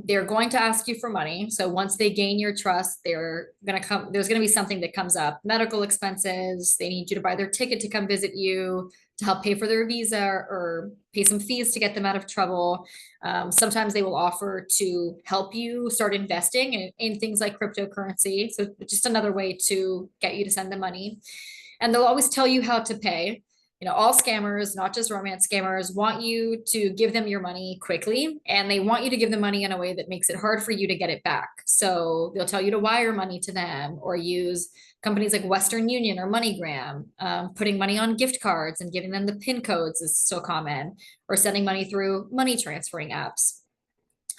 They're going to ask you for money. So once they gain your trust, there's going to be something that comes up: medical expenses. They need you to buy their ticket to come visit you, to help pay for their visa, or pay some fees to get them out of trouble. Sometimes they will offer to help you start investing in things like cryptocurrency. So just another way to get you to send them money. And they'll always tell you how to pay. All scammers, not just romance scammers, want you to give them your money quickly, and they want you to give them money in a way that makes it hard for you to get it back. So they'll tell you to wire money to them, or use companies like Western Union or MoneyGram. Putting money on gift cards and giving them the PIN codes is still common, or sending money through money transferring apps.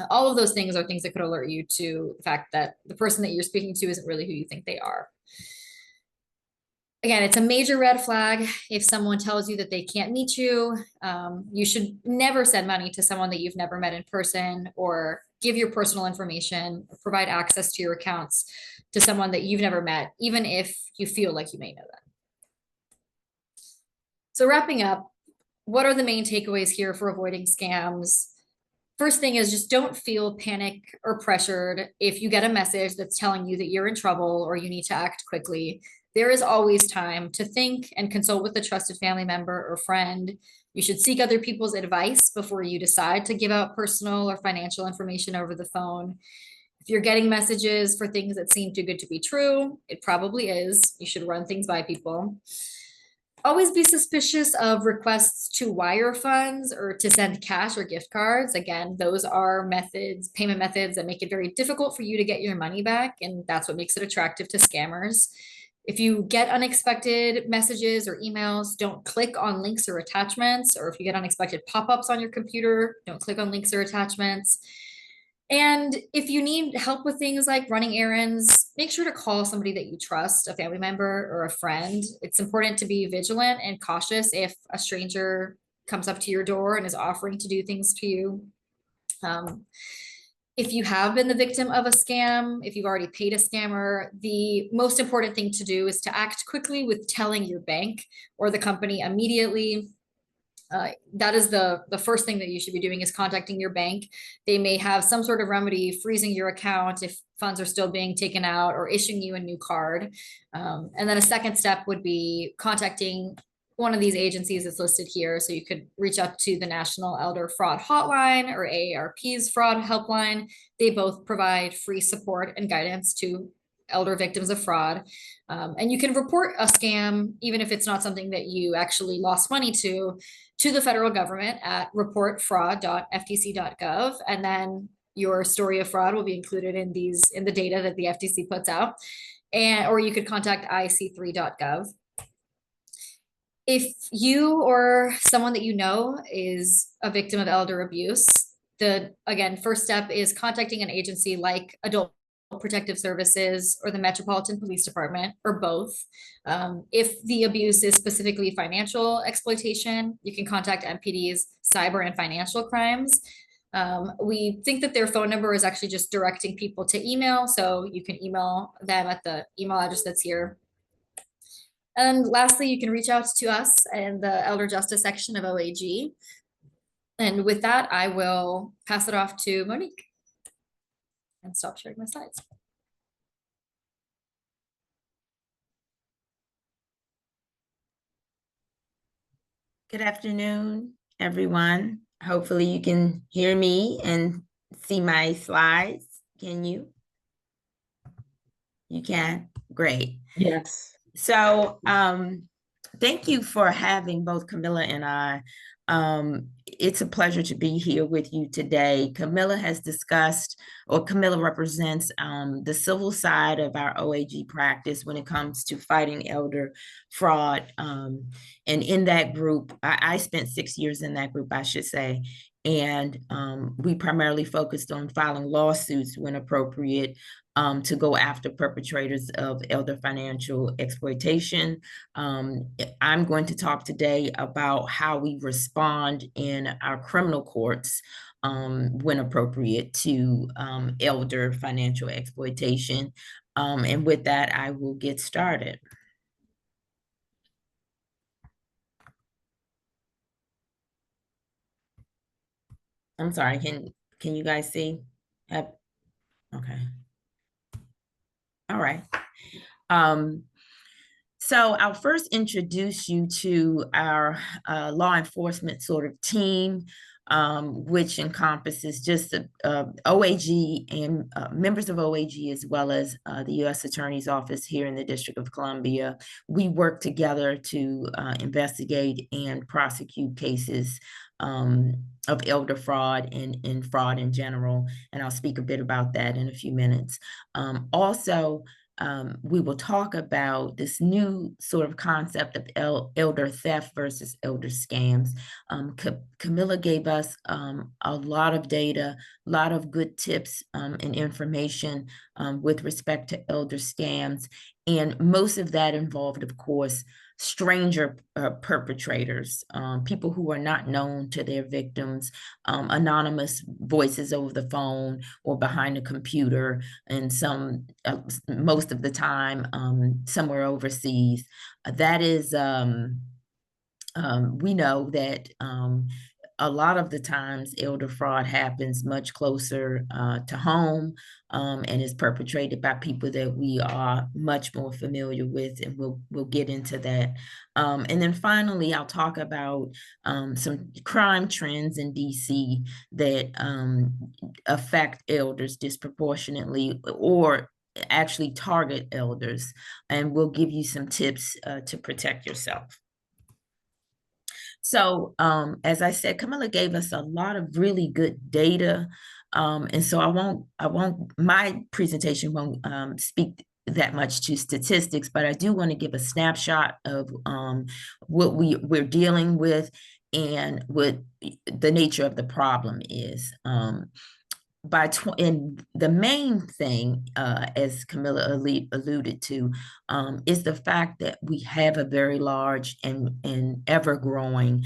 All of those things are things that could alert you to the fact that the person that you're speaking to isn't really who you think they are. Again, it's a major red flag if someone tells you that they can't meet you. You should never send money to someone that you've never met in person, or give your personal information, or provide access to your accounts to someone that you've never met, even if you feel like you may know them. So wrapping up, what are the main takeaways here for avoiding scams? First thing is, just don't feel panic or pressured if you get a message that's telling you that you're in trouble or you need to act quickly. There is always time to think and consult with a trusted family member or friend. You should seek other people's advice before you decide to give out personal or financial information over the phone. If you're getting messages for things that seem too good to be true, it probably is. You should run things by people. Always be suspicious of requests to wire funds or to send cash or gift cards. Again, those are payment methods that make it very difficult for you to get your money back, and that's what makes it attractive to scammers. If you get unexpected messages or emails, don't click on links or attachments. Or if you get unexpected pop-ups on your computer, don't click on links or attachments. And if you need help with things like running errands, make sure to call somebody that you trust, a family member or a friend. It's important to be vigilant and cautious if a stranger comes up to your door and is offering to do things to you. If you have been the victim of a scam, if you've already paid a scammer, the most important thing to do is to act quickly with telling your bank or the company immediately. That is the first thing that you should be doing, is contacting your bank. They may have some sort of remedy freezing your account if funds are still being taken out, or issuing you a new card. And then a second step would be contacting one of these agencies that's listed here. So you could reach out to the National Elder Fraud Hotline or AARP's fraud helpline. They both provide free support and guidance to elder victims of fraud. And you can report a scam, even if it's not something that you actually lost money to the federal government at reportfraud.ftc.gov. And then your story of fraud will be included in the data that the FTC puts out. Or you could contact ic3.gov. If you or someone that you know is a victim of elder abuse, first step is contacting an agency like Adult Protective Services or the Metropolitan Police Department, or both. If the abuse is specifically financial exploitation, you can contact MPD's Cyber and Financial Crimes. We think that their phone number is actually just directing people to email, so you can email them at the email address that's here. And lastly, you can reach out to us in the Elder Justice section of OAG. And with that, I will pass it off to Monique and stop sharing my slides. Good afternoon, everyone. Hopefully you can hear me and see my slides. Can you? You can? Great. Yes. So thank you for having both Camilla and I It's a pleasure to be here with you today. Camilla has discussed, or Camilla represents the civil side of our OAG practice when it comes to fighting elder fraud. And in that group, I spent 6 years in that group, I should say. And we primarily focused on filing lawsuits when appropriate to go after perpetrators of elder financial exploitation. I'm going to talk today about how we respond in our criminal courts when appropriate to elder financial exploitation. And with that, I will get started. I'm sorry, can you guys see? Okay. All right. So I'll first introduce you to our law enforcement sort of team, which encompasses just OAG and members of OAG, as well as the U.S. Attorney's Office here in the District of Columbia. We work together to investigate and prosecute cases of elder fraud and fraud in general, and I'll speak a bit about that in a few minutes. Also, we will talk about this new sort of concept of elder theft versus elder scams. Camilla gave us a lot of data, a lot of good tips and information with respect to elder scams. And most of that involved, of course, stranger perpetrators, people who are not known to their victims, anonymous voices over the phone or behind a computer, and most of the time somewhere overseas. That is, we know that a lot of the times elder fraud happens much closer to home and is perpetrated by people that we are much more familiar with, and we'll get into that. And then finally, I'll talk about some crime trends in DC that affect elders disproportionately or actually target elders, and we'll give you some tips to protect yourself. So as I said, Camilla gave us a lot of really good data. And so my presentation won't speak that much to statistics, but I do want to give a snapshot of what we're dealing with and what the nature of the problem is. And the main thing, as Camilla alluded to, is the fact that we have a very large and ever-growing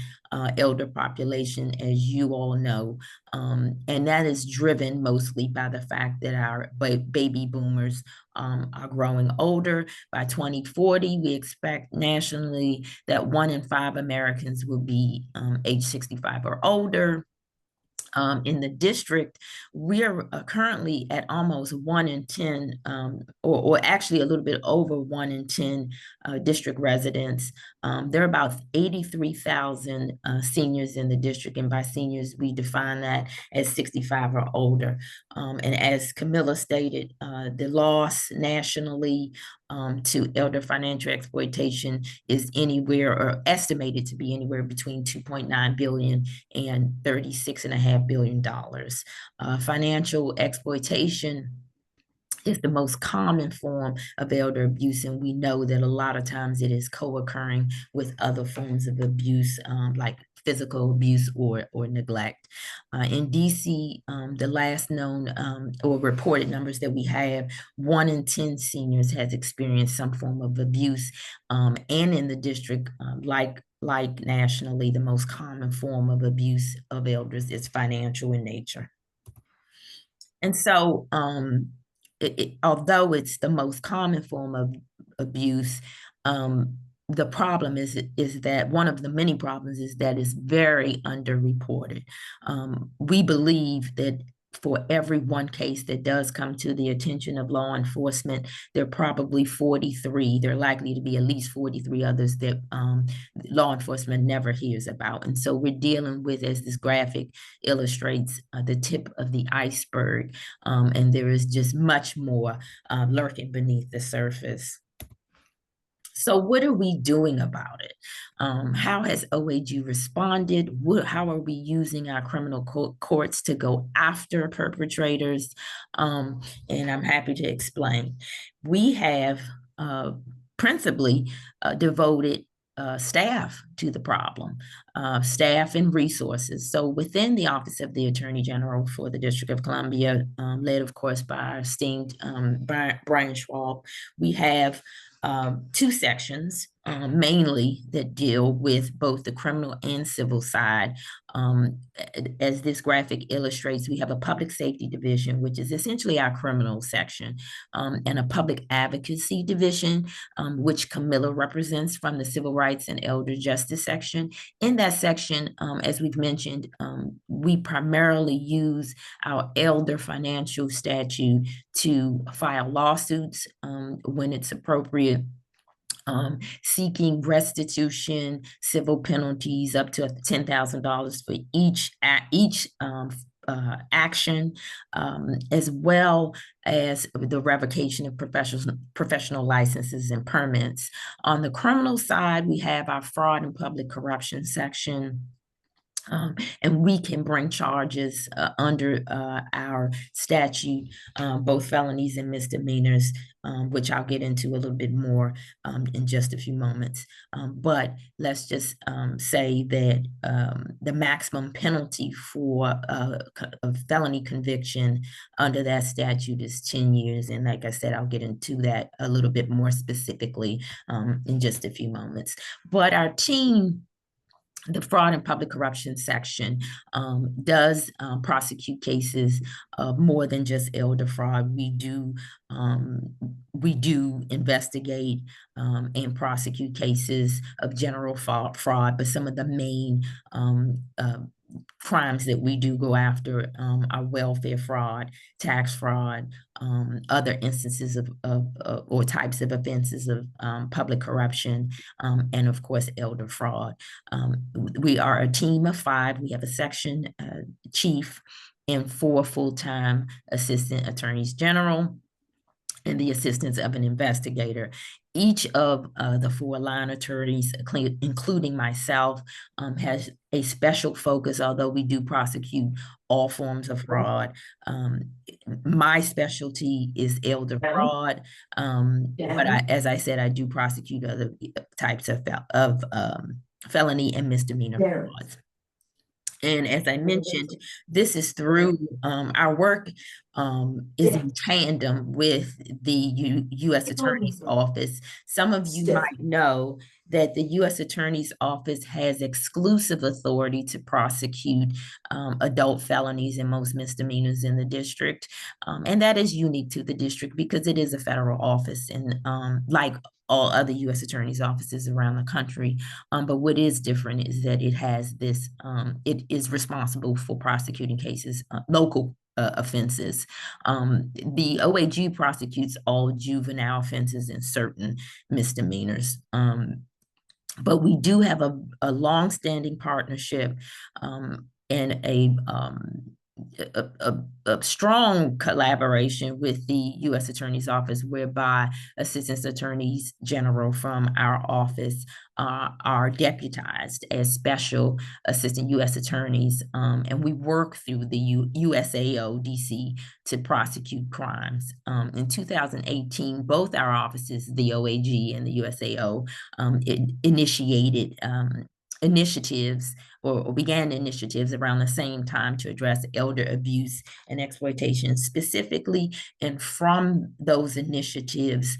elder population, as you all know, and that is driven mostly by the fact that our baby boomers are growing older. By 2040, we expect nationally that 1 in 5 Americans will be age 65 or older. In the district, we are currently at almost 1 in 10, or actually a little bit over 1 in 10 district residents. There are about 83,000 seniors in the district, and by seniors, we define that as 65 or older. And as Camilla stated, the loss nationally to elder financial exploitation is anywhere, or estimated to be anywhere between $2.9 billion and $36.5 billion. Financial exploitation is the most common form of elder abuse, and we know that a lot of times it is co-occurring with other forms of abuse, like physical abuse or neglect. In DC, the last known or reported numbers that we have, 1 in 10 seniors has experienced some form of abuse, and in the district, like nationally, the most common form of abuse of elders is financial in nature. And so, although it's the most common form of abuse, the problem is that one of the many problems is that it's very underreported. We believe that for every one case that does come to the attention of law enforcement, there are probably 43. There are likely to be at least 43 others that law enforcement never hears about. And so we're dealing with, as this graphic illustrates, the tip of the iceberg. And there is just much more lurking beneath the surface. So what are we doing about it? How has OAG responded? How are we using our criminal courts to go after perpetrators? And I'm happy to explain. We have principally devoted staff to the problem, staff and resources. So within the Office of the Attorney General for the District of Columbia, led of course by our esteemed Brian Schwab, we have two sections mainly that deal with both the criminal and civil side. As this graphic illustrates, we have a public safety division, which is essentially our criminal section, and a public advocacy division, which Camilla represents from the civil rights and elder justice section. In that section, as we've mentioned, we primarily use our elder financial statute to file lawsuits when it's appropriate, seeking restitution, civil penalties up to $10,000 for each action, as well as the revocation of professional licenses and permits. On the criminal side, we have our fraud and public corruption section. And we can bring charges under our statute, both felonies and misdemeanors, which I'll get into a little bit more in just a few moments. But let's just say that the maximum penalty for a felony conviction under that statute is 10 years. And like I said, I'll get into that a little bit more specifically in just a few moments. But our team, the fraud and public corruption section, does prosecute cases of more than just elder fraud. We do investigate and prosecute cases of general fraud, but some of the main crimes that we do go after are welfare fraud, tax fraud, other instances of or types of offenses of public corruption, and of course, elder fraud. We are a team of 5. We have a section chief and 4 full-time assistant attorneys general and the assistance of an investigator. Each of the 4 line attorneys, including myself, has a special focus, although we do prosecute all forms of fraud. My specialty is elder fraud, but as I said, I do prosecute other types of felony and misdemeanor frauds. And as I mentioned, this is through our work is in tandem with the U.S. Attorney's Office. Some of you might know that the U.S. Attorney's Office has exclusive authority to prosecute adult felonies and most misdemeanors in the district. And that is unique to the district because it is a federal office, and like all other U.S. attorneys' offices around the country. But what is different is that it has this, it is responsible for prosecuting cases, local offenses. The OAG prosecutes all juvenile offenses and certain misdemeanors. But we do have a long-standing partnership and a strong collaboration with the U.S. Attorney's Office, whereby Assistant Attorneys General from our office are deputized as special assistant U.S. attorneys, and we work through the USAO DC to prosecute crimes. In 2018, both our offices, the OAG and the USAO, initiated initiatives or began initiatives around the same time to address elder abuse and exploitation specifically. And from those initiatives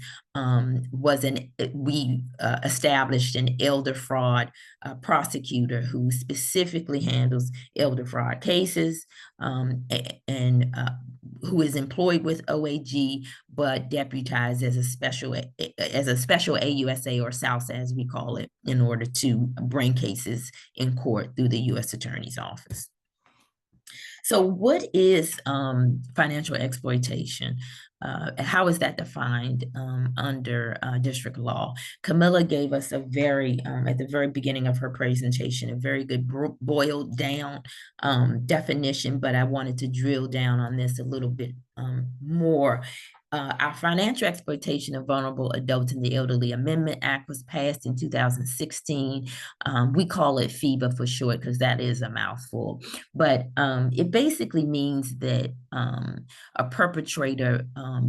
we established an elder fraud prosecutor who specifically handles elder fraud cases, and who is employed with OAG but deputized as a special AUSA or SALSA, as we call it, in order to bring cases in court through the U.S. Attorney's Office. So what is financial exploitation? How is that defined under district law? Camilla gave us a very, at the very beginning of her presentation, a very good boiled down definition, but I wanted to drill down on this a little bit more. Our Financial Exploitation of Vulnerable Adults and the Elderly Amendment Act was passed in 2016. We call it FEBA for short because that is a mouthful. But it basically means that a perpetrator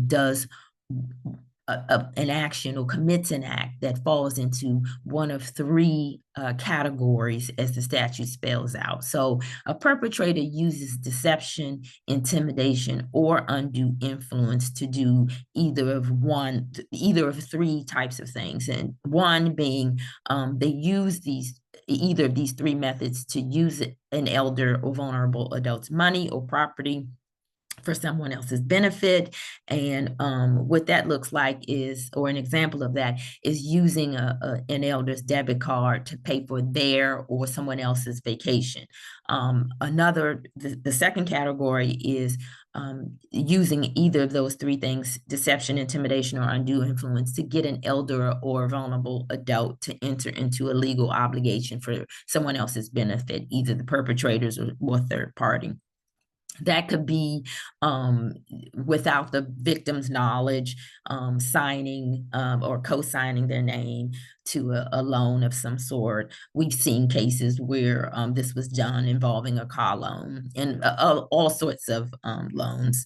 does an action or commits an act that falls into one of three categories as the statute spells out. So a perpetrator uses deception, intimidation, or undue influence to do either of three types of things. And one being they use either of these three methods to use an elder or vulnerable adult's money or property for someone else's benefit. And what that looks like is, or an example of that, is using an elder's debit card to pay for their or someone else's vacation. The second category is using either of those three things, deception, intimidation, or undue influence, to get an elder or vulnerable adult to enter into a legal obligation for someone else's benefit, either the perpetrators or third party. That could be without the victim's knowledge, signing or co-signing their name to a loan of some sort. We've seen cases where this was done involving a car loan and all sorts of loans.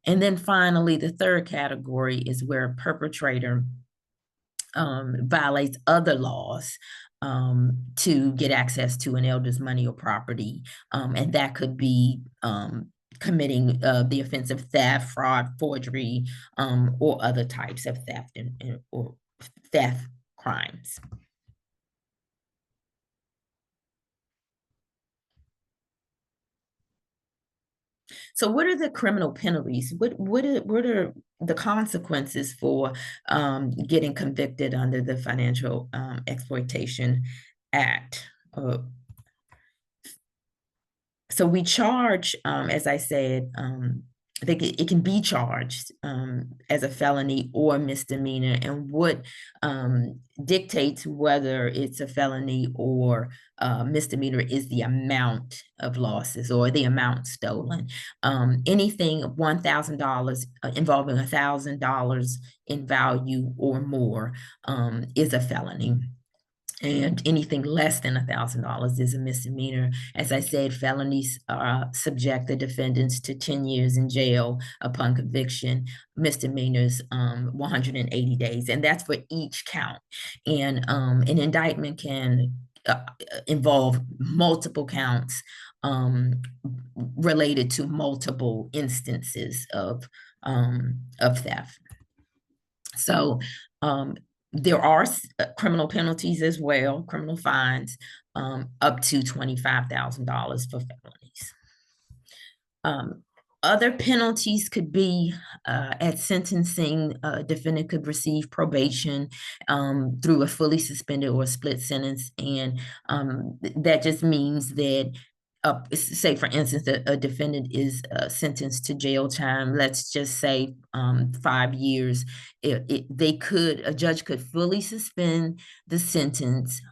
And then finally, the third category is where a perpetrator violates other laws to get access to an elder's money or property. And that could be committing the offense of theft, fraud, forgery, or other types of theft or theft crimes. So what are the criminal penalties? What are the consequences for getting convicted under the Financial Exploitation Act? So we charge, as I said, it can be charged as a felony or misdemeanor, and what dictates whether it's a felony or misdemeanor is the amount of losses or the amount stolen. Anything $1,000 involving $1,000 in value or more is a felony. And anything less than $1,000 is a misdemeanor. As I said, felonies subject the defendants to 10 years in jail upon conviction. Misdemeanors, 180 days, and that's for each count. And an indictment can involve multiple counts related to multiple instances of theft. So there are criminal penalties as well, criminal fines, up to $25,000 for felonies. Other penalties could be at sentencing, a defendant could receive probation through a fully suspended or split sentence. And that just means that say, for instance, a defendant is sentenced to jail time, let's just say 5 years. A judge could fully suspend the sentence,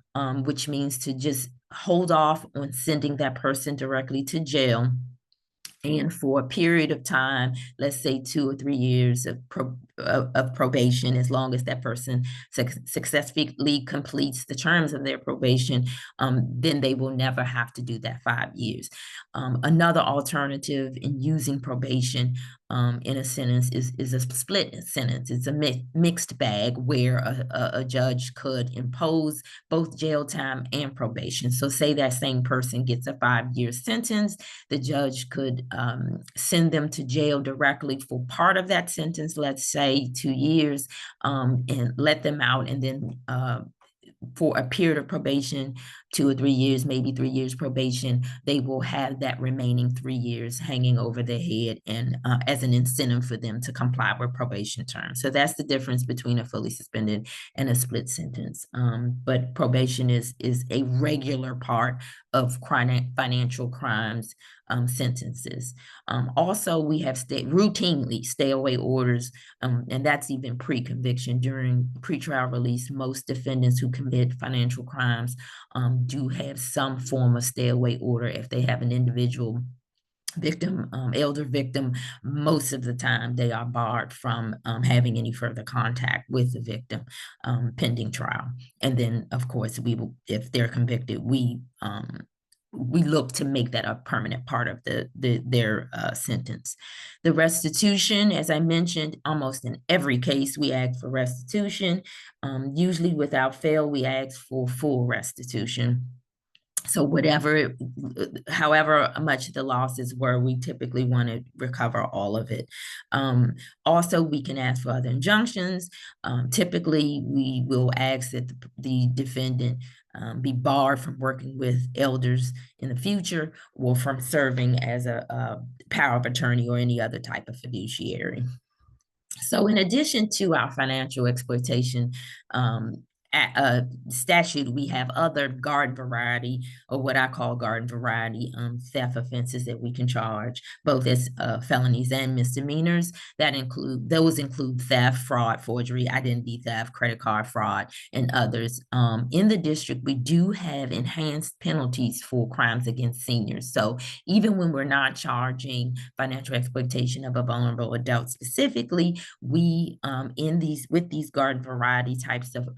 which means to just hold off on sending that person directly to jail. And for a period of time, let's say 2 or 3 years of probation, as long as that person successfully completes the terms of their probation, then they will never have to do that 5 years. Another alternative in using probation in a sentence is a split sentence. It's a mixed bag where a judge could impose both jail time and probation. So say that same person gets a 5-year sentence, the judge could send them to jail directly for part of that sentence, let's say 2 years, and let them out, and then for a period of probation, 2 or 3 years, maybe 3 years probation, they will have that remaining 3 years hanging over their head, and as an incentive for them to comply with probation terms. So that's the difference between a fully suspended and a split sentence. But probation is a regular part of financial crimes sentences. Also, we have routinely stay-away orders, and that's even pre-conviction. During pretrial release, most defendants who commit financial crimes do have some form of stay-away order if they have an individual elder victim, most of the time they are barred from having any further contact with the victim pending trial. And then, of course, we will, if they're convicted, we look to make that a permanent part of their sentence. The restitution, as I mentioned, almost in every case, we ask for restitution. Usually without fail, we ask for full restitution. So however much the losses were, we typically want to recover all of it. Also, we can ask for other injunctions. Typically, we will ask that the defendant be barred from working with elders in the future or from serving as a power of attorney or any other type of fiduciary. So in addition to our financial exploitation statute, we have other garden variety, or what I call garden variety theft offenses that we can charge, both as felonies and misdemeanors. Those include theft, fraud, forgery, identity theft, credit card fraud, and others. In the district, we do have enhanced penalties for crimes against seniors. So even when we're not charging financial exploitation of a vulnerable adult specifically, we with these garden variety types of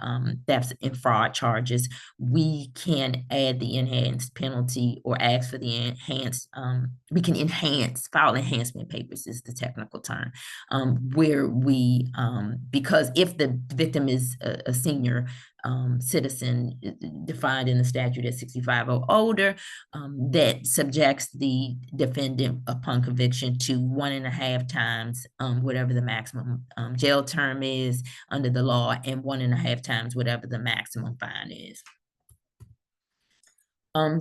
thefts and fraud charges, we can add the enhanced penalty or ask for the enhanced, we can file enhancement papers is the technical term, where we, because if the victim is a senior citizen defined in the statute as 65 or older, that subjects the defendant upon conviction to 1.5 times whatever the maximum jail term is under the law, and 1.5 times whatever the maximum fine is.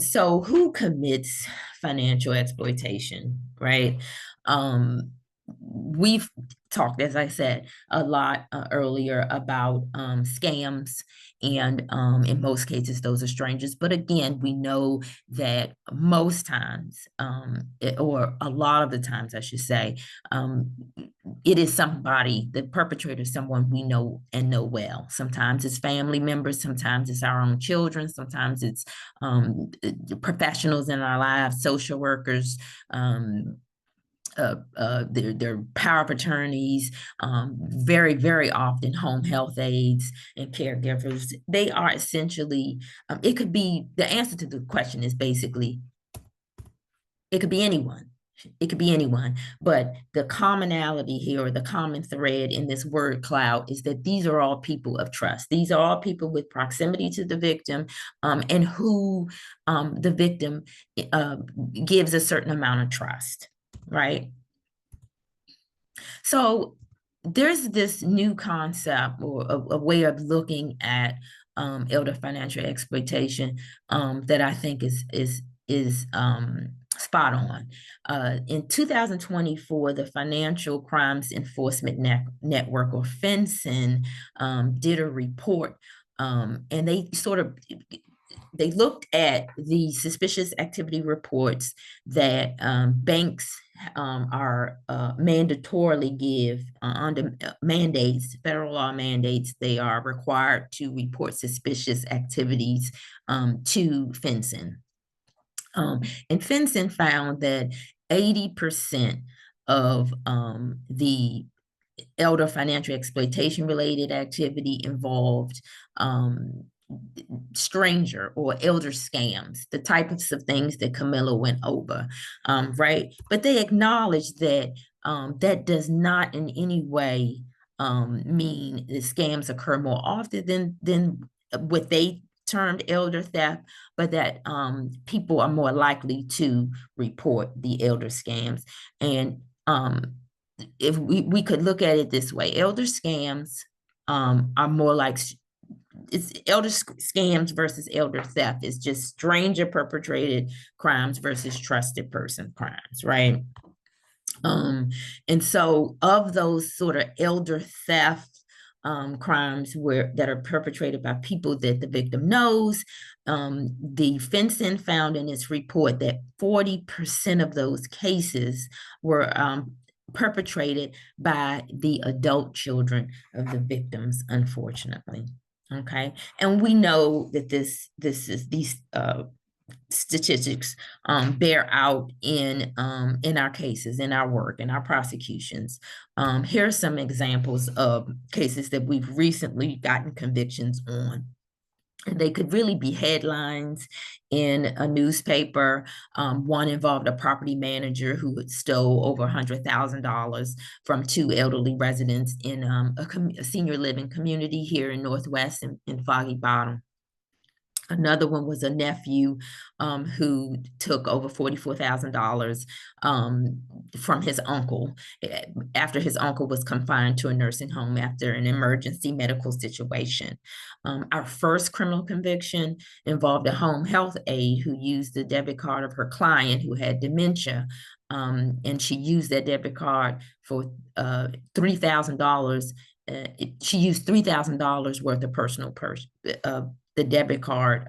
So who commits financial exploitation, right? We've talked, as I said, a lot earlier about scams, and in most cases, those are strangers. But again, we know that most times, or a lot of the times, I should say, it is somebody, the perpetrator is someone we know and know well. Sometimes it's family members, sometimes it's our own children, sometimes it's professionals in our lives, social workers, their power of attorneys, very, very often home health aides and caregivers. They are essentially, it could be, the answer to the question is basically, it could be anyone. It could be anyone, but the commonality here, or the common thread in this word cloud, is that these are all people of trust. These are all people with proximity to the victim, and who the victim gives a certain amount of trust, right? So there's this new concept, or a way of looking at elder financial exploitation that I think is spot on. In 2024, the Financial Crimes Enforcement Network, or FinCEN, did a report, and they looked at the suspicious activity reports that banks are mandatorily give under mandates, federal law mandates. They are required to report suspicious activities to FinCEN. And FinCEN found that 80% of the elder financial exploitation related activity involved stranger or elder scams, the types of things that Camilla went over, right? But they acknowledge that that does not in any way mean that scams occur more often than what they termed elder theft, but that people are more likely to report the elder scams. And if we could look at it this way, elder scams are more like, it's elder scams versus elder theft. It's just stranger perpetrated crimes versus trusted person crimes, right? And so of those sort of elder theft crimes that are perpetrated by people that the victim knows, the FinCEN found in its report that 40% of those cases were perpetrated by the adult children of the victims, unfortunately. Okay, and we know that these statistics bear out in our cases, in our work, in our prosecutions. Here are some examples of cases that we've recently gotten convictions on. And they could really be headlines in a newspaper. One involved a property manager who had stole over $100,000 from two elderly residents in a senior living community here in Northwest in Foggy Bottom. Another one was a nephew who took over $44,000 from his uncle after his uncle was confined to a nursing home after an emergency medical situation. Our first criminal conviction involved a home health aide who used the debit card of her client who had dementia. And she used that debit card for $3,000. She used $3,000 worth of personal the debit card,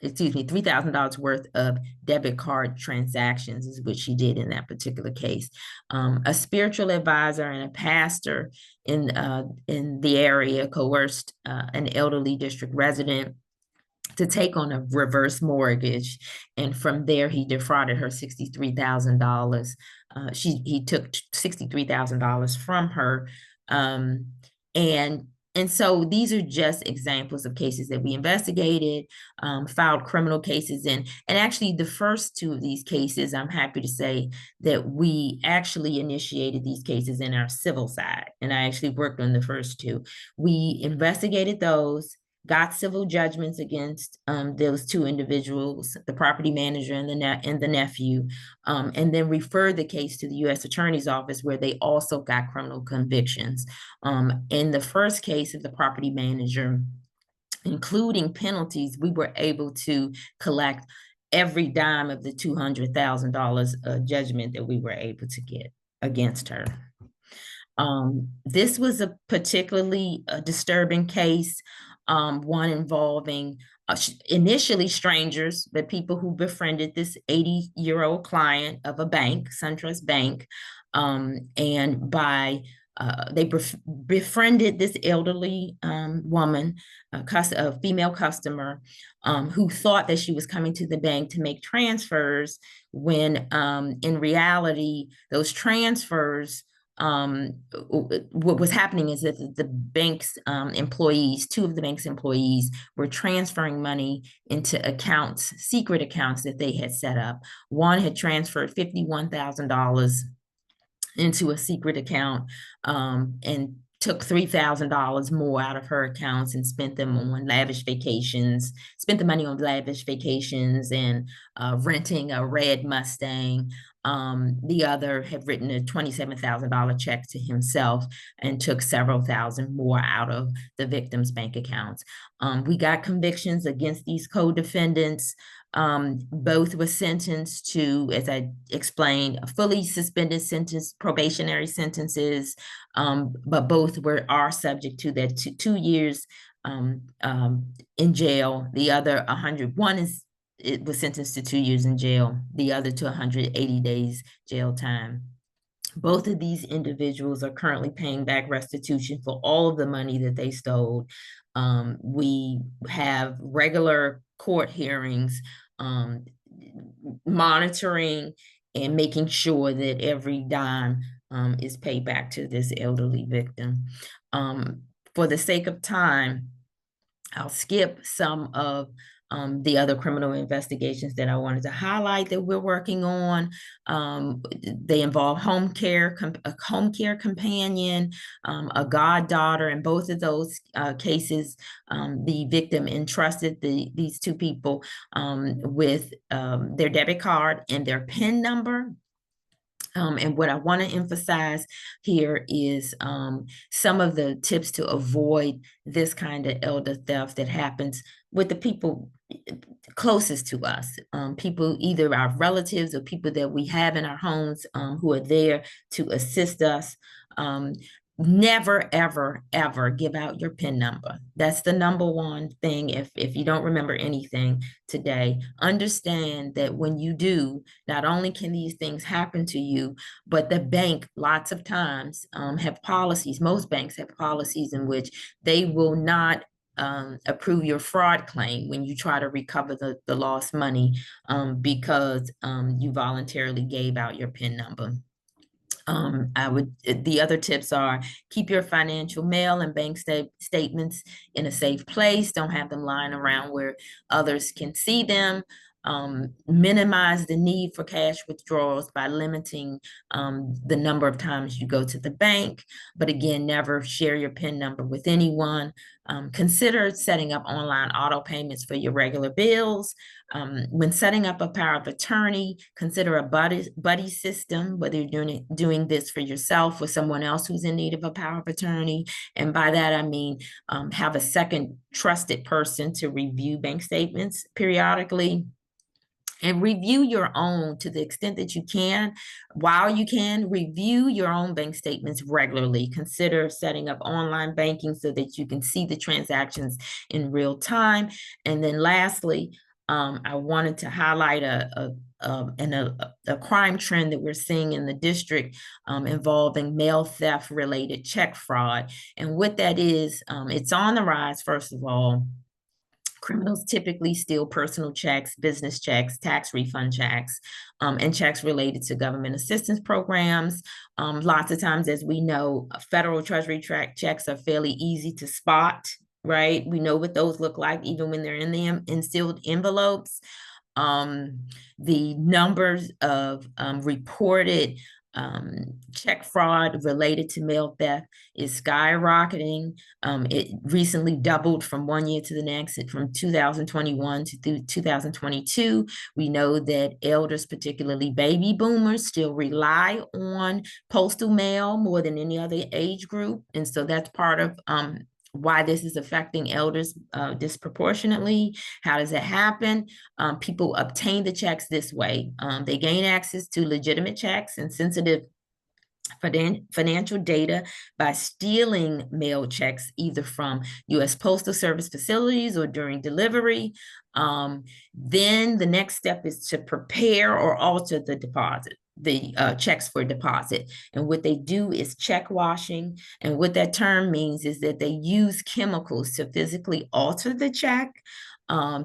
$3,000 worth of debit card transactions is what she did in that particular case. A spiritual advisor and a pastor in the area coerced an elderly district resident to take on a reverse mortgage, and from there he defrauded her $63,000. He took $63,000 from her, and so these are just examples of cases that we investigated, filed criminal cases in. And actually the first two of these cases, I'm happy to say that we actually initiated these cases in our civil side. And I actually worked on the first two. We investigated those, got civil judgments against those two individuals, the property manager and the nephew, and then referred the case to the U.S. Attorney's Office, where they also got criminal convictions. In the first case of the property manager, including penalties, we were able to collect every dime of the $200,000 judgment that we were able to get against her. This was a particularly disturbing case, one involving initially strangers, but people who befriended this 80-year-old client of a bank, SunTrust Bank, and by they befriended this elderly woman, a female customer, who thought that she was coming to the bank to make transfers when in reality, those transfers, what was happening is that the bank's employees, two of the bank's employees, were transferring money into accounts, secret accounts that they had set up. One had transferred $51,000 into a secret account and took $3,000 more out of her accounts and spent them on lavish vacations, spent the money on lavish vacations and renting a red Mustang. The other had written a $27,000 check to himself and took several thousand more out of the victim's bank accounts. We got convictions against these co-defendants. Both were sentenced to, as I explained, a fully suspended sentence, probationary sentences, but both are subject to that 2 years in jail. The other 101 was sentenced to 2 years in jail, the other to 180 days jail time. Both of these individuals are currently paying back restitution for all of the money that they stole. We have regular court hearings, monitoring and making sure that every dime is paid back to this elderly victim. For the sake of time, I'll skip some of the other criminal investigations that I wanted to highlight that we're working on. They involve a home care companion, a goddaughter. In both of those cases, the victim entrusted these two people with their debit card and their PIN number. And what I want to emphasize here is some of the tips to avoid this kind of elder theft that happens with the people closest to us, people, either our relatives or people that we have in our homes who are there to assist us. Never, ever, ever give out your PIN number. That's the number one thing. If you don't remember anything today, understand that when you do, not only can these things happen to you, but the bank lots of times have policies. Most banks have policies in which they will not approve your fraud claim when you try to recover the lost money because you voluntarily gave out your PIN number. The other tips are keep your financial mail and bank statements in a safe place. Don't have them lying around where others can see them. Minimize the need for cash withdrawals by limiting the number of times you go to the bank. But again, never share your PIN number with anyone. Consider setting up online auto payments for your regular bills. When setting up a power of attorney, consider a buddy system, whether you're doing this for yourself or someone else who's in need of a power of attorney. And by that, I mean, have a second trusted person to review bank statements periodically. And review your own to the extent that you can. While you can, review your own bank statements regularly. Consider setting up online banking so that you can see the transactions in real time. And then lastly, I wanted to highlight a crime trend that we're seeing in the district involving mail theft related check fraud. And what that is, it's on the rise, first of all. Criminals typically steal personal checks, business checks, tax refund checks, and checks related to government assistance programs. Lots of times, as we know, federal treasury checks are fairly easy to spot, right? We know what those look like even when they're in the sealed envelopes. The numbers of reported check fraud related to mail theft is skyrocketing. It recently doubled from one year to the next, from 2021 to 2022. We know that elders, particularly baby boomers, still rely on postal mail more than any other age group. And so that's part of why this is affecting elders disproportionately. How does it happen? People obtain the checks this way. They gain access to legitimate checks and sensitive financial data by stealing mail checks either from U.S. Postal Service facilities or during delivery. Then the next step is to prepare or alter the deposit. The checks for deposit. And what they do is check washing. And what that term means is that they use chemicals to physically alter the check.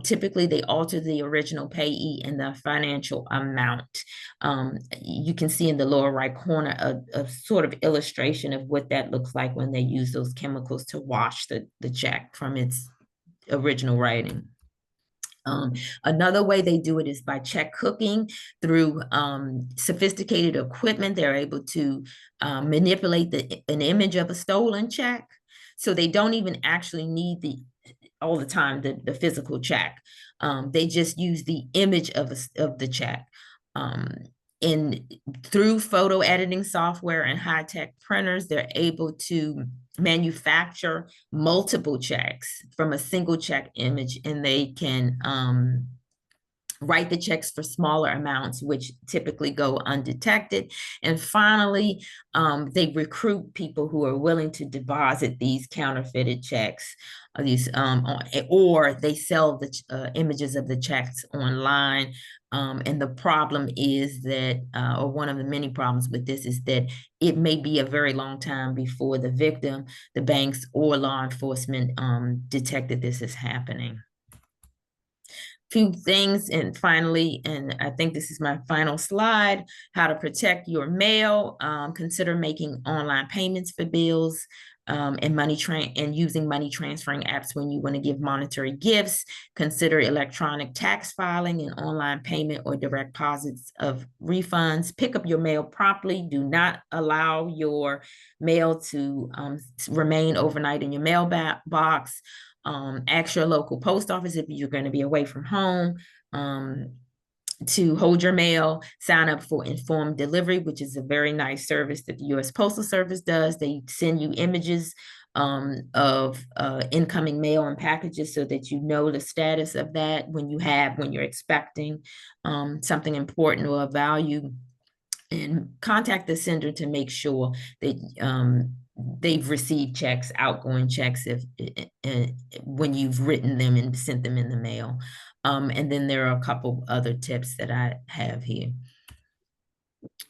Typically, they alter the original payee and the financial amount. You can see in the lower right corner a sort of illustration of what that looks like when they use those chemicals to wash the check from its original writing. Another way they do it is by check cooking through sophisticated equipment. They're able to manipulate an image of a stolen check. So they don't even actually need all the time the physical check. They just use the image of the check. Through photo editing software and high-tech printers, they're able to manufacture multiple checks from a single check image, and they can write the checks for smaller amounts, which typically go undetected. And finally, they recruit people who are willing to deposit these counterfeited checks, or they sell the images of the checks online. And the problem is that, or one of the many problems with this is that it may be a very long time before the victim, the banks, or law enforcement detected this is happening. Few things, and finally, and I think this is my final slide, how to protect your mail. Consider making online payments for bills and using money transferring apps when you want to give monetary gifts. Consider electronic tax filing and online payment or direct deposits of refunds. Pick up your mail promptly. Do not allow your mail to remain overnight in your mailbox. Ask your local post office if you're going to be away from home to hold your mail. Sign up for informed delivery, which is a very nice service that the U.S. Postal Service does. They send you images of incoming mail and packages so that you know the status of that when you're expecting something important or of value. And contact the sender to make sure that they've received checks, outgoing checks, when you've written them and sent them in the mail. And then there are a couple other tips that I have here.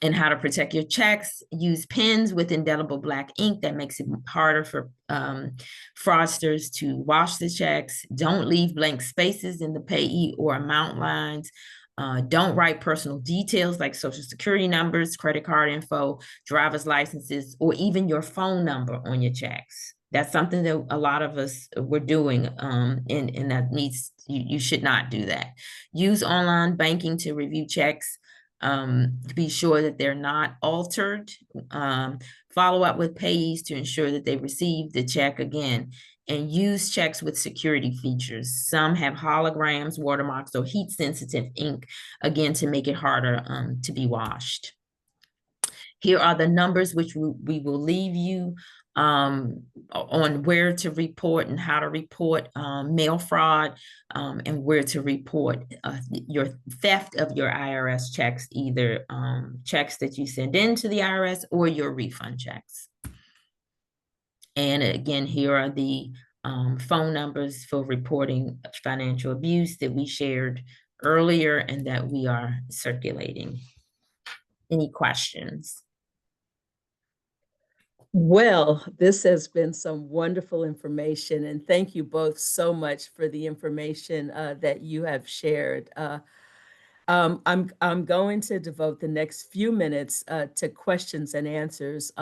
and how to protect your checks. Use pens with indelible black ink that makes it harder for fraudsters to wash the checks. Don't leave blank spaces in the payee or amount lines. Don't write personal details like social security numbers, credit card info, driver's licenses, or even your phone number on your checks. That's something that a lot of us were doing, and that needs, you should not do that. Use online banking to review checks, to be sure that they're not altered. Follow up with payees to ensure that they receive the check again, and use checks with security features. Some have holograms, watermarks, or heat-sensitive ink, again, to make it harder to be washed. Here are the numbers which we will leave you on where to report and how to report mail fraud, and where to report your theft of your IRS checks, either checks that you send in to the IRS or your refund checks. And again, here are the phone numbers for reporting financial abuse that we shared earlier and that we are circulating. Any questions? Well, this has been some wonderful information, and thank you both so much for the information that you have shared. I'm going to devote the next few minutes to questions and answers.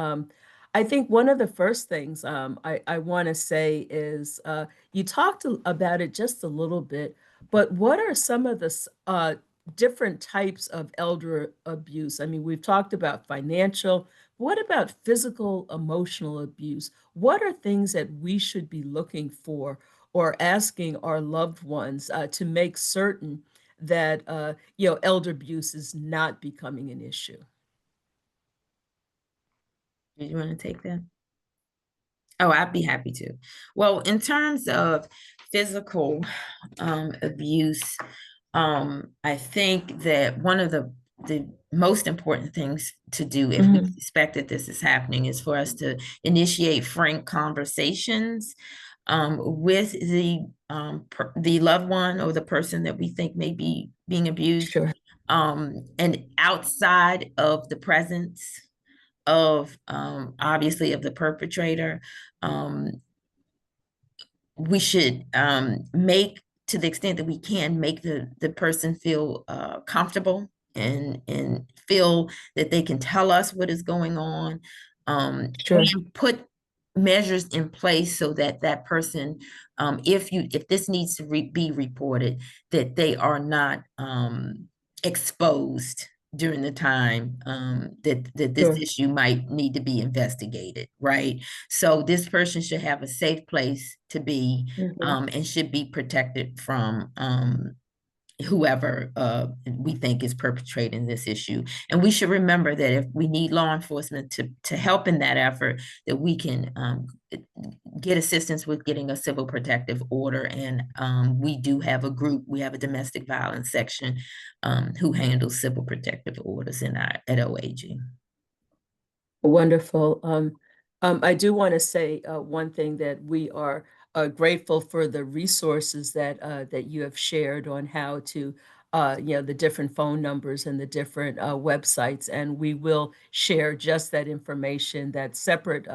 I think one of the first things I want to say is you talked about it just a little bit, but what are some of the different types of elder abuse? I mean, we've talked about financial. What about physical, emotional abuse? What are things that we should be looking for or asking our loved ones to make certain that elder abuse is not becoming an issue? Do you want to take that? Oh, I'd be happy to. Well, in terms of physical abuse, I think that one of the most important things to do if we suspect that this is happening is for us to initiate frank conversations with the loved one or the person that we think may be being abused. Sure. And outside of the presence of obviously of the perpetrator, we should make, to the extent that we can, make the person feel comfortable and feel that they can tell us what is going on. Sure. And put measures in place so that that person, if this needs to be reported, that they are not exposed during the time that this Sure. issue might need to be investigated, right? So this person should have a safe place to be, and should be protected from whoever we think is perpetrating this issue. And we should remember that if we need law enforcement to help in that effort, that we can get assistance with getting a civil protective order. And we do have a group, we have a domestic violence section who handles civil protective orders at OAG. Wonderful. I do want to say one thing, that we are grateful for the resources that you have shared on how to, the different phone numbers and the different websites, and we will share just that information, that separate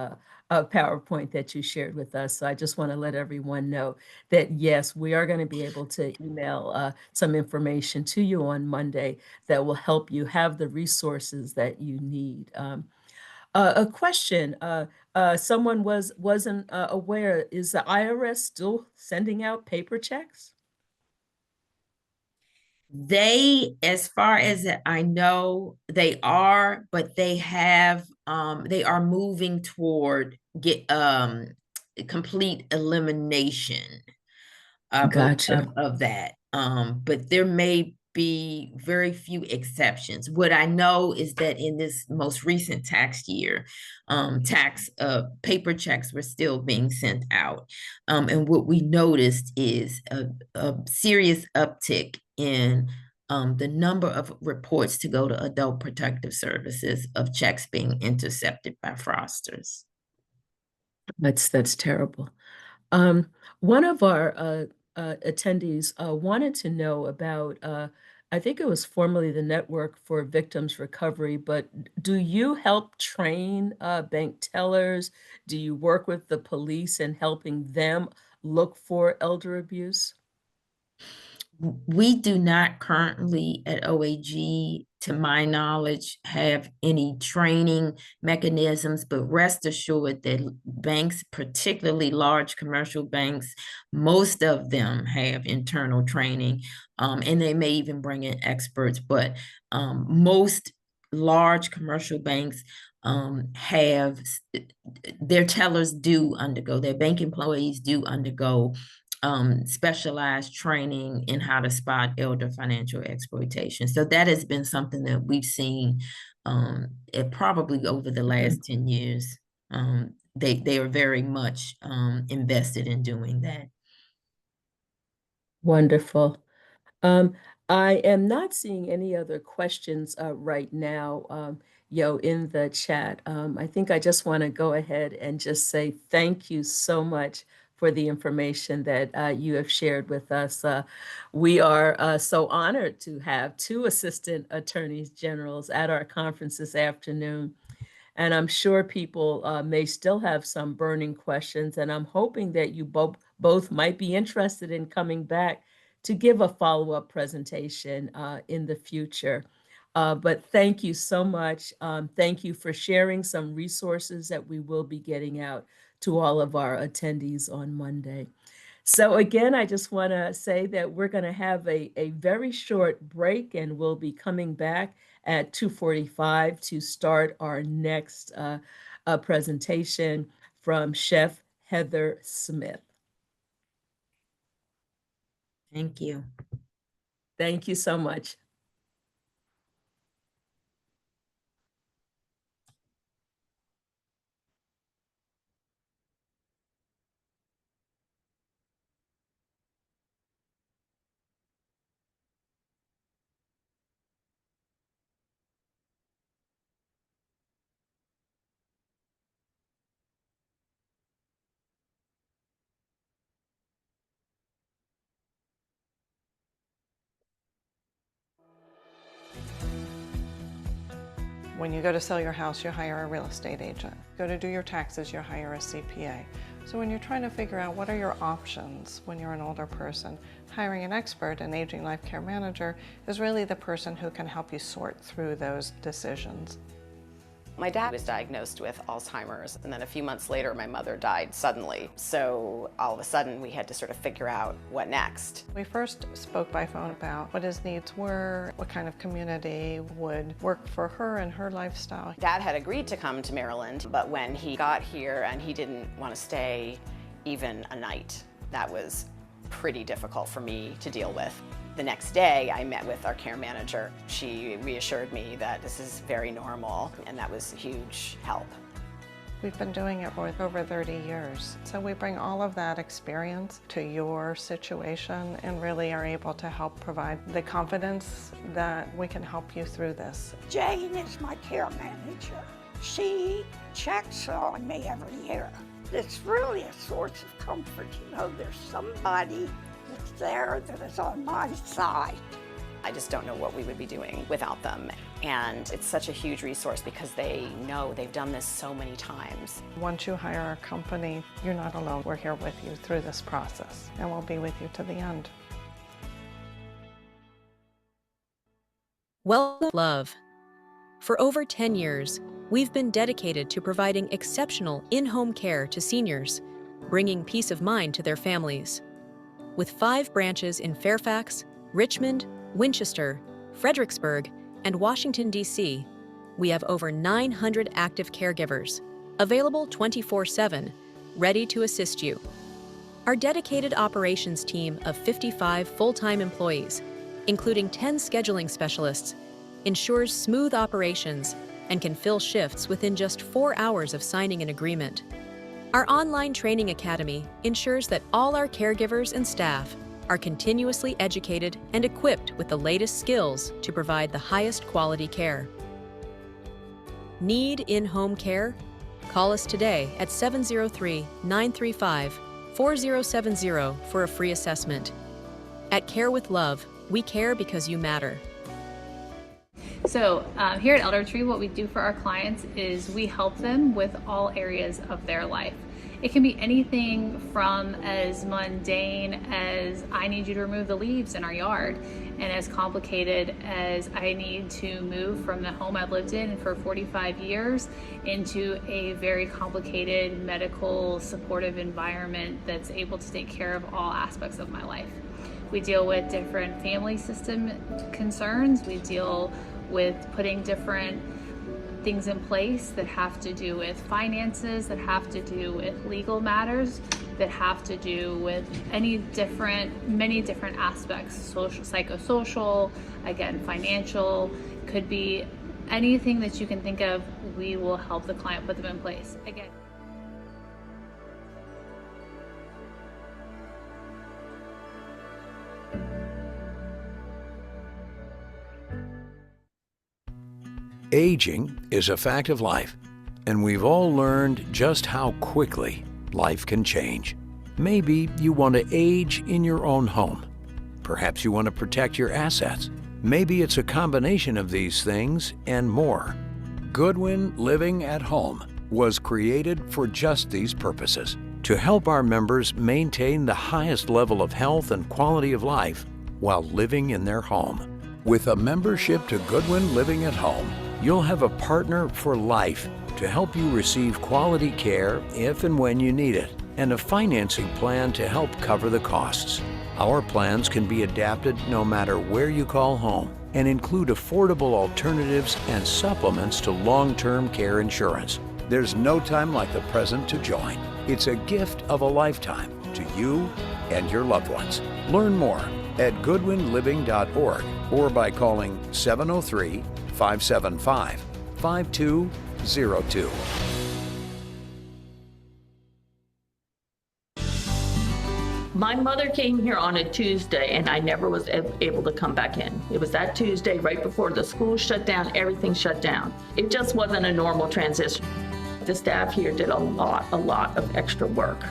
PowerPoint that you shared with us. So I just want to let everyone know that yes, we are going to be able to email some information to you on Monday that will help you have the resources that you need. A question, someone wasn't aware, is the IRS still sending out paper checks? They, as far as I know, they are, but they are moving toward complete elimination Gotcha. of that. But there may be very few exceptions. What I know is that in this most recent tax year, paper checks were still being sent out. And what we noticed is a serious uptick in the number of reports to go to Adult Protective Services of checks being intercepted by fraudsters. That's terrible. One of our attendees wanted to know about I think it was formerly the Network for Victims Recovery, but do you help train bank tellers? Do you work with the police in helping them look for elder abuse? We do not currently at OAG, to my knowledge, have any training mechanisms, but rest assured that banks, particularly large commercial banks, most of them have internal training, and they may even bring in experts, but most large commercial banks have their tellers do undergo, their bank employees do undergo specialized training in how to spot elder financial exploitation. So that has been something that we've seen probably over the last 10 years. They are very much invested in doing that. Wonderful. Um, I am not seeing any other questions right now, in the chat. I think I just want to go ahead and just say thank you so much for the information that you have shared with us. We are so honored to have two assistant attorneys generals at our conference this afternoon. And I'm sure people may still have some burning questions, and I'm hoping that you both might be interested in coming back to give a follow-up presentation in the future. But thank you so much. Thank you for sharing some resources that we will be getting out to all of our attendees on Monday. So again, I just want to say that we're going to have a very short break, and we'll be coming back at 2:45 to start our next presentation from Chef Heather Smith. Thank you. Thank you so much. When you go to sell your house, you hire a real estate agent. Go to do your taxes, you hire a CPA. So when you're trying to figure out what are your options when you're an older person, hiring an expert, an aging life care manager, is really the person who can help you sort through those decisions. My dad was diagnosed with Alzheimer's, and then a few months later, my mother died suddenly. So all of a sudden, we had to sort of figure out what next. We first spoke by phone about what his needs were, what kind of community would work for her and her lifestyle. Dad had agreed to come to Maryland, but when he got here and he didn't want to stay even a night, that was pretty difficult for me to deal with. The next day, I met with our care manager. She reassured me that this is very normal, and that was a huge help. We've been doing it for over 30 years. So we bring all of that experience to your situation and really are able to help provide the confidence that we can help you through this. Jane is my care manager. She checks on me every year. It's really a source of comfort, there's somebody that's there that is on my side. I just don't know what we would be doing without them. And it's such a huge resource because they know they've done this so many times. Once you hire our company, you're not alone. We're here with you through this process, and we'll be with you to the end. Welcome, love. For over 10 years, we've been dedicated to providing exceptional in-home care to seniors, bringing peace of mind to their families. With 5 branches in Fairfax, Richmond, Winchester, Fredericksburg, and Washington, D.C., we have over 900 active caregivers, available 24/7, ready to assist you. Our dedicated operations team of 55 full-time employees, including 10 scheduling specialists, ensures smooth operations and can fill shifts within just 4 hours of signing an agreement. Our online training academy ensures that all our caregivers and staff are continuously educated and equipped with the latest skills to provide the highest quality care. Need in-home care? Call us today at 703-935-4070 for a free assessment. At Care with Love, we care because you matter. So here at Elder Tree, what we do for our clients is we help them with all areas of their life. It can be anything from as mundane as I need you to remove the leaves in our yard, and as complicated as I need to move from the home I've lived in for 45 years into a very complicated medical supportive environment that's able to take care of all aspects of my life. We deal with different family system concerns. We deal with putting different things in place that have to do with finances, that have to do with legal matters, that have to do with many different aspects, social, psychosocial, again, financial, could be anything that you can think of. We will help the client put them in place. Again. Aging is a fact of life, and we've all learned just how quickly life can change. Maybe you want to age in your own home. Perhaps you want to protect your assets. Maybe it's a combination of these things and more. Goodwin Living at Home was created for just these purposes, to help our members maintain the highest level of health and quality of life while living in their home. With a membership to Goodwin Living at Home, you'll have a partner for life to help you receive quality care if and when you need it, and a financing plan to help cover the costs. Our plans can be adapted no matter where you call home and include affordable alternatives and supplements to long-term care insurance. There's no time like the present to join. It's a gift of a lifetime to you and your loved ones. Learn more at goodwinliving.org or by calling 703-575-5202. My mother came here on a Tuesday and I never was able to come back in. It was that Tuesday right before the school shut down, everything shut down. It just wasn't a normal transition. The staff here did a lot of extra work.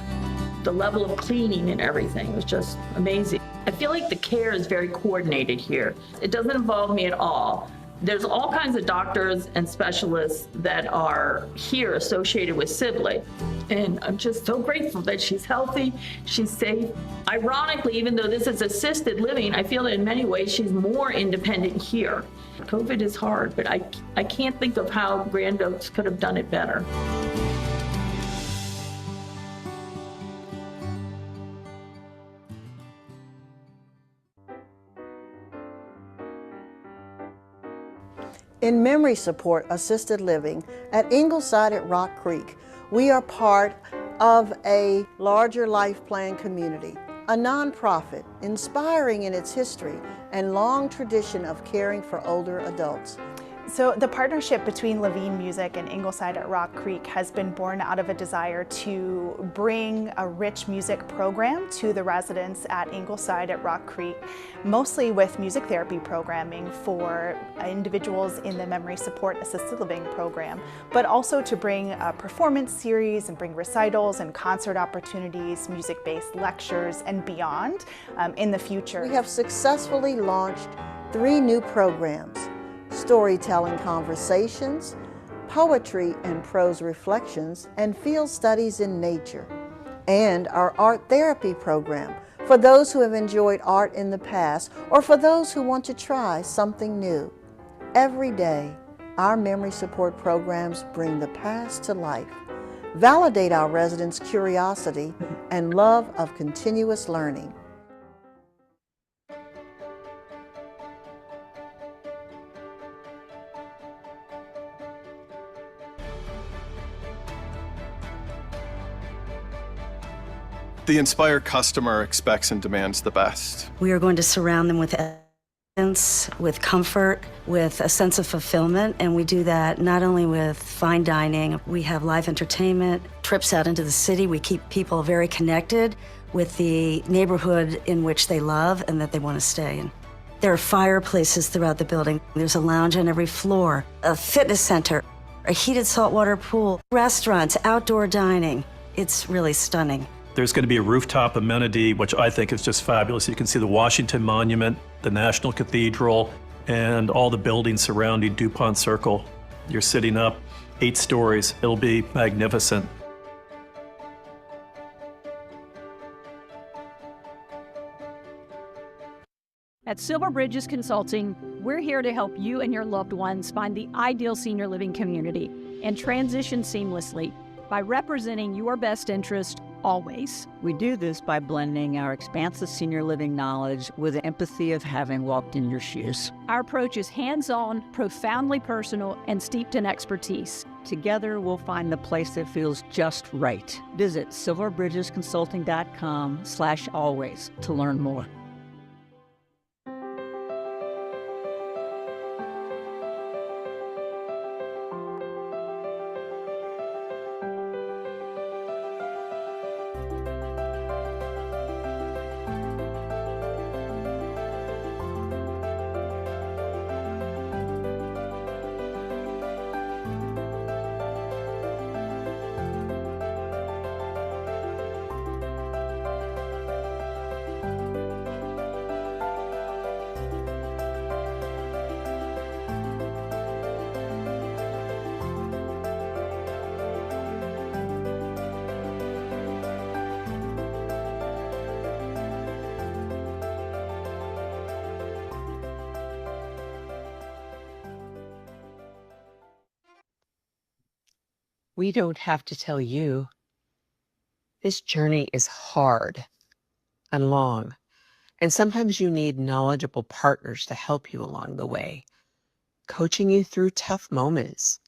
The level of cleaning and everything was just amazing. I feel like the care is very coordinated here. It doesn't involve me at all. There's all kinds of doctors and specialists that are here associated with Sibley. And I'm just so grateful that she's healthy, she's safe. Ironically, even though this is assisted living, I feel that in many ways she's more independent here. COVID is hard, but I can't think of how Grand Oaks could have done it better. In memory support assisted living at Ingleside at Rock Creek, we are part of a larger life plan community, a nonprofit inspiring in its history and long tradition of caring for older adults. So the partnership between Levine Music and Ingleside at Rock Creek has been born out of a desire to bring a rich music program to the residents at Ingleside at Rock Creek, mostly with music therapy programming for individuals in the memory support assisted living program, but also to bring a performance series and bring recitals and concert opportunities, music-based lectures and beyond in the future. We have successfully launched 3 new programs: storytelling conversations, poetry and prose reflections, and field studies in nature, and our art therapy program for those who have enjoyed art in the past or for those who want to try something new. Every day, our memory support programs bring the past to life, validate our residents' curiosity and love of continuous learning. The Inspire customer expects and demands the best. We are going to surround them with elegance, with comfort, with a sense of fulfillment, and we do that not only with fine dining. We have live entertainment, trips out into the city. We keep people very connected with the neighborhood in which they love and that they want to stay in. There are fireplaces throughout the building. There's a lounge on every floor, a fitness center, a heated saltwater pool, restaurants, outdoor dining. It's really stunning. There's going to be a rooftop amenity, which I think is just fabulous. You can see the Washington Monument, the National Cathedral, and all the buildings surrounding DuPont Circle. You're sitting up 8 stories. It'll be magnificent. At Silver Bridges Consulting, we're here to help you and your loved ones find the ideal senior living community and transition seamlessly by representing your best interest always. We do this by blending our expansive senior living knowledge with the empathy of having walked in your shoes. Our approach is hands-on, profoundly personal, and steeped in expertise. Together, we'll find the place that feels just right. Visit silverbridgesconsulting.com/always to learn more. We don't have to tell you. This journey is hard and long, and sometimes you need knowledgeable partners to help you along the way, coaching you through tough moments,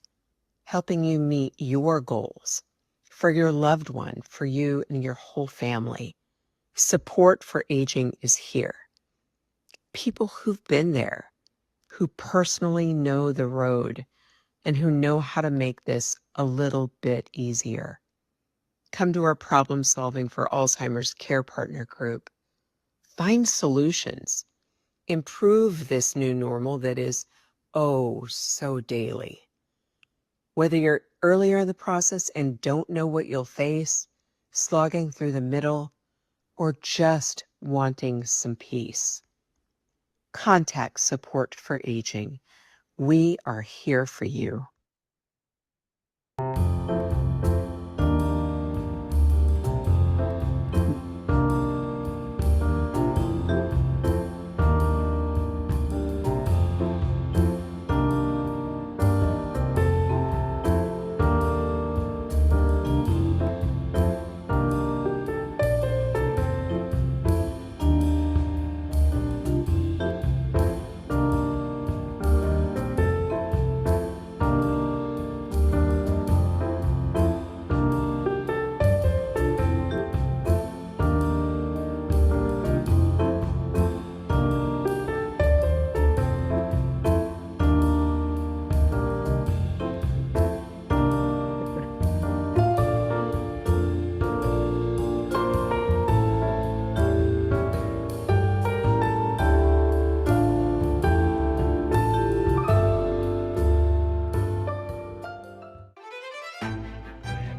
helping you meet your goals for your loved one, for you and your whole family. Support for aging is here. People who've been there, who personally know the road, and who know how to make this a little bit easier. Come to our Problem Solving for Alzheimer's Care Partner group. Find solutions. Improve this new normal that is, oh, so daily. Whether you're earlier in the process and don't know what you'll face, slogging through the middle, or just wanting some peace. Contact Support for Aging. We are here for you.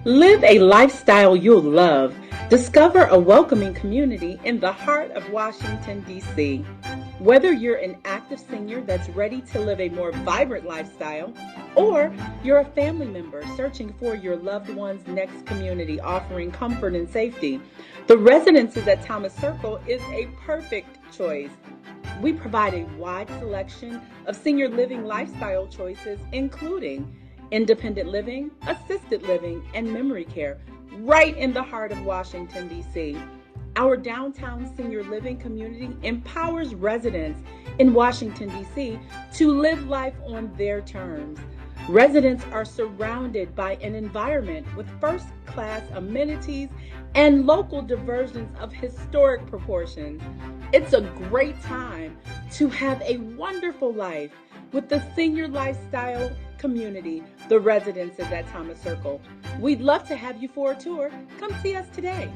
Live a lifestyle you'll love. Discover a welcoming community in the heart of Washington, D.C. Whether you're an active senior that's ready to live a more vibrant lifestyle, or you're a family member searching for your loved one's next community offering comfort and safety, the Residences at Thomas Circle is a perfect choice. We provide a wide selection of senior living lifestyle choices, including independent living, assisted living, and memory care, right in the heart of Washington, D.C. Our downtown senior living community empowers residents in Washington, D.C. to live life on their terms. Residents are surrounded by an environment with first-class amenities and local diversions of historic proportions. It's a great time to have a wonderful life with the senior lifestyle community, the Residences at Thomas Circle. We'd love to have you for a tour. Come see us today.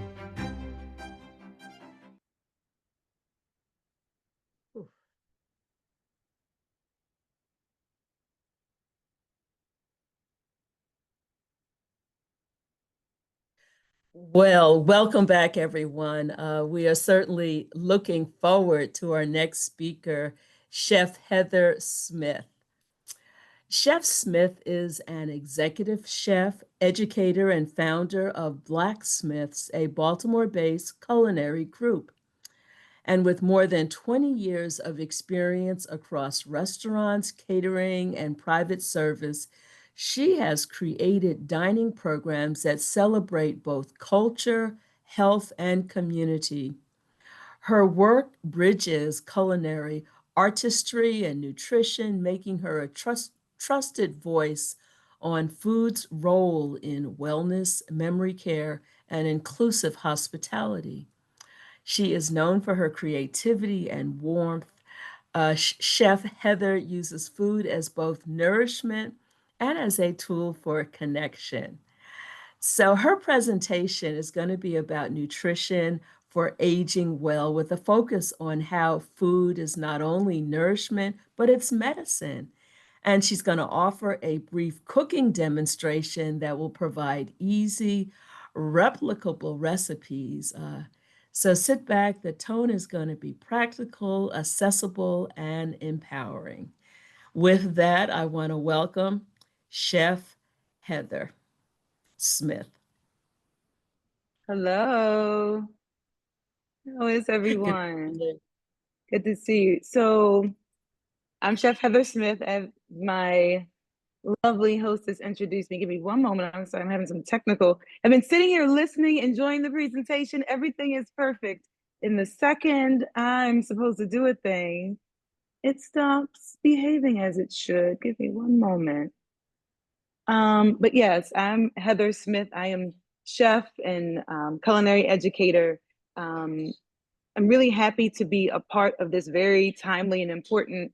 Well, welcome back, everyone. We are certainly looking forward to our next speaker, Chef Heather Smith. Chef Smith is an executive chef, educator, and founder of Blacksmiths, a Baltimore-based culinary group. And with more than 20 years of experience across restaurants, catering, and private service, she has created dining programs that celebrate both culture, health, and community. Her work bridges culinary artistry and nutrition, making her a trusted voice on food's role in wellness, memory care, and inclusive hospitality. She is known for her creativity and warmth. Chef Heather uses food as both nourishment and as a tool for connection. So her presentation is going to be about nutrition for aging well, with a focus on how food is not only nourishment, but it's medicine. And she's going to offer a brief cooking demonstration that will provide easy, replicable recipes. So sit back, the tone is going to be practical, accessible, and empowering. With that, I want to welcome Chef Heather Smith. Hello. How is everyone? Good to see you. So I'm Chef Heather Smith, as my lovely hostess introduced me. Give me one moment. I'm sorry, I'm having some technical. I've been sitting here listening, enjoying the presentation. Everything is perfect. In the second I'm supposed to do a thing, it stops behaving as it should. Give me one moment. But yes, I'm Heather Smith. I am chef and culinary educator. I'm really happy to be a part of this very timely and important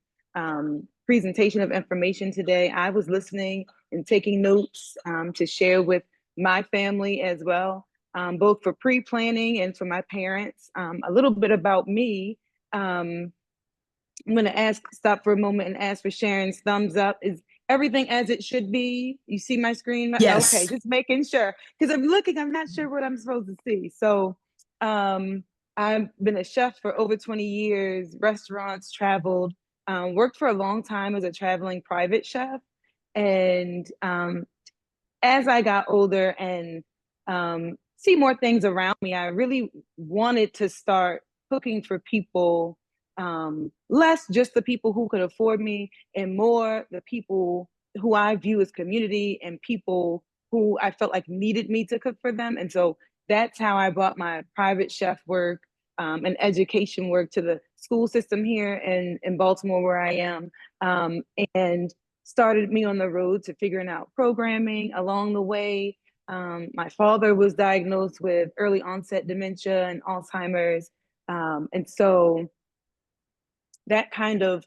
presentation of information today. I was listening and taking notes to share with my family as well, both for pre-planning and for my parents. A little bit about me. I'm going to stop for a moment and ask for Sharon's thumbs up. Is everything as it should be? You see my screen? Yes. Okay, just making sure. Because I'm looking, I'm not sure what I'm supposed to see. So I've been a chef for over 20 years, restaurants, traveled, worked for a long time as a traveling private chef. And as I got older and see more things around me, I really wanted to start cooking for people, less just the people who could afford me and more the people who I view as community and people who I felt like needed me to cook for them. And so that's how I brought my private chef work and education work to the school system here in Baltimore, where I am, and started me on the road to figuring out programming along the way. My father was diagnosed with early onset dementia and Alzheimer's. And so that kind of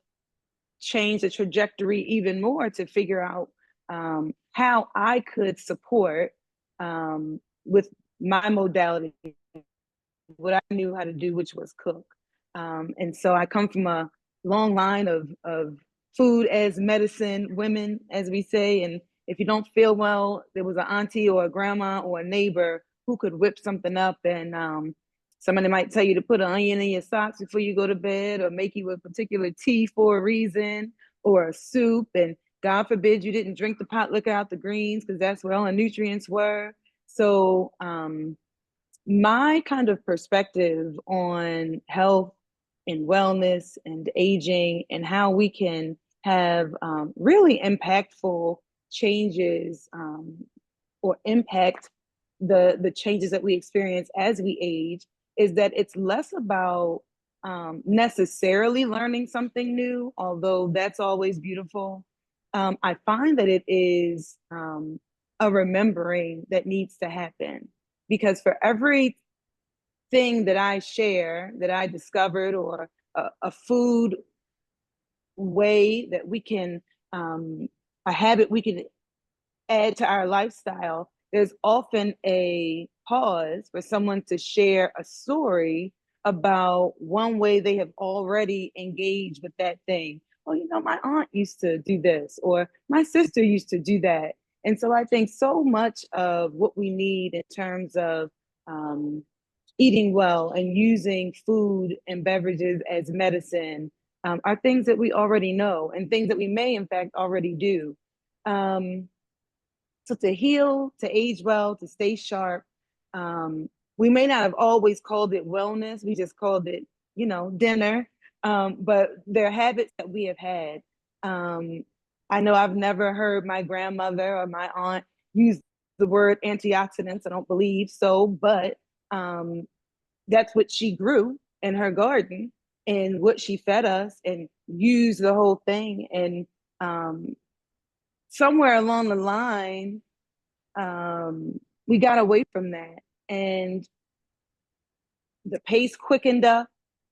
changed the trajectory even more to figure out how I could support with my modality what I knew how to do, which was cook. And so I come from a long line of food as medicine women, as we say. And if you don't feel well, there was an auntie or a grandma or a neighbor who could whip something up. And somebody might tell you to put an onion in your socks before you go to bed, or make you a particular tea for a reason, or a soup. And God forbid you didn't drink the pot liquor out the greens, because that's where all the nutrients were. So my kind of perspective on health and wellness and aging and how we can have really impactful changes or impact the changes that we experience as we age is that it's less about necessarily learning something new, although that's always beautiful. I find that it is a remembering that needs to happen, because for every thing that I share that I discovered, or a food way that we can, a habit we can add to our lifestyle, there's often a pause for someone to share a story about one way they have already engaged with that thing. Oh, you know, my aunt used to do this, or my sister used to do that. And so I think so much of what we need in terms of eating well and using food and beverages as medicine are things that we already know and things that we may in fact already do. So to heal, to age well, to stay sharp, we may not have always called it wellness. We just called it, dinner. But there are habits that we have had. I know I've never heard my grandmother or my aunt use the word antioxidants. I don't believe so, but that's what she grew in her garden and what she fed us and used the whole thing. And somewhere along the line, we got away from that, and the pace quickened up,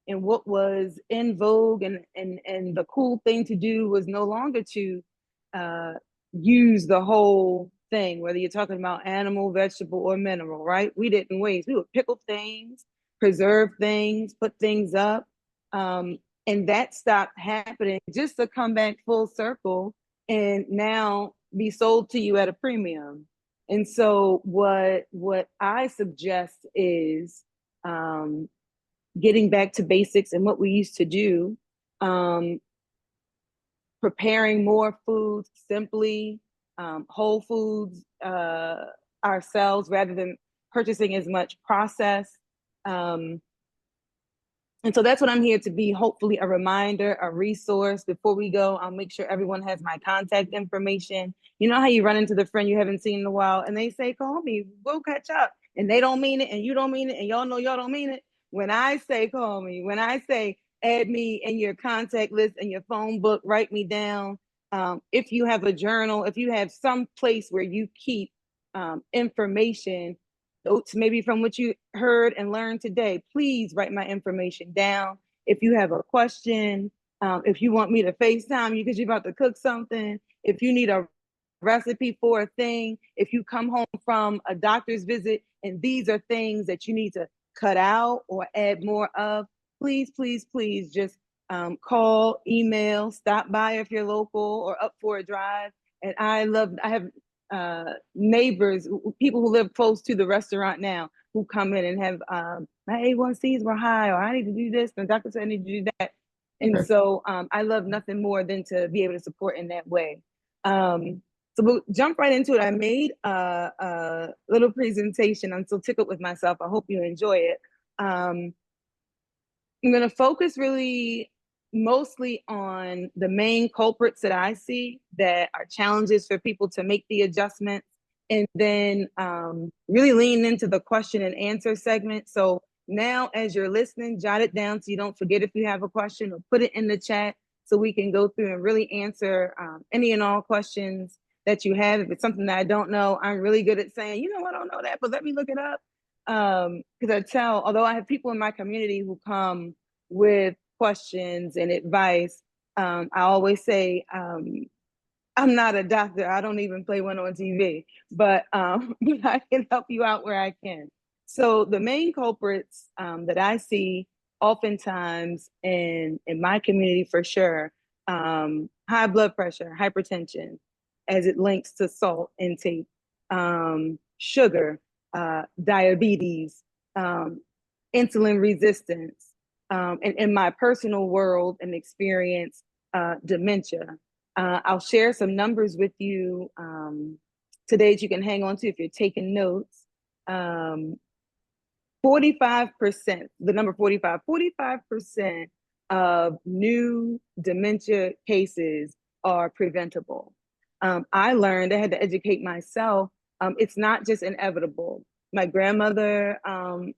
and what was in vogue and the cool thing to do was no longer to use the whole thing, whether you're talking about animal, vegetable, or mineral, right? We didn't waste. We would pickle things, preserve things, put things up. And that stopped happening, just to come back full circle and now be sold to you at a premium. And so what I suggest is getting back to basics and what we used to do, preparing more foods simply, whole foods ourselves rather than purchasing as much processed. And so that's what I'm here to be, hopefully a reminder, a resource. Before we go, I'll make sure everyone has my contact information. You know how you run into the friend you haven't seen in a while and they say, call me, we'll catch up. And they don't mean it and you don't mean it and y'all know y'all don't mean it. When I say call me, when I say add me in your contact list and your phone book, write me down. If you have a journal, if you have some place where you keep information, notes maybe from what you heard and learned today, please write my information down. If you have a question, if you want me to FaceTime you because you're about to cook something, if you need a recipe for a thing, if you come home from a doctor's visit and these are things that you need to cut out or add more of, please, please, please just call, email, stop by if you're local or up for a drive. And I have neighbors, people who live close to the restaurant now, who come in and have my A1Cs were high, or I need to do this, and the doctor said I need to do that. And so I love nothing more than to be able to support in that way. So we'll jump right into it. I made a little presentation. I'm so tickled with myself. I hope you enjoy it. I'm going to focus really mostly on the main culprits that I see that are challenges for people to make the adjustments, and then really lean into the question and answer segment. So now as you're listening, jot it down so you don't forget if you have a question, or put it in the chat so we can go through and really answer any and all questions that you have. If it's something that I don't know, I'm really good at saying, I don't know that, but let me look it up. Because although I have people in my community who come with questions and advice, I always say, I'm not a doctor. I don't even play one on TV, but I can help you out where I can. So the main culprits that I see oftentimes in my community for sure, high blood pressure, hypertension, as it links to salt intake, sugar, diabetes, insulin resistance, and in my personal world and experience, dementia. I'll share some numbers with you today that you can hang on to if you're taking notes. 45%, the number 45% of new dementia cases are preventable. I learned, I had to educate myself, it's not just inevitable. My grandmother,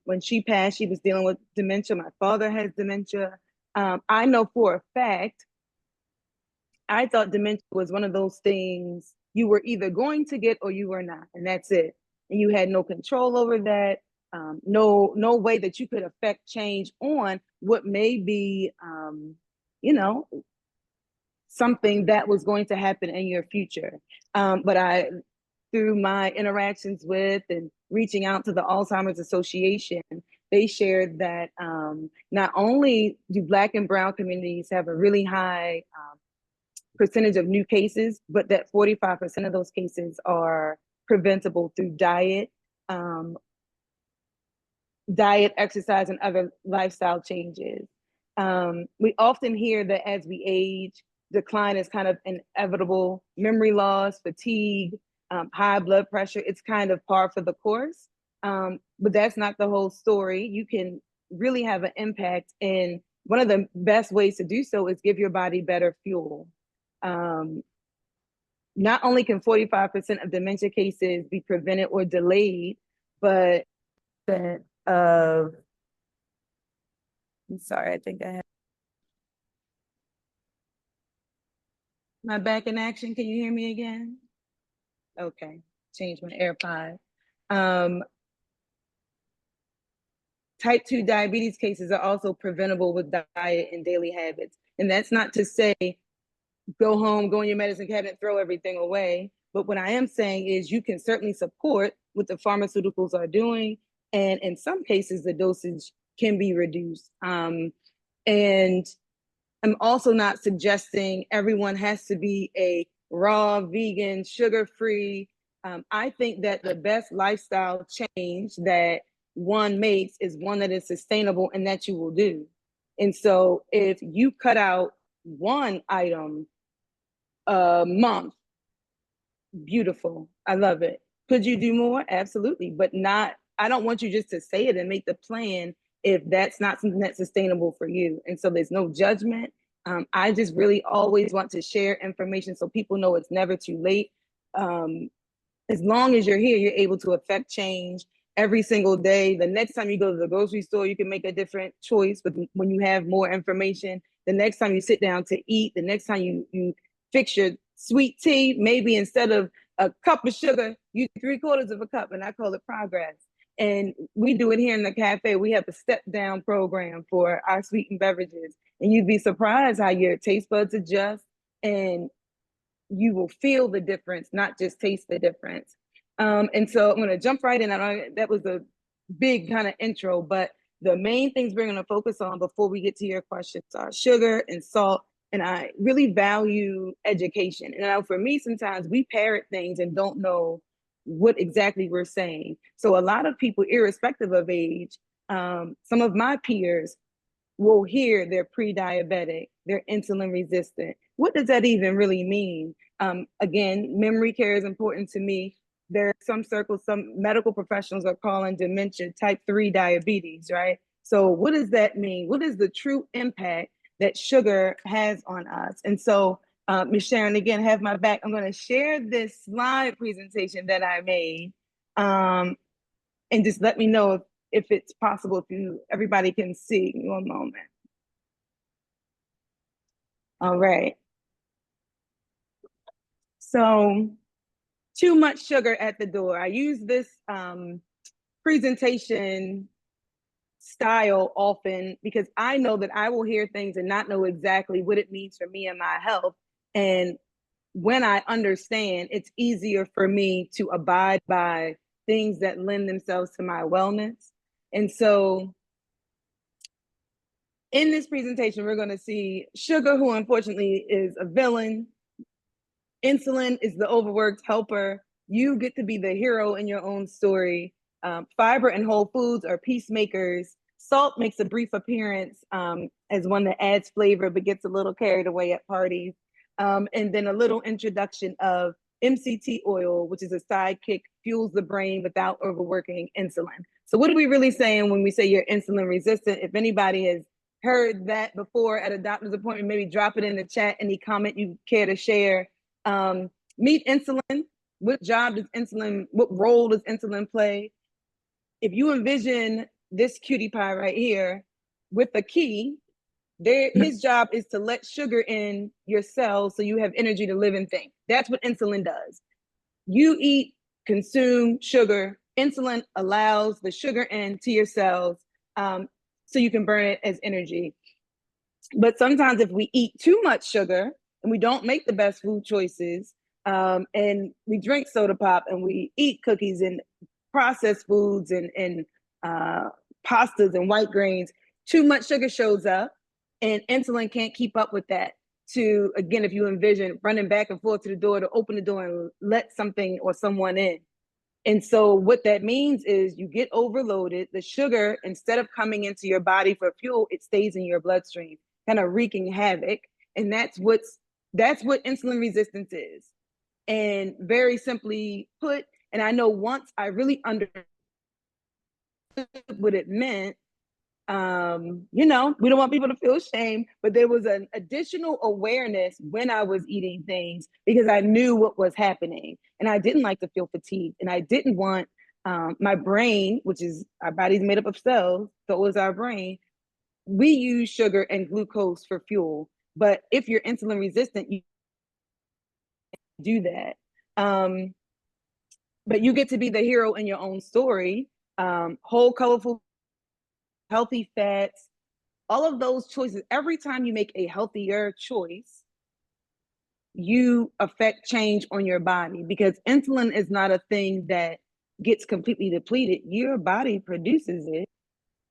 when she passed, she was dealing with dementia. My father has dementia. I know for a fact, I thought dementia was one of those things you were either going to get or you were not, and that's it. And you had no control over that, no way that you could affect change on what may be, something that was going to happen in your future. But through my interactions with and reaching out to the Alzheimer's Association, they shared that not only do Black and Brown communities have a really high percentage of new cases, but that 45% of those cases are preventable through diet, diet, exercise, and other lifestyle changes. We often hear that as we age, decline is kind of inevitable. Memory loss, fatigue, high blood pressure, it's kind of par for the course. But that's not the whole story. You can really have an impact, and one of the best ways to do so is give your body better fuel. Not only can 45% of dementia cases be prevented or delayed, but of, I'm sorry, I think I have my back in action. Can you hear me again? Okay, change my AirPod. Type 2 diabetes cases are also preventable with diet and daily habits. And that's not to say go home, go in your medicine cabinet, throw everything away. But what I am saying is you can certainly support what the pharmaceuticals are doing. And in some cases, the dosage can be reduced. And I'm also not suggesting everyone has to be a raw, vegan, sugar-free. I think that the best lifestyle change that one makes is one that is sustainable and that you will do. And so if you cut out one item a month, beautiful. I love it. Could you do more? Absolutely. But not, I don't want you just to say it and make the plan if that's not something that's sustainable for you. And so there's no judgment. I just really always want to share information so people know it's never too late. As long as you're here, you're able to affect change every single day. The next time you go to the grocery store, you can make a different choice. But when you have more information, the next time you sit down to eat, the next time you fix your sweet tea, maybe instead of a cup of sugar, you 3/4 of a cup, and I call it progress. And we do it here in the cafe. We have a step down program for our sweetened beverages. And you'd be surprised how your taste buds adjust and you will feel the difference, not just taste the difference. And so I'm going to jump right in. That was a big kind of intro, but the main things we're going to focus on before we get to your questions are sugar and salt. And I really value education. And now for me, sometimes we parrot things and don't know what exactly we're saying. So a lot of people, irrespective of age, some of my peers will hear they're pre-diabetic, they're insulin resistant. What does that even really mean? Again, memory care is important to me. There are some circles, some medical professionals are calling dementia type 3 diabetes, right? So what does that mean? What is the true impact that sugar has on us? And so, Ms. Sharon, again, have my back. I'm going to share this slide presentation that I made, and just let me know if it's possible, if everybody can see. One moment. All right. So, too much sugar at the door. I use this presentation style often because I know that I will hear things and not know exactly what it means for me and my health. And when I understand, it's easier for me to abide by things that lend themselves to my wellness. And so in this presentation, we're going to see sugar, who unfortunately is a villain. Insulin is the overworked helper. You get to be the hero in your own story. Fiber and whole foods are peacemakers. Salt makes a brief appearance as one that adds flavor but gets a little carried away at parties. And then a little introduction of MCT oil, which is a sidekick, fuels the brain without overworking insulin. So what are we really saying when we say you're insulin resistant? If anybody has heard that before at a doctor's appointment, maybe drop it in the chat, any comment you care to share. Meet insulin. What role does insulin play? If you envision this cutie pie right here with a key, his job is to let sugar in your cells so you have energy to live and think. That's what insulin does. You eat, consume sugar. Insulin allows the sugar into your cells so you can burn it as energy. But sometimes if we eat too much sugar and we don't make the best food choices, and we drink soda pop and we eat cookies and processed foods and pastas and white grains, too much sugar shows up and insulin can't keep up with that. To, again, if you envision running back and forth to the door to open the door and let something or someone in, And so what that means is you get overloaded. The sugar, instead of coming into your body for fuel, it stays in your bloodstream, kind of wreaking havoc. And that's what insulin resistance is. And very simply put, and I know once I really understood what it meant, we don't want people to feel shame, but there was an additional awareness when I was eating things because I knew what was happening. And I didn't like to feel fatigued. And I didn't want my brain, which is our body's made up of cells, so is our brain. We use sugar and glucose for fuel. But if you're insulin resistant, you do that. But you get to be the hero in your own story. Whole, colorful, healthy fats, all of those choices. Every time you make a healthier choice, you affect change on your body because insulin is not a thing that gets completely depleted. Your body produces it.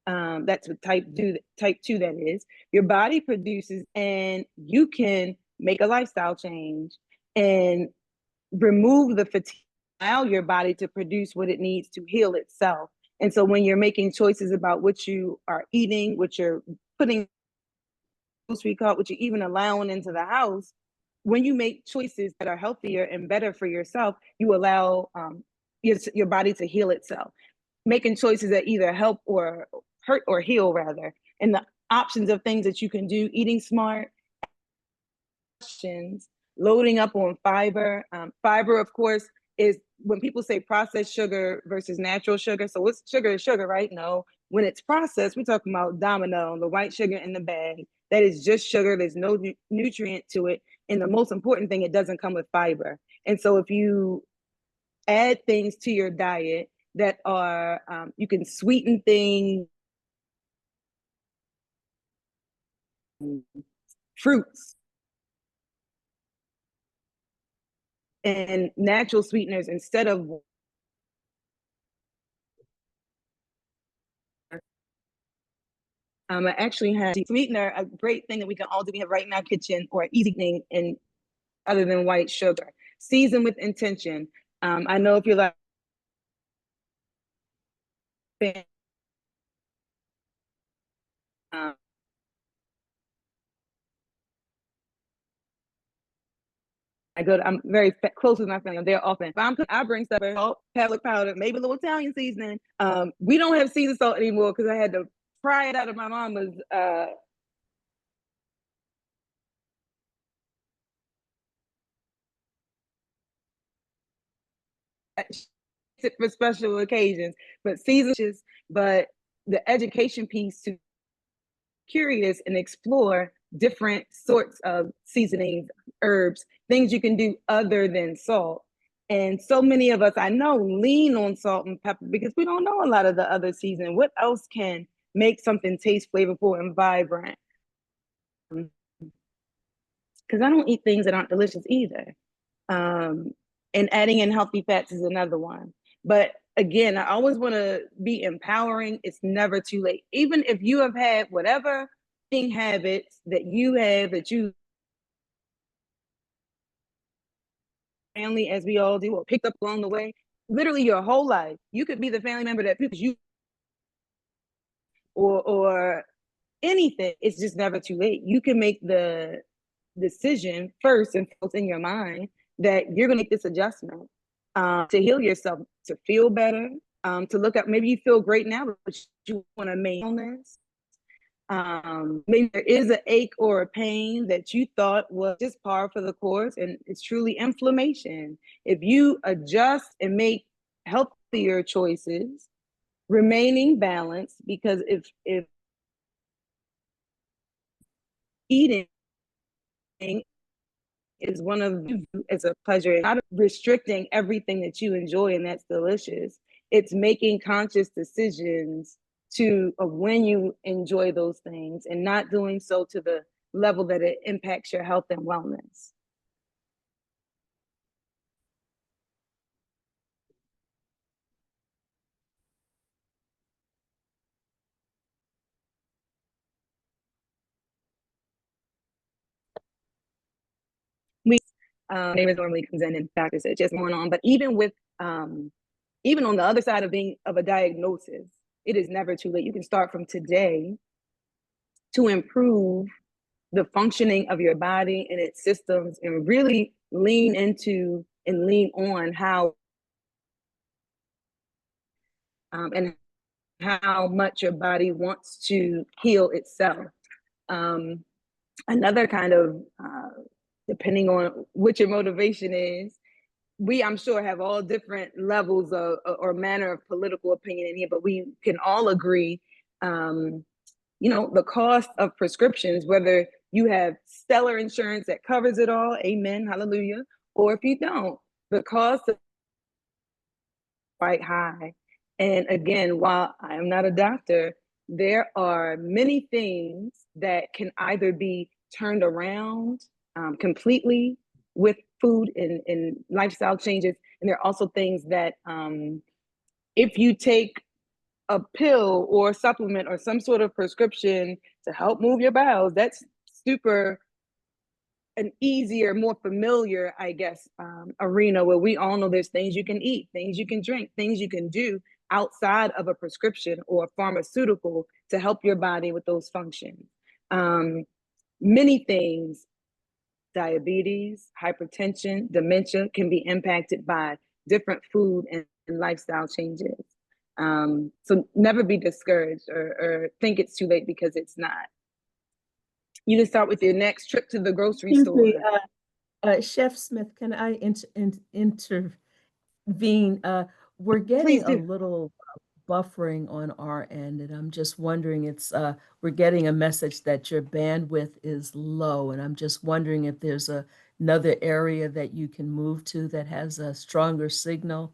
That's what type 2 that is. Your body produces, and you can make a lifestyle change and remove the fatigue, allow your body to produce what it needs to heal itself. And so when you're making choices about what you are eating, what you're putting, what you're even allowing into the house, when you make choices that are healthier and better for yourself, you allow your body to heal itself. Making choices that either help or hurt or heal, rather. And the options of things that you can do, eating smart, loading up on fiber. Fiber, of course, is when people say processed sugar versus natural sugar. So what's sugar is sugar, right? No. When it's processed, we're talking about Domino, the white sugar in the bag. That is just sugar. There's no nutrient to it. And the most important thing, it doesn't come with fiber. And so if you add things to your diet that are, you can sweeten things, fruits, and natural sweeteners instead of I actually have sweetener, a great thing that we can all do. We have right in our kitchen, or easy thing, and other than white sugar, season with intention. I know if you're like, I'm very close with my family. They're often, if I bring stuff, salt, pepper powder, maybe a little Italian seasoning. We don't have seasoned salt anymore because I had to pry it out of my mama's for special occasions, but seasons. But the education piece to curious and explore different sorts of seasonings, herbs, things you can do other than salt. And so many of us I know lean on salt and pepper because we don't know a lot of the other seasoning. What else can make something taste flavorful and vibrant? Because I don't eat things that aren't delicious either. And adding in healthy fats is another one. But again, I always want to be empowering. It's never too late. Even if you have had whatever eating habits that you have, that you family, as we all do, or picked up along the way, literally your whole life, you could be the family member that people you or anything. It's just never too late. You can make the decision first and foremost in your mind that you're going to make this adjustment to heal yourself, to feel better, to look up. Maybe you feel great now, but you want to maintain this. Maybe there is an ache or a pain that you thought was just par for the course, and it's truly inflammation. If you adjust and make healthier choices, remaining balanced, because if eating is one of you, it's a pleasure, not restricting everything that you enjoy and that's delicious. It's making conscious decisions of when you enjoy those things and not doing so to the level that it impacts your health and wellness. Neighbors normally comes in and factors it just going on, but even with even on the other side of being of a diagnosis, it is never too late. You can start from today to improve the functioning of your body and its systems and really lean into and lean on how and how much your body wants to heal itself. Another kind of, depending on what your motivation is, we, I'm sure, have all different levels of or manner of political opinion in here, but we can all agree, the cost of prescriptions, whether you have stellar insurance that covers it all, amen, hallelujah, or if you don't, the cost is quite high. And again, while I am not a doctor, there are many things that can either be turned around completely with food and lifestyle changes. And there are also things that if you take a pill or a supplement or some sort of prescription to help move your bowels, that's super an easier, more familiar, I guess, arena where we all know there's things you can eat, things you can drink, things you can do outside of a prescription or a pharmaceutical to help your body with those functions. Many things, diabetes, hypertension, dementia, can be impacted by different food and lifestyle changes. So never be discouraged or think it's too late, because it's not. You can start with your next trip to the grocery store. Chef Smith, can I intervene? We're getting a little buffering on our end, and I'm just wondering, we're getting a message that your bandwidth is low, and I'm just wondering if there's another area that you can move to that has a stronger signal,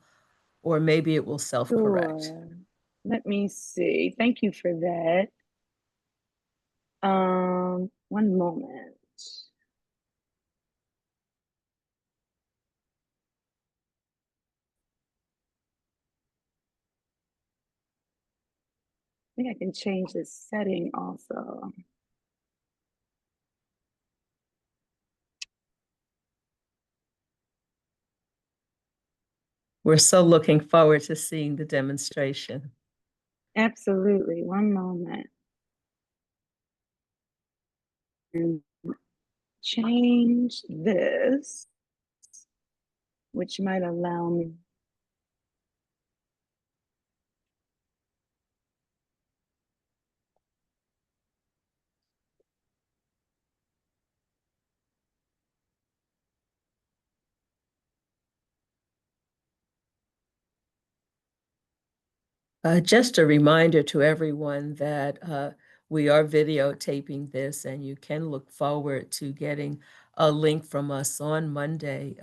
or maybe it will self-correct. Sure. Let me see. Thank you for that. One moment. I think I can change this setting also. We're so looking forward to seeing the demonstration. Absolutely. One moment. And change this, which might allow me. Just a reminder to everyone that we are videotaping this, and you can look forward to getting a link from us on Monday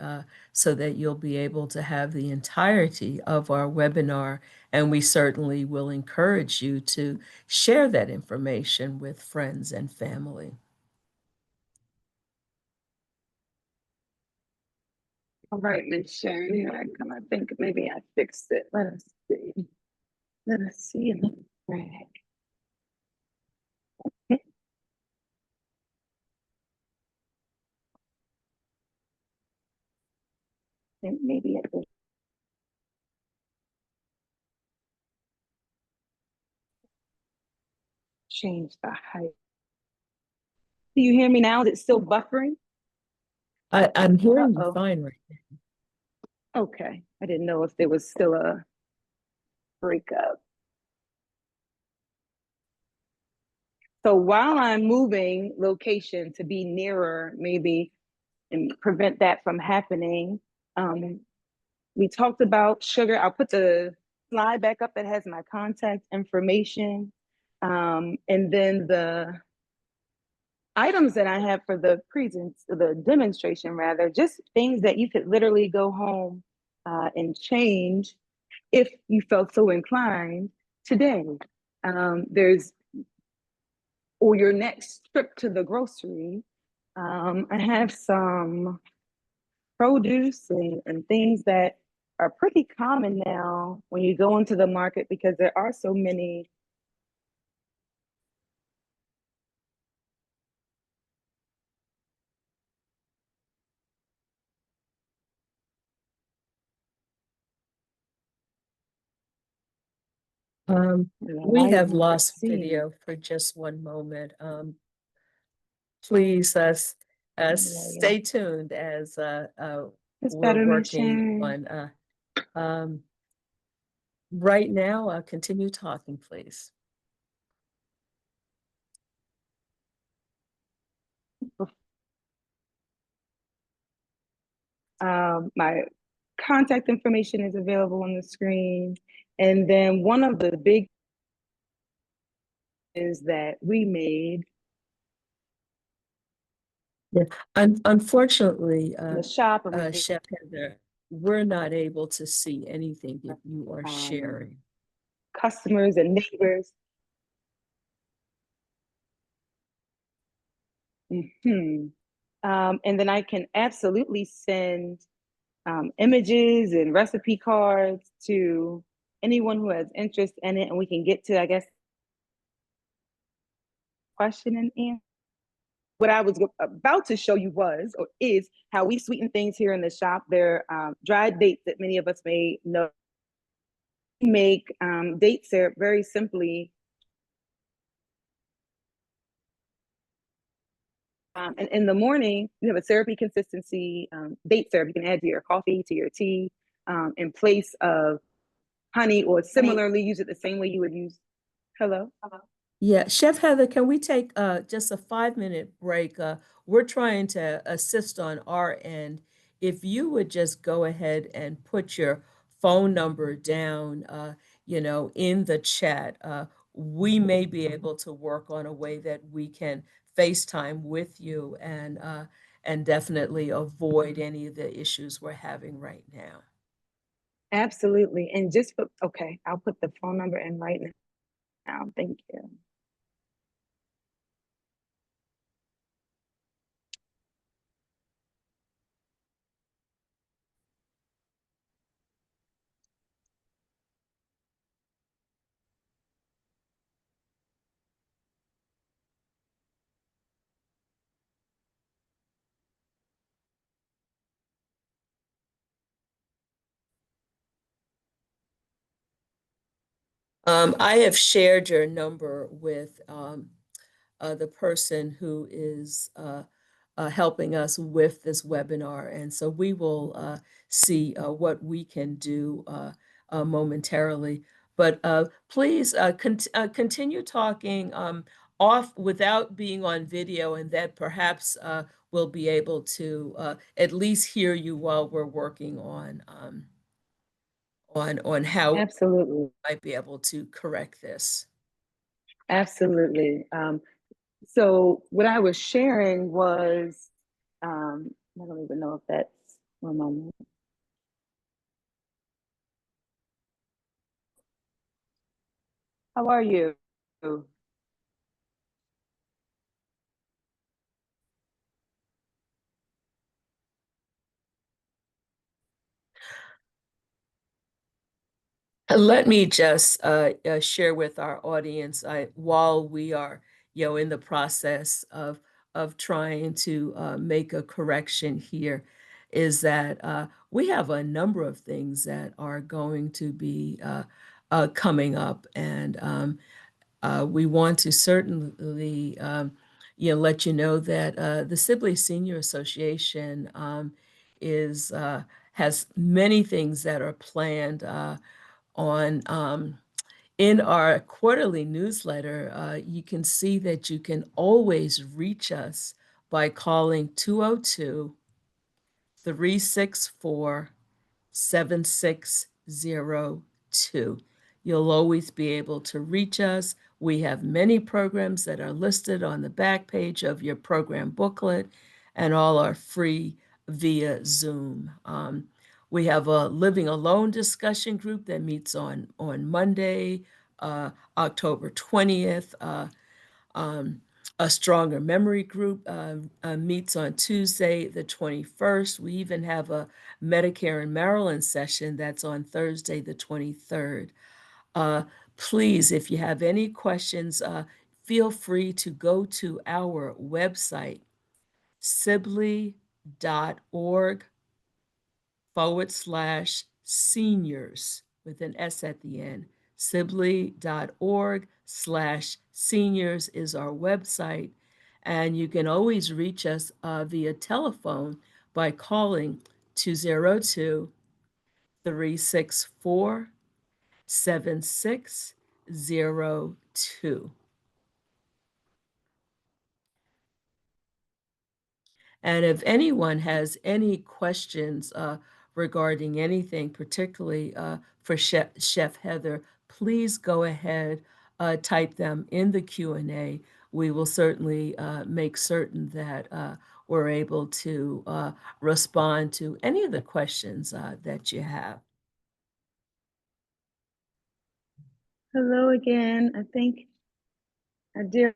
so that you'll be able to have the entirety of our webinar. And we certainly will encourage you to share that information with friends and family. All right, Ms. Sharon, I think maybe I fixed it. Let us see. Let us see. Right. And maybe it will change the height. Do you hear me now? Is it still buffering? I'm hearing you fine right now. Okay. I didn't know if there was still a breakup. So while I'm moving location to be nearer, maybe, and prevent that from happening, we talked about sugar. I'll put the slide back up that has my contact information. And then the items that I have for the demonstration rather, just things that you could literally go home and change if you felt so inclined today. Or your next trip to the grocery, I have some produce and things that are pretty common now when you go into the market, because there are so many We have lost video for just one moment. Please stay tuned as It's we're better, Miss working Sharon. on. Right now, continue talking, please. My contact information is available on the screen. And then one of the big is that we made Yeah, unfortunately, the shop Chef Heather, we're not able to see anything that you are sharing. customers and neighbors. And then I can absolutely send images and recipe cards to anyone who has interest in it, and we can get to, I guess, question and answer. What I was about to show you was, or is, how we sweeten things here in the shop. They're dried dates that many of us may know. We make date syrup very simply. And in the morning, you have a syrupy consistency date syrup you can add to your coffee, to your tea, in place of honey, or similarly use it the same way you would use. Hello? Yeah, Chef Heather, can we take just a 5-minute break? We're trying to assist on our end. If you would just go ahead and put your phone number down, in the chat, we may be able to work on a way that we can FaceTime with you and definitely avoid any of the issues we're having right now. Absolutely. And just put, okay, I'll put the phone number in right now. Thank you. I have shared your number with the person who is helping us with this webinar. And so we will see what we can do momentarily. But please continue talking off without being on video, and that perhaps we'll be able to at least hear you while we're working on how Absolutely. we might be able to correct this. Absolutely. So what I was sharing was, I don't even know if that's one moment. How are you? Let me just share with our audience, while we are, in the process of trying to make a correction here, is that we have a number of things that are going to be coming up, and we want to certainly, let you know that the Sibley Senior Association is has many things that are planned. On In our quarterly newsletter, you can see that you can always reach us by calling 202-364-7602. You'll always be able to reach us. We have many programs that are listed on the back page of your program booklet, and all are free via Zoom. We have a Living Alone discussion group that meets on Monday, October 20th. A Stronger Memory group meets on Tuesday, the 21st. We even have a Medicare in Maryland session that's on Thursday, the 23rd. Please, if you have any questions, feel free to go to our website, sibley.org/seniors with an S at the end, Sibley.org/seniors is our website. And you can always reach us via telephone by calling 202-364-7602. And if anyone has any questions regarding anything, particularly for Chef Heather, please go ahead, type them in the Q&A. We will certainly make certain that we're able to respond to any of the questions that you have. Hello again. I think I did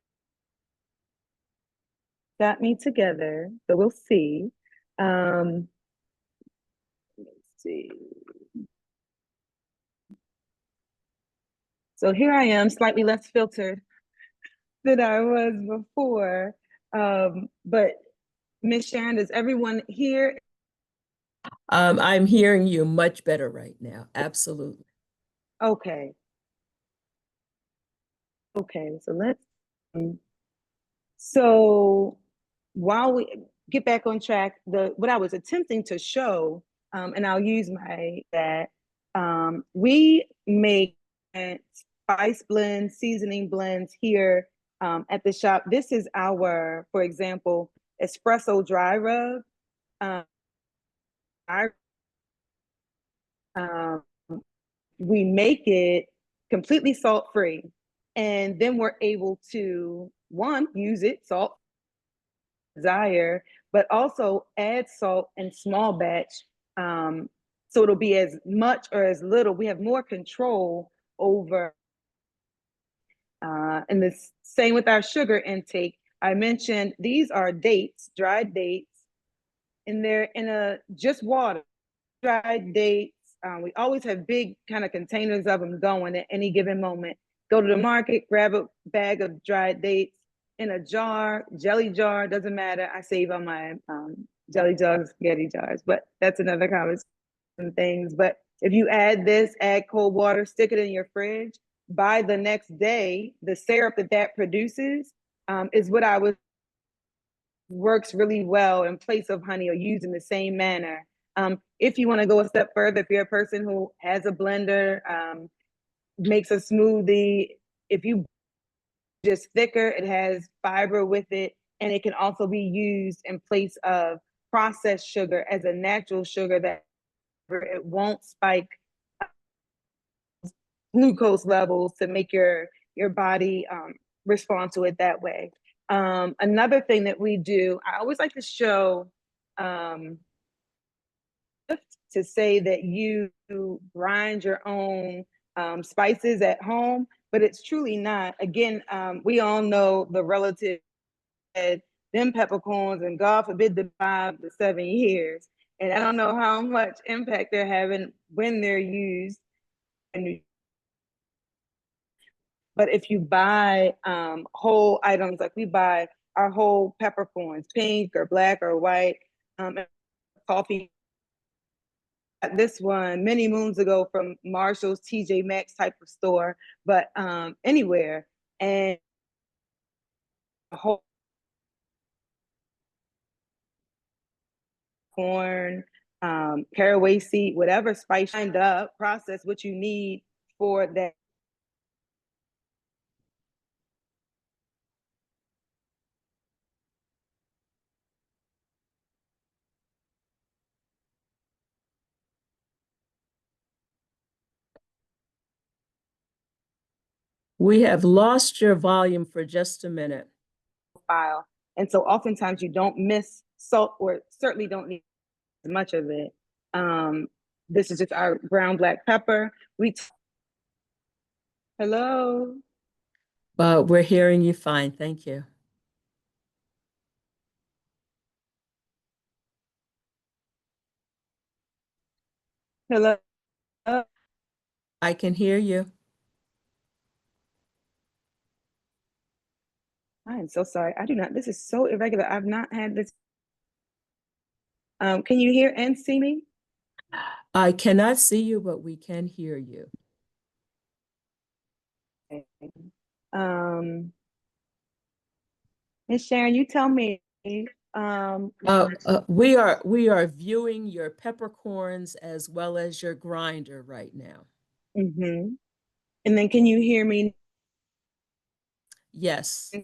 got me together, so we'll see. Let's see. So here I am, slightly less filtered than I was before. But Miss Sharon, does everyone hear? I'm hearing you much better right now. Absolutely. Okay. Okay, so let's. So while we get back on track, what I was attempting to show, and I'll use that we make spice blends, seasoning blends here at the shop. This is our, for example, espresso dry rub. We make it completely salt free, and then we're able to use it salt desire, but also add salt in small batch. So it'll be as much or as little. We have more control over. And the same with our sugar intake. I mentioned these are dates, dried dates, and they're in just water, dried dates. We always have big kind of containers of them going at any given moment. Go to the market, grab a bag of dried dates in a jar, jelly jar, doesn't matter. I save on my jelly jars, spaghetti jars, but that's another conversation things. But if you add cold water, stick it in your fridge, by the next day, the syrup that produces is what works really well in place of honey or used in the same manner. If you want to go a step further, if you're a person who has a blender, makes a smoothie, if you just thicker, it has fiber with it, and it can also be used in place of processed sugar as a natural sugar that it won't spike glucose levels to make your body respond to it that way. Another thing that we do, I always like to show to say that you grind your own spices at home, but it's truly not. Again, we all know the relative them peppercorns, and God forbid the 5 to 7 years. And I don't know how much impact they're having when they're used. But if you buy whole items, like we buy our whole peppercorns, pink or black or white, coffee. This one many moons ago from Marshall's, TJ Maxx type of store, but anywhere, and whole corn, caraway seed, whatever spice, find up, process what you need for that. We have lost your volume for just a minute. File. And so oftentimes you don't miss salt, or certainly don't need as much of it. This is just our brown black pepper. Hello. We're hearing you fine. Thank you. Hello. I can hear you. I am so sorry. I do not. This is so irregular. I've not had this. Can you hear and see me? I cannot see you, but we can hear you. Miss Sharon, you tell me. We are viewing your peppercorns as well as your grinder right now. And then can you hear me? Yes.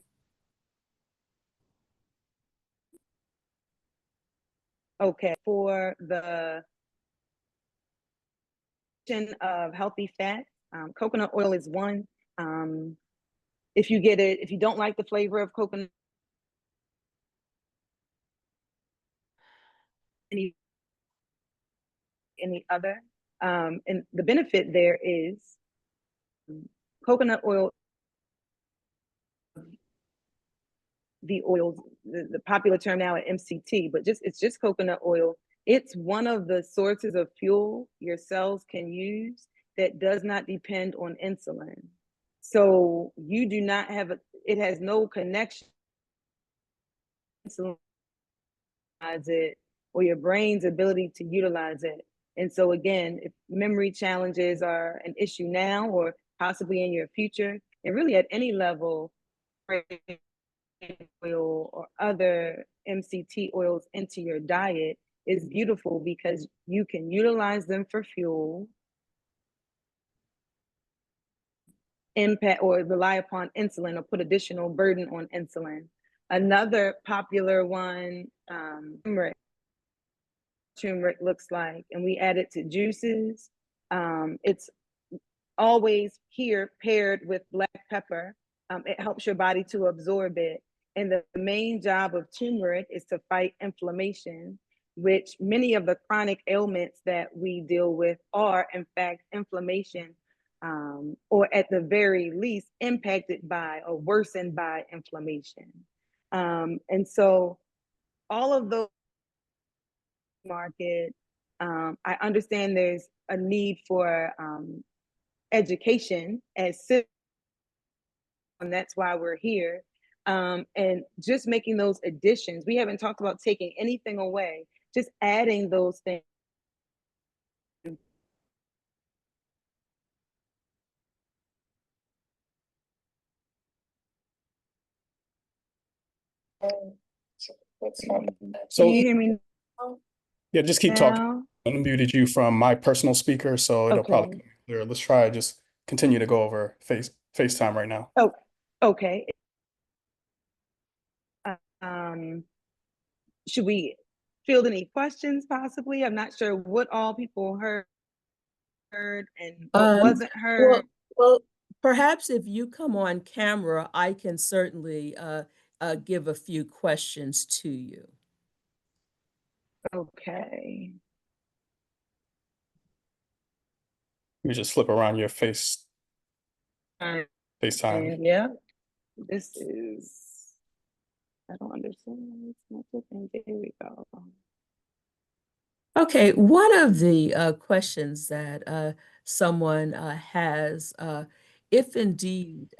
Okay, for the of healthy fat, coconut oil is one. If you don't like the flavor of coconut, any other, and the benefit there is coconut oil, the oils, the popular term now at MCT, but it's just coconut oil. It's one of the sources of fuel your cells can use that does not depend on insulin. So you do not have it has no connection to it or your brain's ability to utilize it. And so again, if memory challenges are an issue now or possibly in your future, and really at any level, oil or other MCT oils into your diet is beautiful because you can utilize them for fuel, impact or rely upon insulin or put additional burden on insulin. Another popular one, turmeric looks like, and we add it to juices. It's always here paired with black pepper. It helps your body to absorb it. And the main job of turmeric is to fight inflammation, which many of the chronic ailments that we deal with are, in fact, inflammation, or at the very least, impacted by or worsened by inflammation. And so all of those market, I understand there's a need for education as citizens, and that's why we're here. And just making those additions. We haven't talked about taking anything away, just adding those things. So, can you hear me yeah, just keep talking. now? I unmuted you from my personal speaker, so it'll probably Okay. come clear. Let's try just continue to go over FaceTime right now. Oh, okay. Um, should we field any questions possibly? I'm not sure what all people heard and what wasn't heard. Well, perhaps if you come on camera, I can certainly give a few questions to you. Okay. You just flip around your FaceTime. Yeah, this is, I don't understand. It's not the thing. There we go. Okay, one of the questions that someone has, if indeed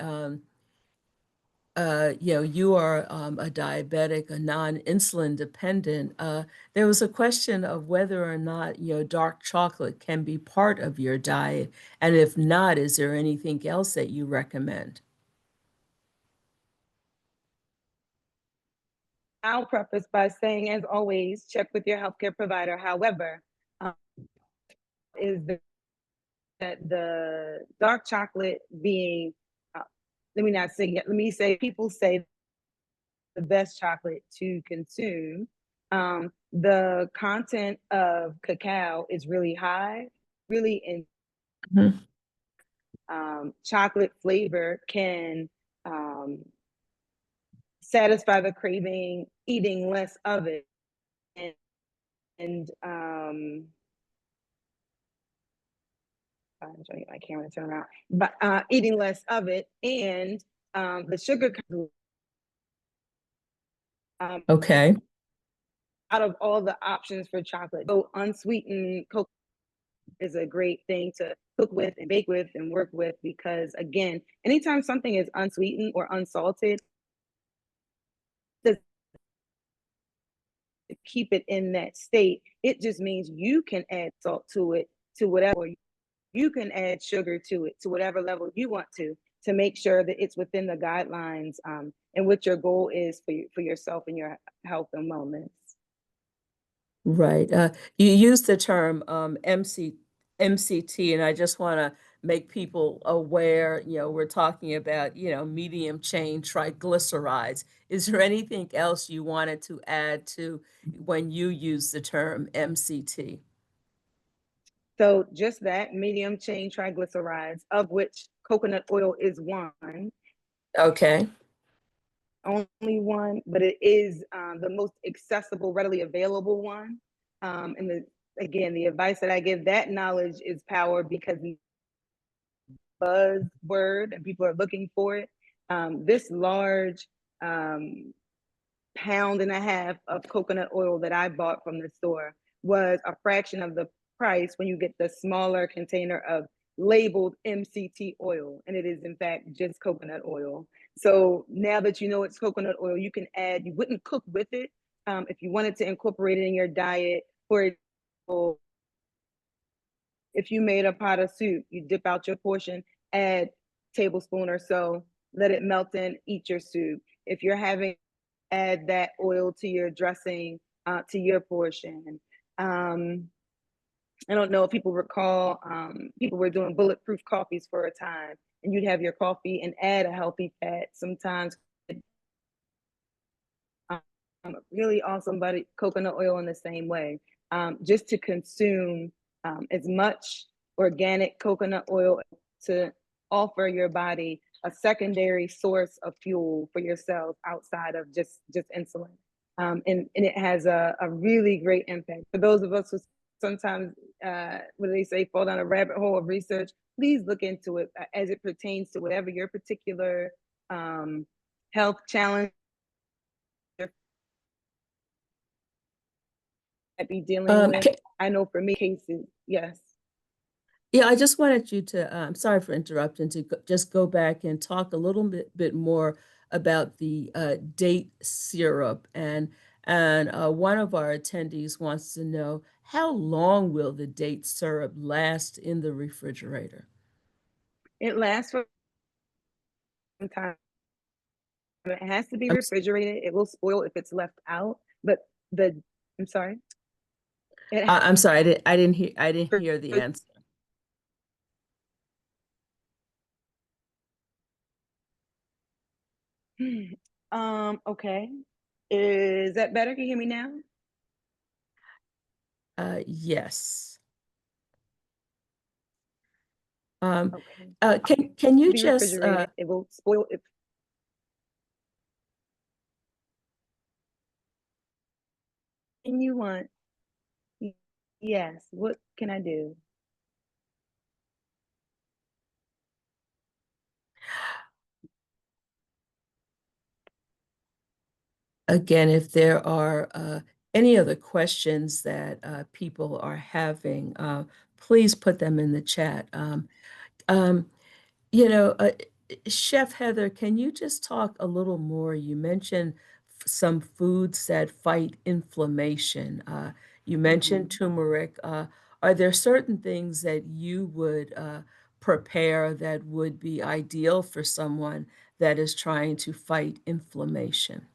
you are a diabetic, a non-insulin dependent, there was a question of whether or not dark chocolate can be part of your diet, and if not, is there anything else that you recommend? I'll preface by saying, as always, check with your healthcare provider. However, is that the dark chocolate being, let me say, people say the best chocolate to consume. The content of cacao is really high, really in chocolate flavor can satisfy the craving, eating less of it. And I'm trying to get my camera to turn around, but eating less of it, and the sugar Okay. out of all the options for chocolate. So unsweetened cocoa is a great thing to cook with and bake with and work with, because again, anytime something is unsweetened or unsalted, to keep it in that state, it just means you can add salt to it to whatever, you can add sugar to it to whatever level you want to to make sure that it's within the guidelines and what your goal is for yourself and your health and wellness. Right. You used the term MCT, and I just want to make people aware, we're talking about, medium chain triglycerides. Is there anything else you wanted to add to when you use the term MCT? So just that, medium chain triglycerides, of which coconut oil is one. Okay. Only one, but it is the most accessible, readily available one. Again, the advice that I give, that knowledge is power because buzzword and people are looking for it. This large pound and a half of coconut oil that I bought from the store was a fraction of the price when you get the smaller container of labeled MCT oil. And it is in fact just coconut oil. So now that you know it's coconut oil, you can add, you wouldn't cook with it. If you wanted to incorporate it in your diet, for example, if you made a pot of soup, you dip out your portion, add tablespoon or so, let it melt in, eat your soup. If you're having, add that oil to your dressing, to your portion. I don't know if people recall, people were doing bulletproof coffees for a time, and you'd have your coffee and add a healthy fat. Sometimes really awesome coconut oil in the same way, just to consume as much organic coconut oil to offer your body a secondary source of fuel for your cells outside of just insulin. And it has a really great impact. For those of us who sometimes, what do they say, fall down a rabbit hole of research, please look into it as it pertains to whatever your particular health challenge might be dealing with. I know for me, cases, yes. Yeah, I just wanted you to, I'm sorry for interrupting, to just go back and talk a little bit more about the date syrup. And one of our attendees wants to know, how long will the date syrup last in the refrigerator? It lasts for some time. It has to be I'm refrigerated. It will spoil if it's left out. But I'm sorry. I'm sorry, I didn't hear the answer. Okay. Is that better? Can you hear me now? Yes. Okay. Can you Be just refrigerated. It will spoil if and you want. Yes. What can I do? again, if there are any other questions that people are having, please put them in the chat. Um, you know, uh, Chef Heather, can you just talk a little more? You mentioned some foods that fight inflammation. You mentioned turmeric. Are there certain things that you would prepare that would be ideal for someone that is trying to fight inflammation?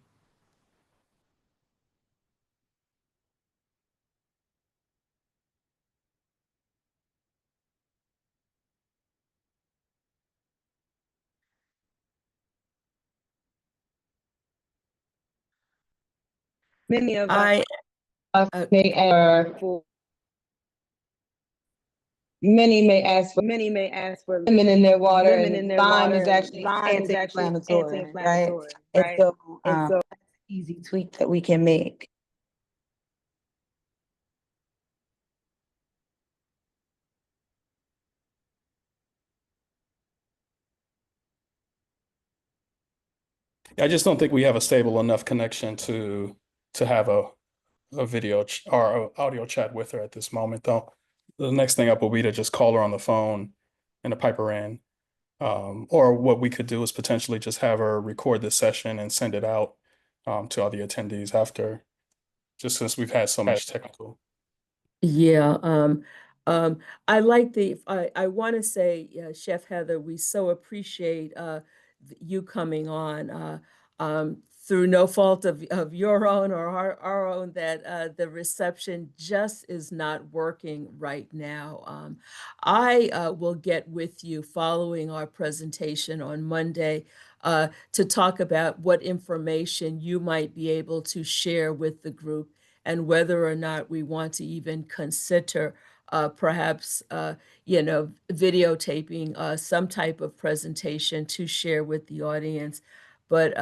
Many of us I may ask for many may ask for lemon in their water, lemon and in their lime water, is and actually lime is actually anti-inflammatory, right? anti-inflammatory, And right? so, And so that's an easy tweak that we can make. I just don't think we have a stable enough connection to have a video or a audio chat with her at this moment, though. The next thing up will be to just call her on the phone and to pipe her in. Or what we could do is potentially just have her record this session and send it out to all the attendees after, just since we've had so much technical. Yeah. I like I want to say, Chef Heather, we so appreciate you coming on through no fault of your own or our own, that the reception just is not working right now. I will get with you following our presentation on Monday to talk about what information you might be able to share with the group and whether or not we want to even consider perhaps, videotaping some type of presentation to share with the audience. But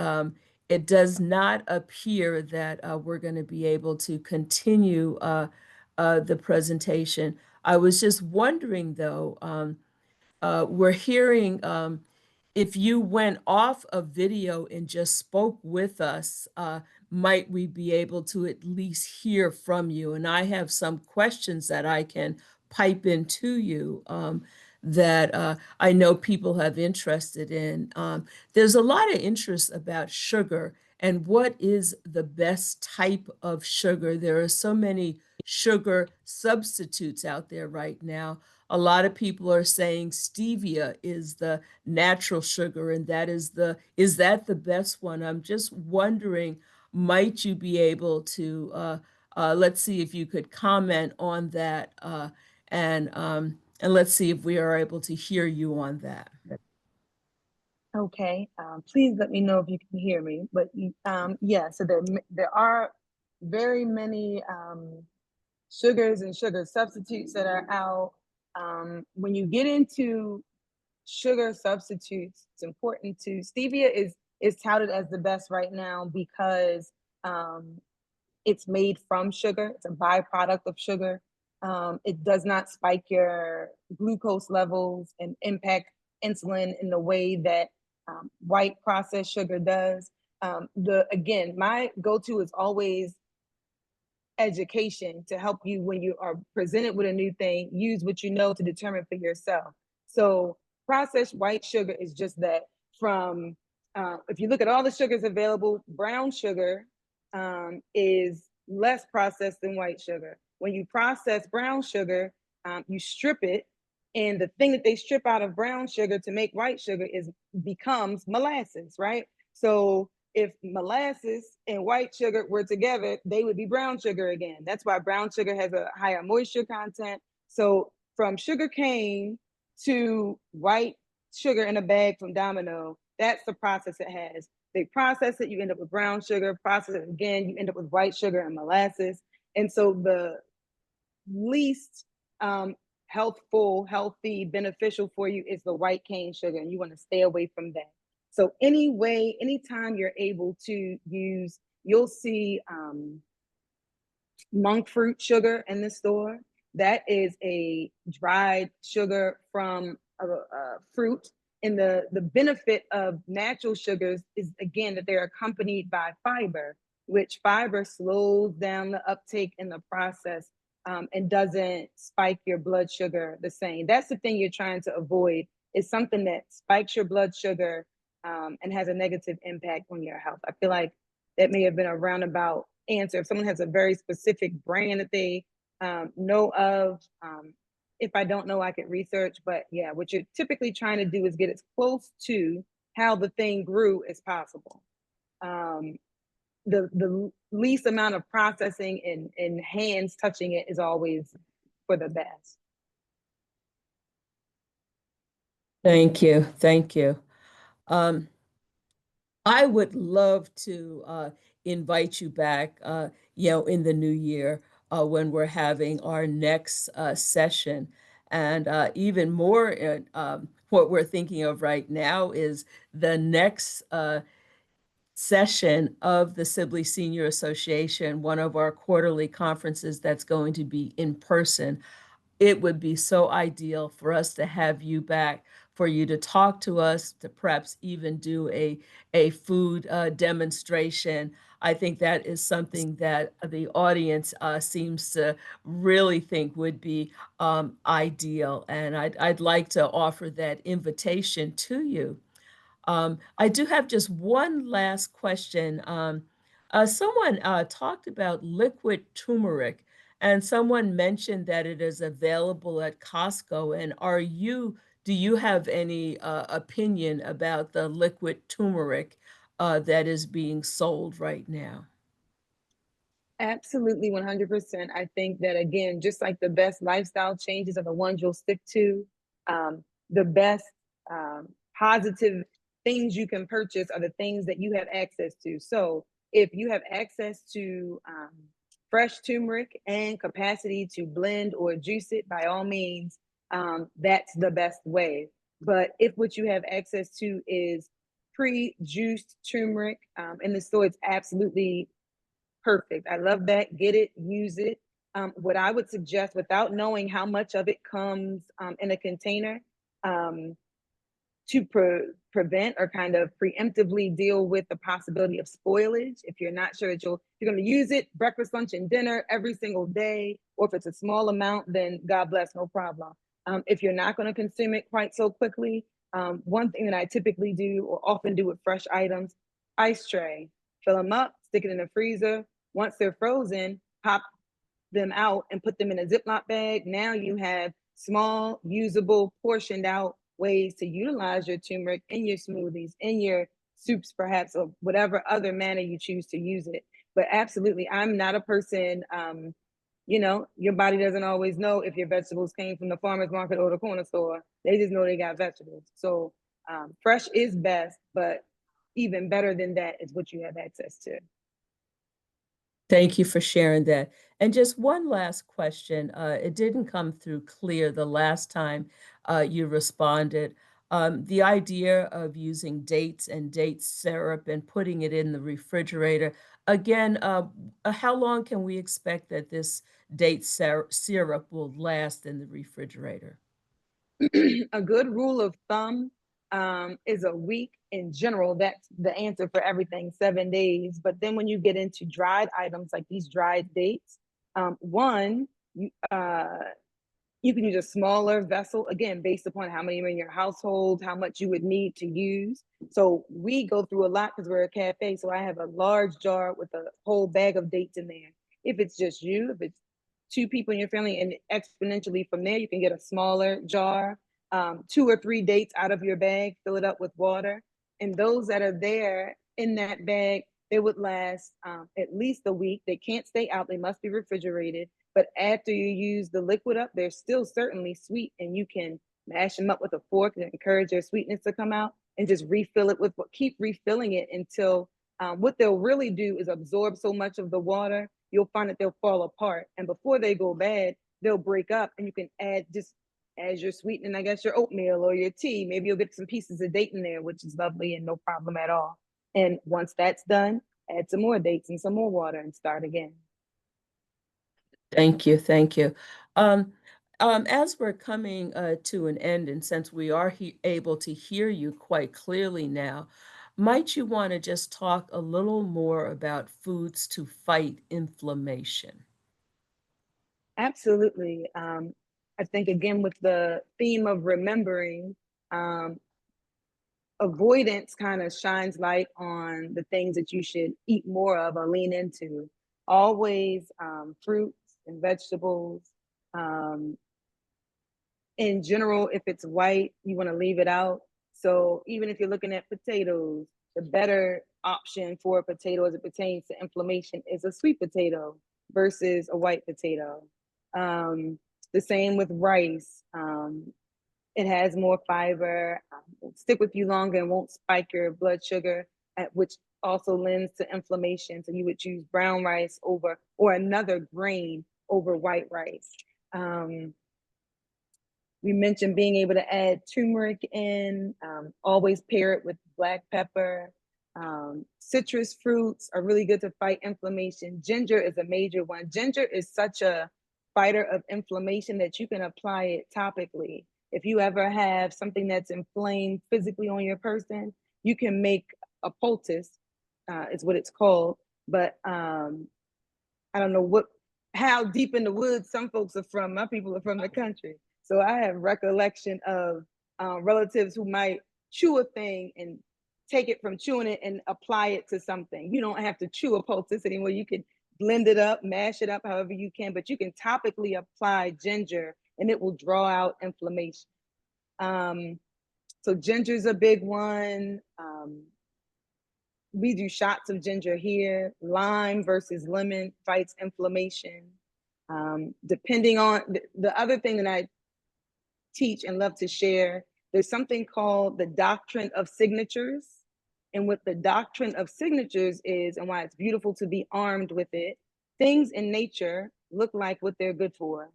it does not appear that we're going to be able to continue the presentation. I was just wondering, though, we're hearing if you went off of video and just spoke with us, might we be able to at least hear from you? And I have some questions that I can pipe into you that I know people have interested in. There's a lot of interest about sugar and what is the best type of sugar. There are so many sugar substitutes out there right now. A lot of people are saying stevia is the natural sugar, and is that the best one? I'm just wondering, might you be able to let's see if you could comment on that, and let's see if we are able to hear you on that. Okay, please let me know if you can hear me. But yeah, so there are very many sugars and sugar substitutes that are out. When you get into sugar substitutes, it's important to stevia is touted as the best right now because it's made from sugar. It's a byproduct of sugar. It does not spike your glucose levels and impact insulin in the way that white processed sugar does. Again, my go-to is always education to help you when you are presented with a new thing. Use what you know to determine for yourself. So processed white sugar is just that. From if you look at all the sugars available, brown sugar is less processed than white sugar. When you process brown sugar, you strip it, and the thing that they strip out of brown sugar to make white sugar becomes molasses, right? So if molasses and white sugar were together, they would be brown sugar again. That's why brown sugar has a higher moisture content. So from sugar cane to white sugar in a bag from Domino, that's the process it has. They process it, you end up with brown sugar, process it again, you end up with white sugar and molasses. And so the least healthful, healthy, beneficial for you is the white cane sugar, and you want to stay away from that. So anytime you're able to use, you'll see monk fruit sugar in the store. That is a dried sugar from a fruit. And the benefit of natural sugars is, again, that they're accompanied by fiber, which fiber slows down the uptake in the process and doesn't spike your blood sugar the same. That's the thing you're trying to avoid, is something that spikes your blood sugar and has a negative impact on your health. I feel like that may have been a roundabout answer. If someone has a very specific brand that they know of, if I don't know, I could research. But yeah, what you're typically trying to do is get as close to how the thing grew as possible. The least amount of processing and hands touching it is always for the best. Thank you. Thank you. I would love to invite you back, in the new year when we're having our next session. And even more, what we're thinking of right now is the next session of the Sibley Senior Association, one of our quarterly conferences that's going to be in person. It would be so ideal for us to have you back, for you to talk to us, to perhaps even do a food demonstration. I think that is something that the audience seems to really think would be ideal. And I'd like to offer that invitation to you. I do have just one last question. Someone talked about liquid turmeric, And someone mentioned that it is available at Costco. And do you have any opinion about the liquid turmeric that is being sold right now? Absolutely, 100%. I think that again, just like the best lifestyle changes are the ones you'll stick to, the best positive things you can purchase are the things that you have access to. So if you have access to fresh turmeric and capacity to blend or juice it, by all means, that's the best way. But if what you have access to is pre-juiced turmeric in the store, it's absolutely perfect. I love that. Get it, use it. What I would suggest, without knowing how much of it comes in a container, um, to prevent or kind of preemptively deal with the possibility of spoilage. If you're not sure that you're going to use it breakfast, lunch, and dinner every single day, or if it's a small amount, then God bless, no problem. If you're not going to consume it quite so quickly, one thing that I typically do or often do with fresh items, ice tray, fill them up, stick it in the freezer. Once they're frozen, pop them out and put them in a Ziploc bag. Now you have small, usable, portioned out ways to utilize your turmeric in your smoothies, in your soups, perhaps, or whatever other manner you choose to use it. But absolutely, I'm not a person, your body doesn't always know if your vegetables came from the farmer's market or the corner store. They just know they got vegetables. So fresh is best, but even better than that is what you have access to. Thank you for sharing that. And just one last question. It didn't come through clear the last time you responded. The idea of using dates and date syrup and putting it in the refrigerator. Again, how long can we expect that this syrup will last in the refrigerator? A good rule of thumb is a week in general. That's the answer for everything, 7 days. But then when you get into dried items like these dried dates, one, you can use a smaller vessel, again, based upon how many are in your household, how much you would need to use. So we go through a lot because we're a cafe. So I have a large jar with a whole bag of dates in there. If it's just you, if it's two people in your family, and exponentially from there, you can get a smaller jar, 2 or 3 dates out of your bag, fill it up with water. And those that are there in that bag, they would last at least a week. They can't stay out, they must be refrigerated. But after you use the liquid up, they're still certainly sweet, and you can mash them up with a fork and encourage their sweetness to come out, and just refill it keep refilling it until what they'll really do is absorb so much of the water, you'll find that they'll fall apart. And before they go bad, they'll break up, and you can add just as you're sweetening, I guess, your oatmeal or your tea. Maybe you'll get some pieces of date in there, which is lovely and no problem at all. And once that's done, add some more dates and some more water and start again. Thank you, thank you. Um, as we're coming to an end, and since we are able to hear you quite clearly now, might you want to just talk a little more about foods to fight inflammation? Absolutely. I think, again, with the theme of remembering, um, avoidance kind of shines light on the things that you should eat more of or lean into. Always fruits and vegetables. Um, in general, if it's white, you want to leave it out. So even if you're looking at potatoes, the better option for a potato as it pertains to inflammation is a sweet potato versus a white potato. The same with rice. It has more fiber, will stick with you longer and won't spike your blood sugar, which also lends to inflammation. So you would choose brown rice over, or another grain over white rice. We mentioned being able to add turmeric in, always pair it with black pepper. Citrus fruits are really good to fight inflammation. Ginger is a major one. Ginger is such a fighter of inflammation that you can apply it topically. If you ever have something that's inflamed physically on your person, you can make a poultice, is what it's called. But I don't know how deep in the woods some folks are from. My people are from the country. So I have recollection of relatives who might chew a thing and take it from chewing it and apply it to something. You don't have to chew a poultice anymore. You can blend it up, mash it up however you can, but you can topically apply ginger and it will draw out inflammation. So ginger's a big one. We do shots of ginger here. Lime versus lemon fights inflammation. Depending on the other thing that I teach and love to share, there's something called the doctrine of signatures. And what the doctrine of signatures is, and why it's beautiful to be armed with it, things in nature look like what they're good for.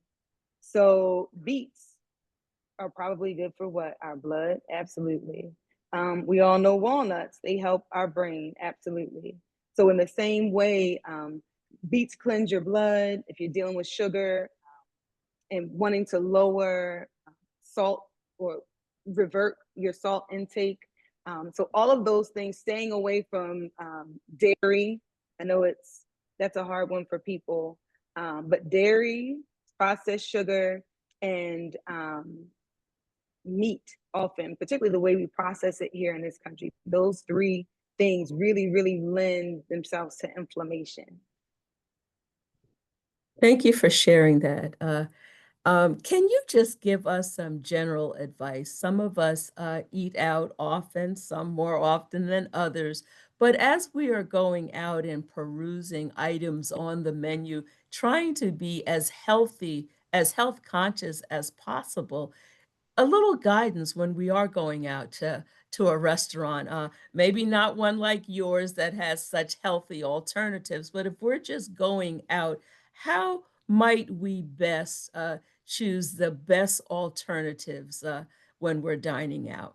So beets are probably good for what? Our blood? Absolutely. We all know walnuts, they help our brain, absolutely. So in the same way, beets cleanse your blood. If you're dealing with sugar and wanting to lower salt or revert your salt intake. So all of those things, staying away from dairy. I know that's a hard one for people, but dairy, processed sugar, and meat often, particularly the way we process it here in this country, those three things really, really lend themselves to inflammation. Thank you for sharing that. Can you just give us some general advice? Some of us eat out often, some more often than others. But as we are going out and perusing items on the menu, trying to be as healthy, as health conscious as possible, a little guidance when we are going out to a restaurant, maybe not one like yours that has such healthy alternatives, but if we're just going out, how might we best choose the best alternatives when we're dining out?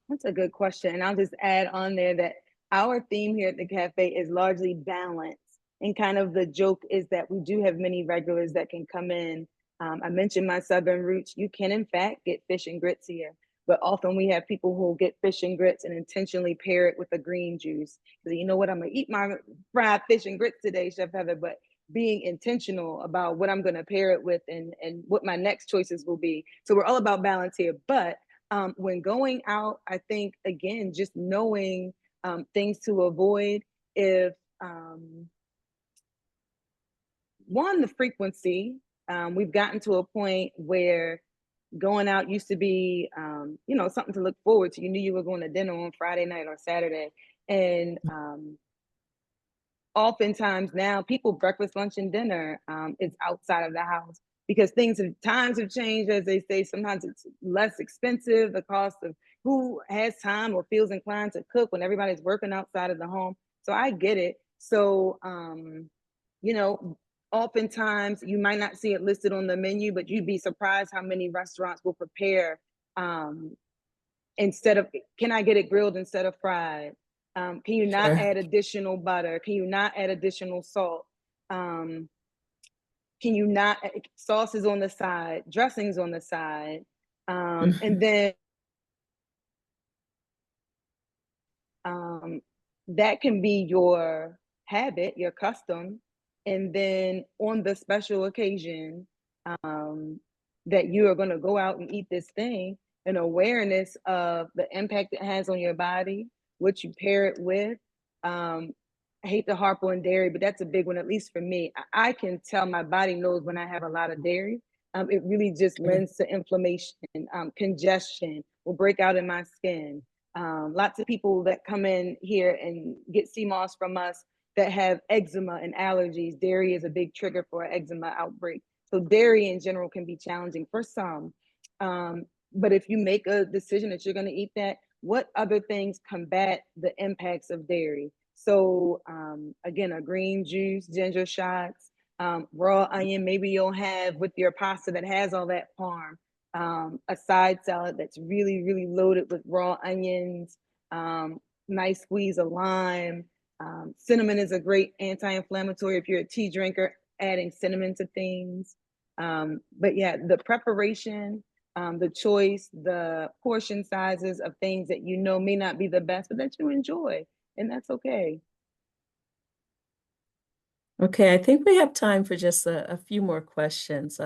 That's a good question. And I'll just add on there that our theme here at the cafe is largely balance. And kind of the joke is that we do have many regulars that can come in. I mentioned my Southern roots. You can, in fact, get fish and grits here. But often we have people who will get fish and grits and intentionally pair it with a green juice. So, you know what? I'm going to eat my fried fish and grits today, Chef Heather, but being intentional about what I'm going to pair it with and what my next choices will be. So we're all about balance here. But when going out, I think, again, just knowing things to avoid. If one, the frequency, we've gotten to a point where going out used to be, something to look forward to. You knew you were going to dinner on Friday night or Saturday. And oftentimes now people breakfast, lunch, and dinner is outside of the house because times have changed, as they say. Sometimes it's less expensive, the cost of who has time or feels inclined to cook when everybody's working outside of the home. So I get it. So, oftentimes you might not see it listed on the menu, but you'd be surprised how many restaurants will prepare instead of, can I get it grilled instead of fried? Can you not Sure. add additional butter? Can you not add additional salt? Can you not, sauces on the side, dressings on the side? And then that can be your habit, your custom. And then on the special occasion that you are going to go out and eat this thing, an awareness of the impact it has on your body, what you pair it with. I hate to harp on dairy, but that's a big one, at least for me. I can tell my body knows when I have a lot of dairy. It really just lends to inflammation, congestion will break out in my skin. Lots of people that come in here and get sea moss from us that have eczema and allergies. Dairy is a big trigger for an eczema outbreak. So dairy in general can be challenging for some. But if you make a decision that you're going to eat that, what other things combat the impacts of dairy? So again, a green juice, ginger shots, raw onion. Maybe you'll have with your pasta that has all that parm, a side salad that's really, really loaded with raw onions, nice squeeze of lime. Cinnamon is a great anti-inflammatory if you're a tea drinker, adding cinnamon to things. But yeah, the preparation, the choice, the portion sizes of things that you know may not be the best, but that you enjoy, and that's okay. Okay, I think we have time for just a few more questions.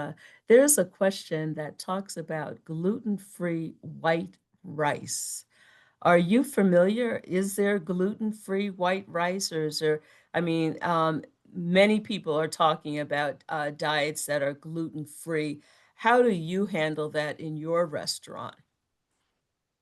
There's a question that talks about gluten-free white rice. Are you familiar? Is there gluten-free white rice, or is there I mean, many people are talking about diets that are gluten-free. How do you handle that in your restaurant?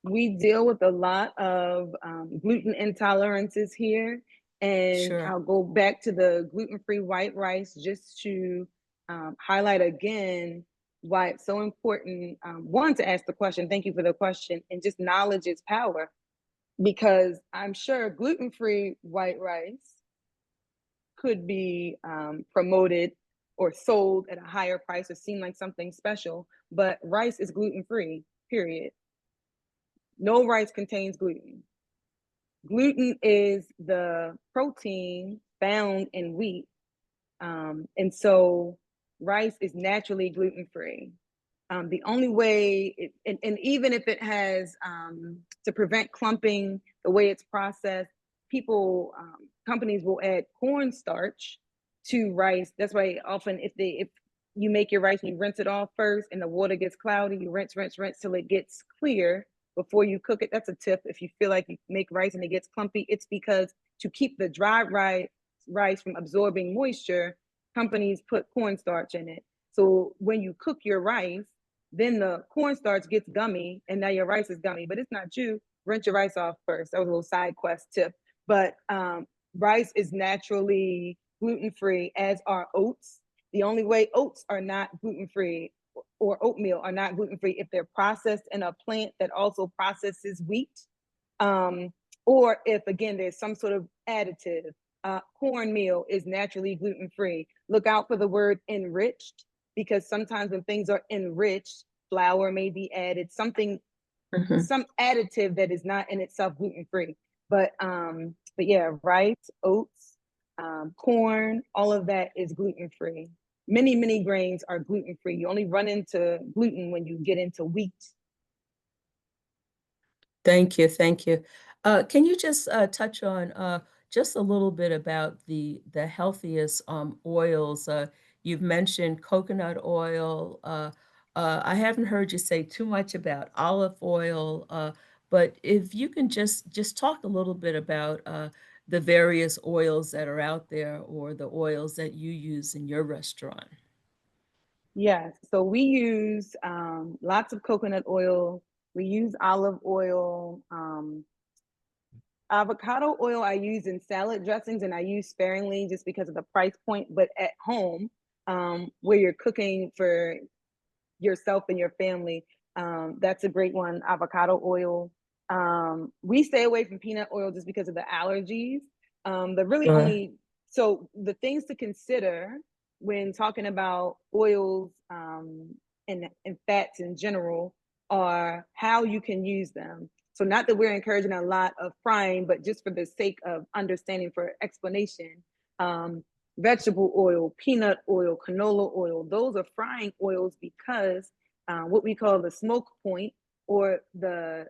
We deal with a lot of gluten intolerances here, and Sure. I'll go back to the gluten-free white rice just to highlight again why it's so important. One, to ask the question, thank you for the question, and just knowledge is power, because I'm sure gluten-free white rice could be promoted or sold at a higher price or seem like something special, but rice is gluten-free, period. No rice contains gluten. Gluten is the protein found in wheat. And so rice is naturally gluten-free. The only way, and even if it has, to prevent clumping, the way it's processed, companies will add cornstarch to rice. That's why often if you make your rice and you rinse it off first and the water gets cloudy, you rinse till it gets clear before you cook it. That's a tip. If you feel like you make rice and it gets clumpy, it's because to keep the dry rice from absorbing moisture, companies put cornstarch in it. So when you cook your rice, then the cornstarch gets gummy and now your rice is gummy, but it's not true. Rinse your rice off first. That was a little side quest tip. But rice is naturally gluten-free, as are oats. The only way oats are not gluten-free or oatmeal are not gluten-free if they're processed in a plant that also processes wheat. Or if, again, there's some sort of additive. Cornmeal is naturally gluten-free. Look out for the word enriched, because sometimes when things are enriched, flour may be added, some additive that is not in itself gluten-free. But yeah, rice, oats, corn, all of that is gluten-free. Many grains are gluten-free. You only run into gluten when you get into wheat. Thank you, thank you. Can you just touch on just a little bit about the healthiest oils? You've mentioned coconut oil. I haven't heard you say too much about olive oil, but if you can just talk a little bit about the various oils that are out there or the oils that you use in your restaurant. Yes, so we use lots of coconut oil. We use olive oil. Avocado oil I use in salad dressings, and I use sparingly just because of the price point. But at home, where you're cooking for yourself and your family, that's a great one, avocado oil. We stay away from peanut oil just because of the allergies. The really Sure. only, so the things to consider when talking about oils and fats in general are how you can use them. So not that we're encouraging a lot of frying, but just for the sake of understanding, for explanation, vegetable oil, peanut oil, canola oil, those are frying oils because what we call the smoke point, or the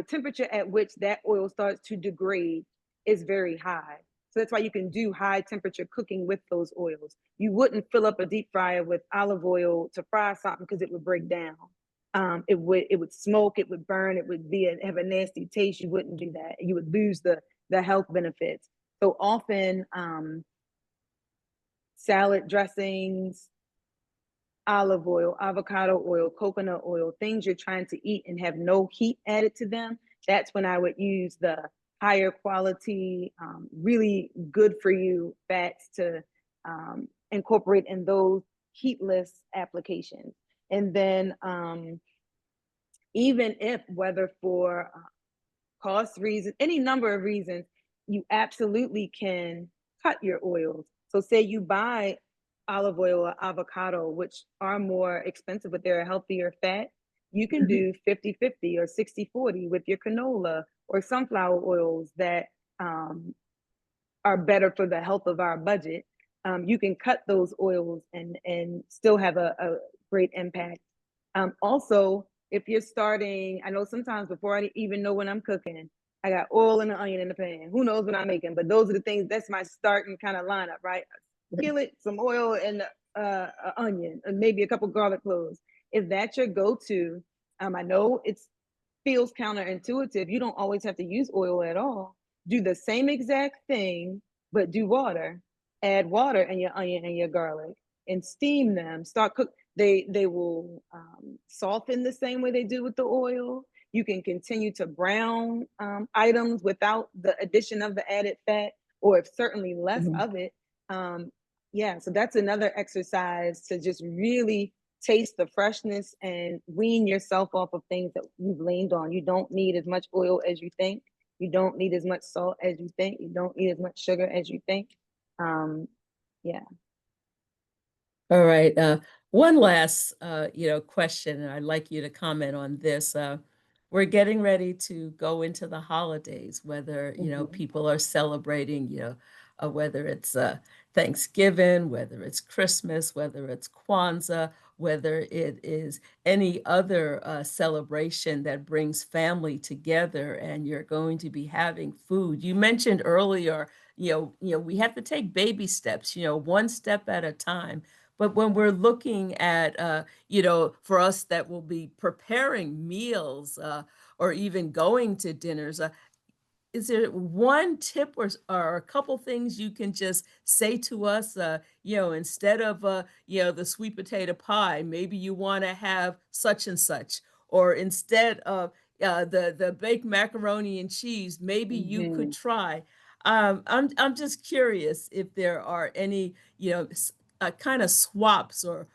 temperature at which that oil starts to degrade, is very high. So that's why you can do high temperature cooking with those oils. You wouldn't fill up a deep fryer with olive oil to fry something because it would break down. It would smoke, it would burn, it would have a nasty taste. You wouldn't do that. You would lose the health benefits. So often, salad dressings, olive oil, avocado oil, coconut oil, things you're trying to eat and have no heat added to them, that's when I would use the higher quality, really good for you fats to incorporate in those heatless applications. And then even if, whether for cost reasons, any number of reasons, you absolutely can cut your oils. So say you buy olive oil or avocado, which are more expensive, but they're a healthier fat, you can do 50-50 or 60-40 with your canola or sunflower oils that are better for the health of our budget. You can cut those oils and still have a great impact. Also, if you're starting, I know sometimes before I even know when I'm cooking, I got oil and an onion in the pan. Who knows what I'm making? But those are the things, that's my starting kind of lineup, right? Skillet, some oil, and onion, and maybe a couple garlic cloves. If that's your go-to, I know it feels counterintuitive. You don't always have to use oil at all. Do the same exact thing but do water. Add water and your onion and your garlic and steam them. Start cook. They will soften the same way they do with the oil. You can continue to brown items without the addition of the added fat, or if certainly less of it. Yeah, so that's another exercise to just really taste the freshness and wean yourself off of things that you've leaned on. You don't need as much oil as you think. You don't need as much salt as you think. You don't need as much sugar as you think. Yeah. All right. One last, question, and I'd like you to comment on this. We're getting ready to go into the holidays, whether, people are celebrating, whether it's Thanksgiving, whether it's Christmas, whether it's Kwanzaa, whether it is any other celebration that brings family together, and you're going to be having food. You mentioned earlier, we have to take baby steps, one step at a time. But when we're looking at, for us that will be preparing meals or even going to dinners, is there one tip or a couple things you can just say to us, instead of, the sweet potato pie, maybe you want to have such and such, or instead of the baked macaroni and cheese, maybe you could try. I'm just curious if there are any, kind of swaps or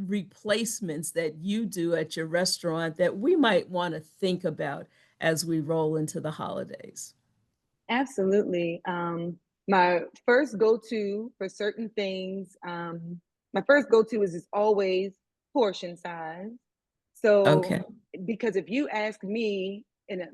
replacements that you do at your restaurant that we might want to think about as we roll into the holidays. Absolutely. My first go-to for certain things, my first go-to is always portion size. So, Okay. because if you ask me, and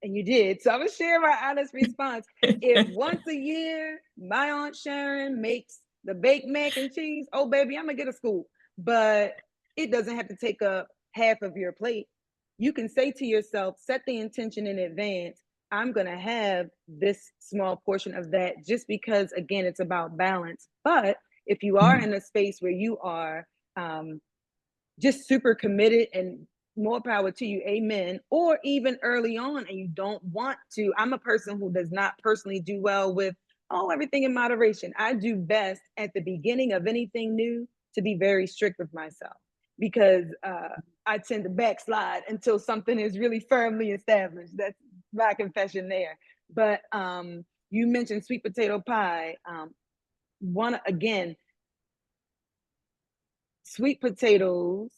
you did, so I'm gonna share my honest response. If once a year my Aunt Sharon makes the baked mac and cheese, oh baby, I'm gonna get a scoop. But it doesn't have to take up half of your plate. You can say to yourself, set the intention in advance. I'm going to have this small portion of that, just because, again, it's about balance. But if you are in a space where you are just super committed, and more power to you, amen, or even early on and you don't want to, I'm a person who does not personally do well with, oh, everything in moderation. I do best at the beginning of anything new to be very strict with myself, because I tend to backslide until something is really firmly established. That's my confession there. But you mentioned sweet potato pie. One, again, sweet potatoes,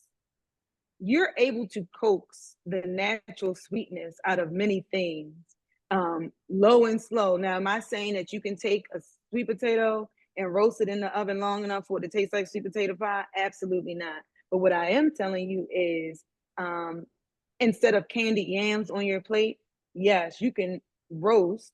you're able to coax the natural sweetness out of many things, low and slow. Now, am I saying that you can take a sweet potato and roast it in the oven long enough for it to taste like sweet potato pie? Absolutely not. But what I am telling you is, instead of candied yams on your plate, yes, you can roast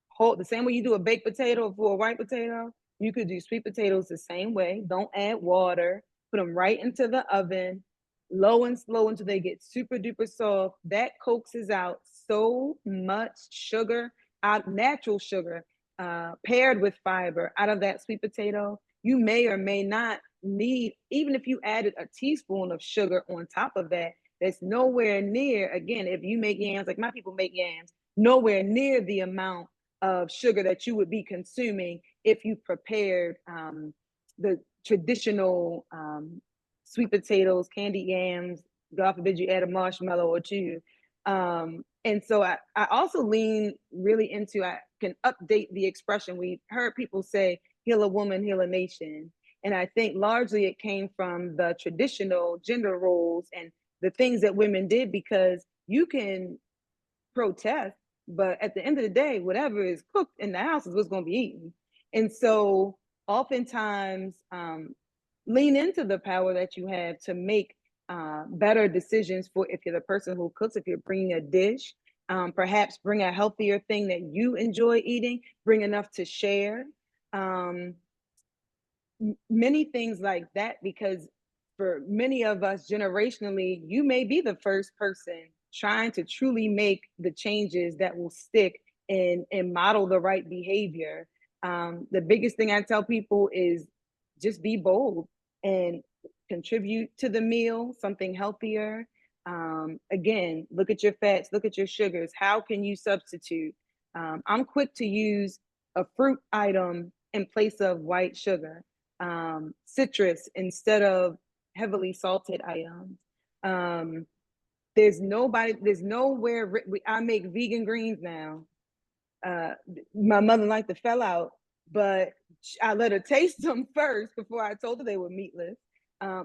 whole, the same way you do a baked potato for a white potato. You could do sweet potatoes the same way. Don't add water. Put them right into the oven, low and slow until they get super duper soft. That coaxes out so much sugar, out natural sugar, paired with fiber out of that sweet potato. You may or may not need, even if you added a teaspoon of sugar on top of that, that's nowhere near, again, if you make yams, like my people make yams, nowhere near the amount of sugar that you would be consuming if you prepared the traditional sweet potatoes, candied yams. God forbid you add a marshmallow or two. And so I also lean really into, I can update the expression. We heard people say, heal a woman, heal a nation. And I think largely it came from the traditional gender roles and the things that women did, because you can protest, but at the end of the day, whatever is cooked in the house is what's going to be eaten. And so oftentimes, lean into the power that you have to make better decisions for, if you're the person who cooks, if you're bringing a dish, perhaps bring a healthier thing that you enjoy eating, bring enough to share. Many things like that, because for many of us generationally, you may be the first person trying to truly make the changes that will stick and model the right behavior. The biggest thing I tell people is just be bold and contribute to the meal, something healthier. Again, look at your fats, look at your sugars. How can you substitute? I'm quick to use a fruit item in place of white sugar, citrus instead of heavily salted items. There's nowhere, I make vegan greens now. My mother-in-law fell out, but I let her taste them first before I told her they were meatless.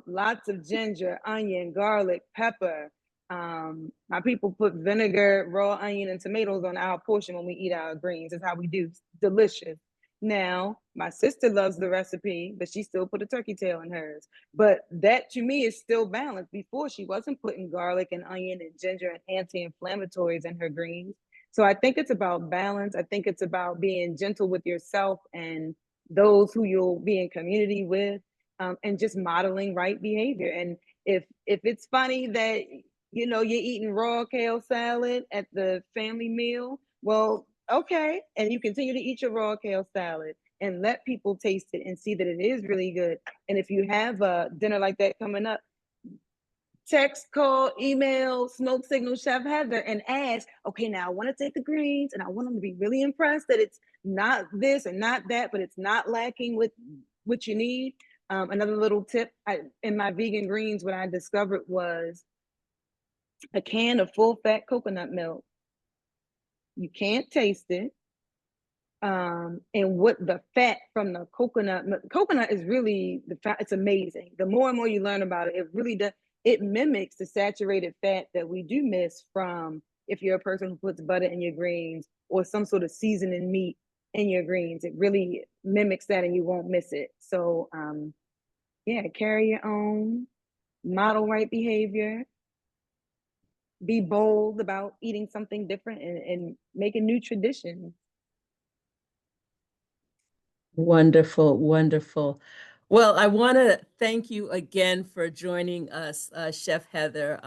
Lots of ginger, onion, garlic, pepper. My people put vinegar, raw onion, and tomatoes on our portion when we eat our greens. That's how we do. Delicious. Now, my sister loves the recipe, but she still put a turkey tail in hers. But that to me is still balanced. Before, she wasn't putting garlic and onion and ginger and anti-inflammatories in her greens. So I think it's about balance. I think it's about being gentle with yourself and those who you'll be in community with, and just modeling right behavior. And if it's funny that you're eating raw kale salad at the family meal, well, okay, and you continue to eat your raw kale salad and let people taste it and see that it is really good. And if you have a dinner like that coming up, text, call, email, smoke signal Chef Heather and ask, okay, now I want to take the greens and I want them to be really impressed that it's not this and not that, but it's not lacking with what you need. Another little tip in my vegan greens, what I discovered was a can of full fat coconut milk. You can't taste it. And what the fat from the coconut is really the fat. It's amazing. The more and more you learn about it, it really does. It mimics the saturated fat that we do miss from if you're a person who puts butter in your greens or some sort of seasoning meat in your greens. It really mimics that and you won't miss it. So yeah, carry your own, model right behavior, be bold about eating something different and making new traditions. Wonderful, wonderful. Well, I want to thank you again for joining us, Chef Heather.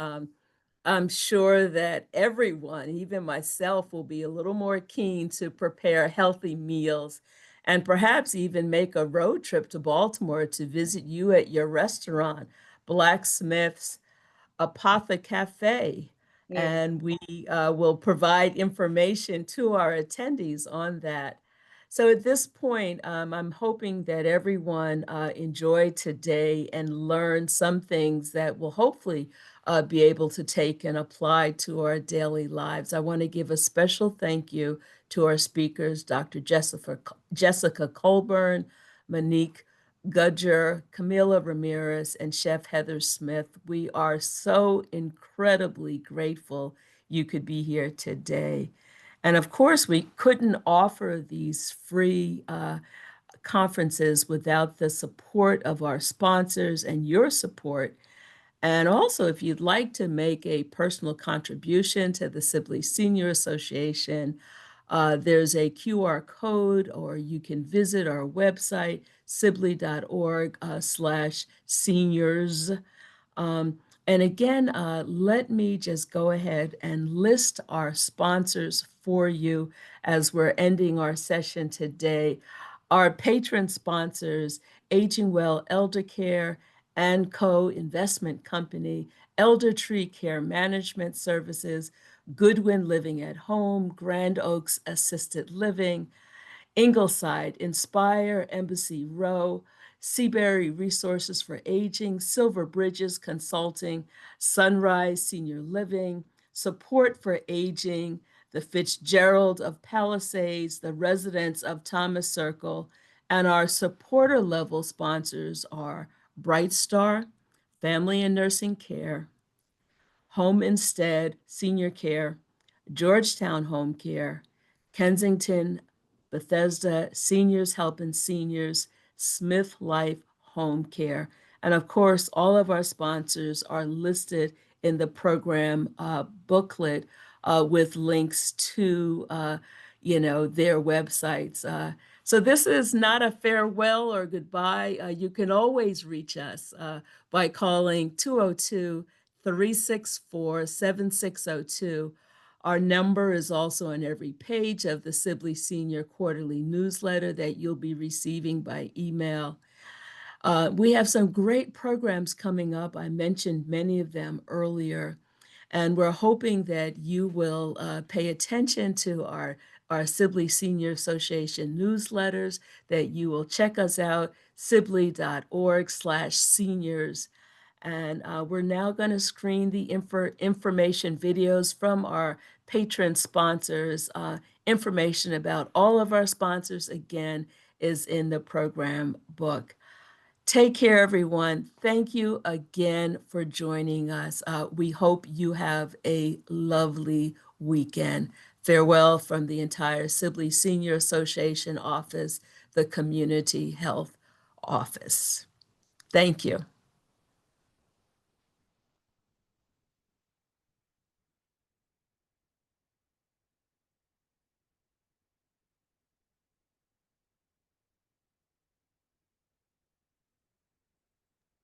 I'm sure that everyone, even myself, will be a little more keen to prepare healthy meals and perhaps even make a road trip to Baltimore to visit you at your restaurant, Blacksmith's Apotha Cafe. Yeah. And we will provide information to our attendees on that. So at this point, I'm hoping that everyone enjoyed today and learned some things that will hopefully be able to take and apply to our daily lives. I want to give a special thank you to our speakers, Dr. Jessica Colburn, Monique Gudger, Camila Ramirez, and Chef Heather Smith. We are so incredibly grateful you could be here today. And of course, we couldn't offer these free conferences without the support of our sponsors and your support. And also, if you'd like to make a personal contribution to the Sibley Senior Association, there's a QR code, or you can visit our website, sibley.org/seniors. And again, let me just go ahead and list our sponsors for you as we're ending our session today. Our patron sponsors, Aging Well Elder Care and Co. Investment Company, Elder Tree Care Management Services, Goodwin Living at Home, Grand Oaks Assisted Living, Ingleside, Inspire, Embassy Row, Seabury Resources for Aging, Silver Bridges Consulting, Sunrise Senior Living, Support for Aging, the Fitzgerald of Palisades, the residents of Thomas Circle, and our supporter level sponsors are Bright Star, Family and Nursing Care, Home Instead Senior Care, Georgetown Home Care, Kensington, Bethesda Seniors Helping Seniors, Smith Life Home Care. And of course, all of our sponsors are listed in the program booklet with links to their websites. So this is not a farewell or goodbye. You can always reach us by calling 202-364-7602. Our number is also on every page of the Sibley Senior Quarterly newsletter that you'll be receiving by email. We have some great programs coming up. I mentioned many of them earlier, and we're hoping that you will pay attention to our our Sibley Senior Association newsletters, that you will check us out, sibley.org/seniors. And we're now going to screen the information videos from our patron sponsors. Information about all of our sponsors, again, is in the program book. Take care, everyone. Thank you again for joining us. We hope you have a lovely weekend. Farewell from the entire Sibley Senior Association office, the Community Health Office. Thank you.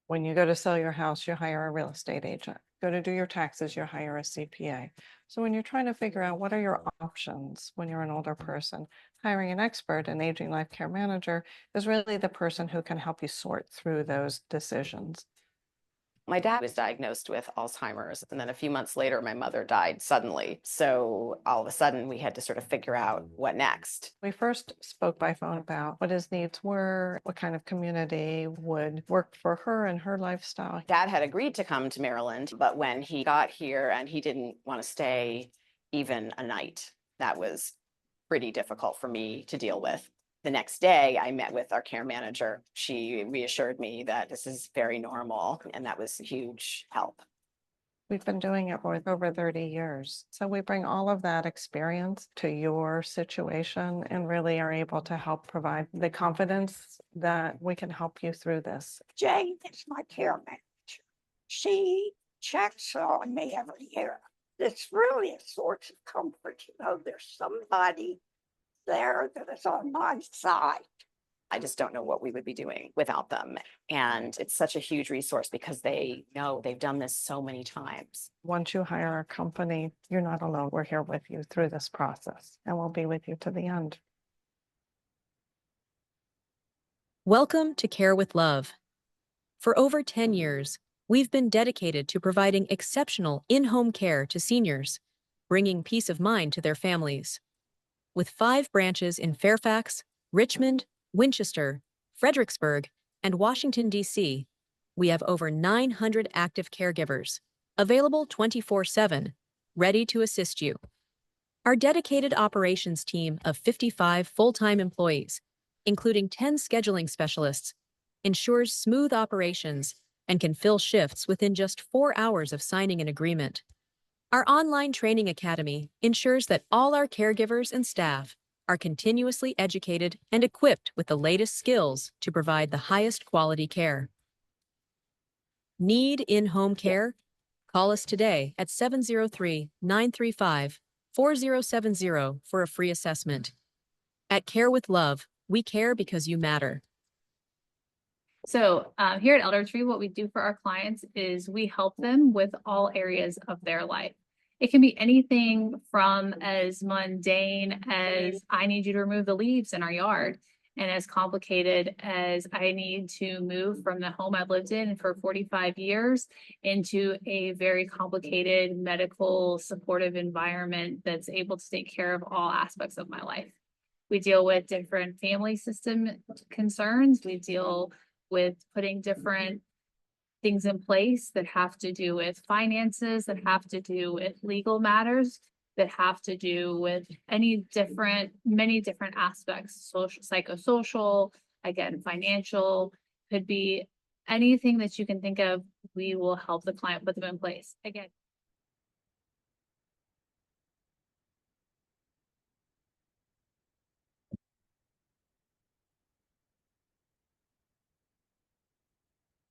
When you go to sell your house, you hire a real estate agent. Go to do your taxes, you hire a CPA. So when you're trying to figure out what are your options when you're an older person, hiring an expert, an aging life care manager, is really the person who can help you sort through those decisions. My dad was diagnosed with Alzheimer's, and then a few months later, my mother died suddenly. So all of a sudden, we had to sort of figure out what next. We first spoke by phone about what his needs were, what kind of community would work for her and her lifestyle. Dad had agreed to come to Maryland, but when he got here and he didn't want to stay even a night, that was pretty difficult for me to deal with. The next day, I met with our care manager. She reassured me that this is very normal, and that was a huge help. We've been doing it for over 30 years. So we bring all of that experience to your situation and really are able to help provide the confidence that we can help you through this. Jane is my care manager. She checks on me every year. It's really a source of comfort to know there's somebody there that is on my side. I just don't know what we would be doing without them. And it's such a huge resource because they know they've done this so many times. Once you hire our company, you're not alone. We're here with you through this process, and we'll be with you to the end. Welcome to Care with Love. For over 10 years, we've been dedicated to providing exceptional in-home care to seniors, bringing peace of mind to their families. With 5 branches in Fairfax, Richmond, Winchester, Fredericksburg, and Washington, D.C., we have over 900 active caregivers, available 24/7, ready to assist you. Our dedicated operations team of 55 full-time employees, including 10 scheduling specialists, ensures smooth operations and can fill shifts within just 4 hours of signing an agreement. Our online training academy ensures that all our caregivers and staff are continuously educated and equipped with the latest skills to provide the highest quality care. Need in-home care? Call us today at 703-935-4070 for a free assessment. At Care with Love, we care because you matter. So here at Elder Tree, what we do for our clients is we help them with all areas of their life. It can be anything from as mundane as I need you to remove the leaves in our yard, and as complicated as I need to move from the home I've lived in for 45 years into a very complicated medical supportive environment that's able to take care of all aspects of my life. We deal with different family system concerns. We deal with putting different things in place that have to do with finances, that have to do with legal matters, that have to do with many different aspects, social, psychosocial, again, financial, could be anything that you can think of. We will help the client put them in place. Again,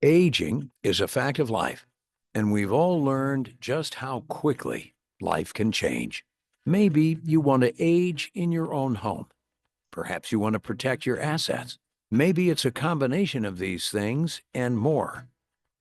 Aging is a fact of life, and we've all learned just how quickly life can change. Maybe you want to age in your own home. Perhaps you want to protect your assets. Maybe it's a combination of these things and more.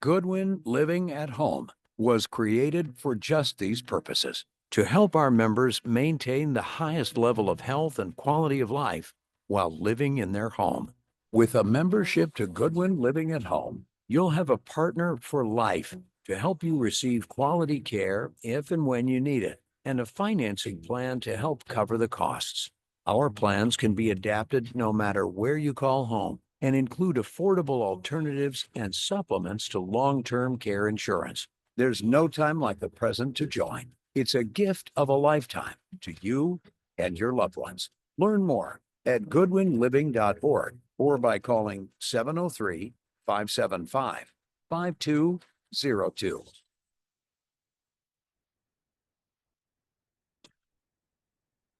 Goodwin Living at Home was created for just these purposes, to help our members maintain the highest level of health and quality of life while living in their home. With a membership to Goodwin Living at Home, you'll have a partner for life to help you receive quality care if and when you need it, and a financing plan to help cover the costs. Our plans can be adapted no matter where you call home and include affordable alternatives and supplements to long-term care insurance. There's no time like the present to join. It's a gift of a lifetime to you and your loved ones. Learn more at goodwinliving.org or by calling 703-575-5202.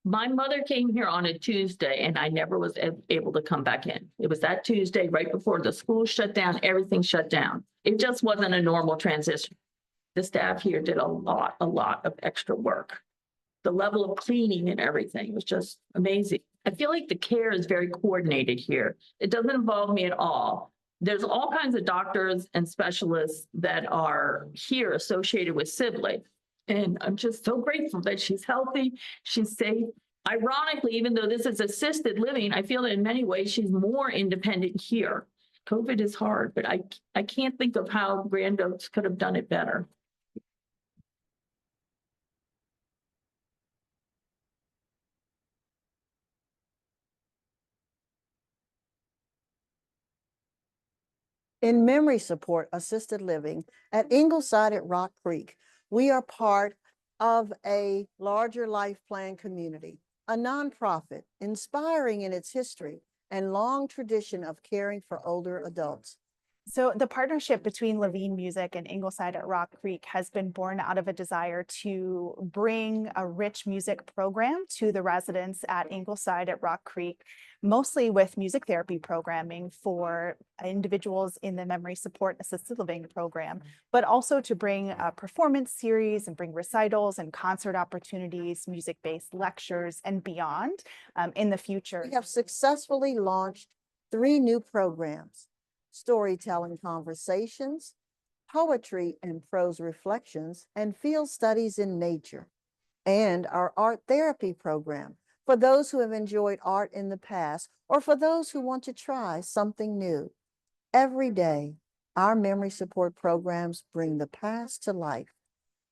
My mother came here on a Tuesday and I never was able to come back in. It was that Tuesday right before the school shut down, everything shut down. It just wasn't a normal transition. The staff here did a lot of extra work. The level of cleaning and everything was just amazing. I feel like the care is very coordinated here. It doesn't involve me at all. There's all kinds of doctors and specialists that are here associated with Sibley. And I'm just so grateful that she's healthy, she's safe. Ironically, even though this is assisted living, I feel that in many ways she's more independent here. COVID is hard, but I can't think of how Grand Oaks could have done it better. In memory support assisted living at Ingleside at Rock Creek, we are part of a larger life plan community, a nonprofit inspiring in its history and long tradition of caring for older adults. So the partnership between Levine Music and Ingleside at Rock Creek has been born out of a desire to bring a rich music program to the residents at Ingleside at Rock Creek, mostly with music therapy programming for individuals in the memory support assisted living program, but also to bring a performance series and bring recitals and concert opportunities, music-based lectures and beyond in the future. We have successfully launched 3 new programs: storytelling conversations, poetry and prose reflections, and field studies in nature, and our art therapy program for those who have enjoyed art in the past or for those who want to try something new. Every day, our memory support programs bring the past to life,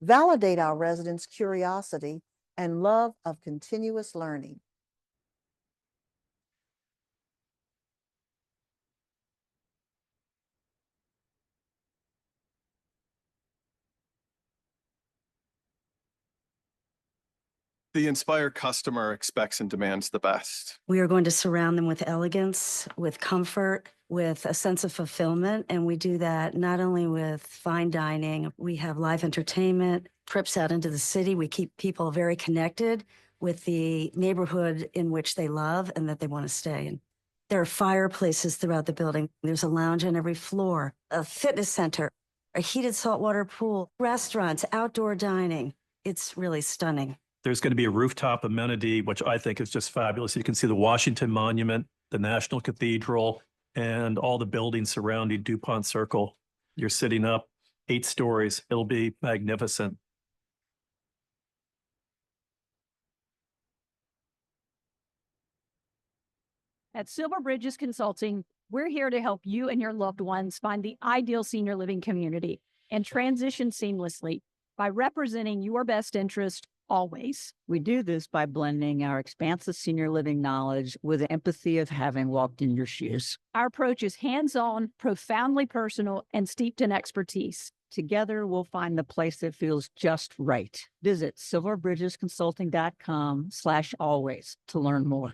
validate our residents' curiosity and love of continuous learning. The Inspire customer expects and demands the best. We are going to surround them with elegance, with comfort, with a sense of fulfillment. And we do that not only with fine dining, we have live entertainment, trips out into the city. We keep people very connected with the neighborhood in which they love and that they want to stay in. There are fireplaces throughout the building. There's a lounge on every floor, a fitness center, a heated saltwater pool, restaurants, outdoor dining. It's really stunning. There's going to be a rooftop amenity, which I think is just fabulous. You can see the Washington Monument, the National Cathedral, and all the buildings surrounding DuPont Circle. You're sitting up 8 stories. It'll be magnificent. At Silver Bridges Consulting, we're here to help you and your loved ones find the ideal senior living community and transition seamlessly by representing your best interest always. We do this by blending our expansive senior living knowledge with the empathy of having walked in your shoes. Our approach is hands-on, profoundly personal, and steeped in expertise. Together, we'll find the place that feels just right. Visit silverbridgesconsulting.com/always to learn more.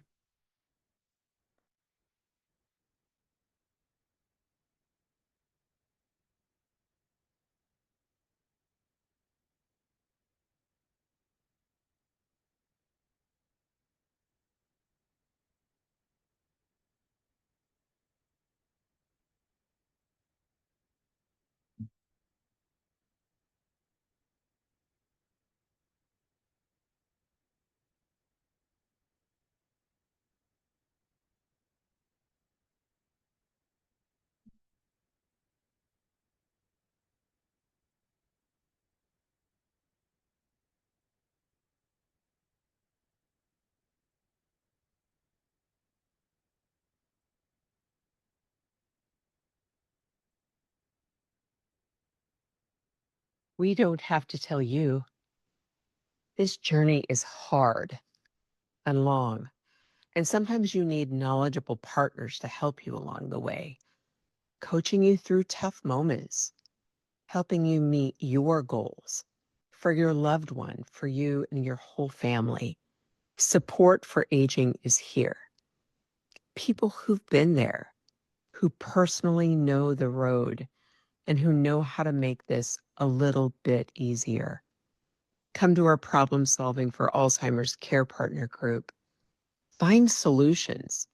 We don't have to tell you. This journey is hard and long, And sometimes you need knowledgeable partners to help you along the way, coaching you through tough moments, helping you meet your goals for your loved one, for you and your whole family. Support for aging is here. People who've been there, who personally know the road and who know how to make this a little bit easier. Come to our Problem Solving for Alzheimer's Care Partner group. Find solutions.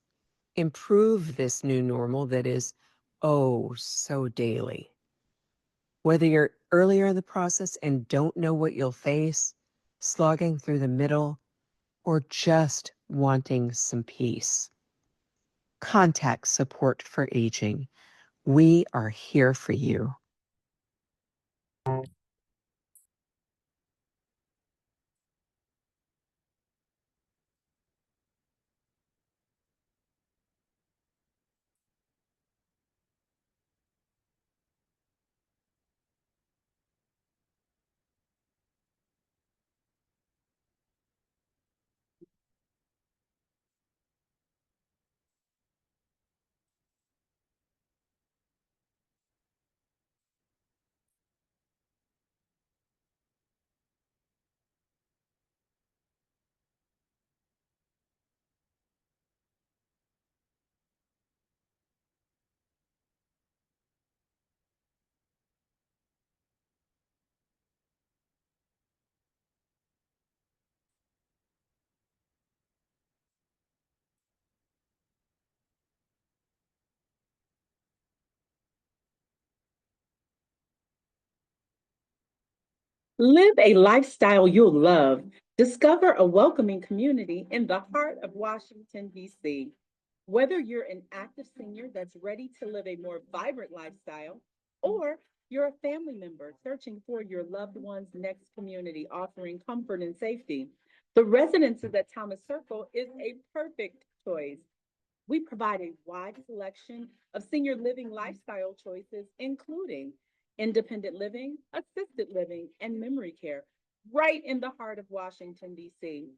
Improve this new normal that is, oh, so daily. Whether you're earlier in the process and don't know what you'll face, slogging through the middle, or just wanting some peace, contact Support for Aging. We are here for you. Live a lifestyle you'll love. Discover a welcoming community in the heart of Washington, D.C. Whether you're an active senior that's ready to live a more vibrant lifestyle, or you're a family member searching for your loved one's next community offering comfort and safety, the Residences at Thomas Circle is a perfect choice. We provide a wide selection of senior living lifestyle choices, including independent living, assisted living, and memory care, right in the heart of Washington, D.C.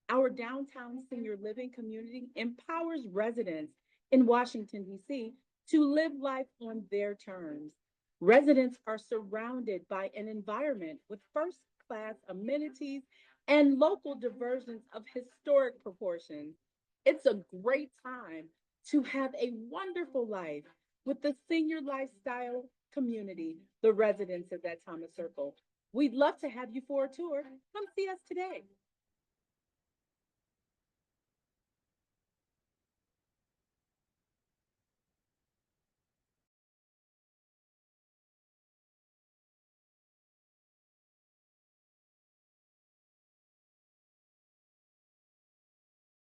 Our downtown senior living community empowers residents in Washington, D.C. to live life on their terms. Residents are surrounded by an environment with first class amenities and local diversions of historic proportions. It's a great time to have a wonderful life with the senior lifestyle community, the Residences at Thomas Circle. We'd love to have you for a tour. Come see us today.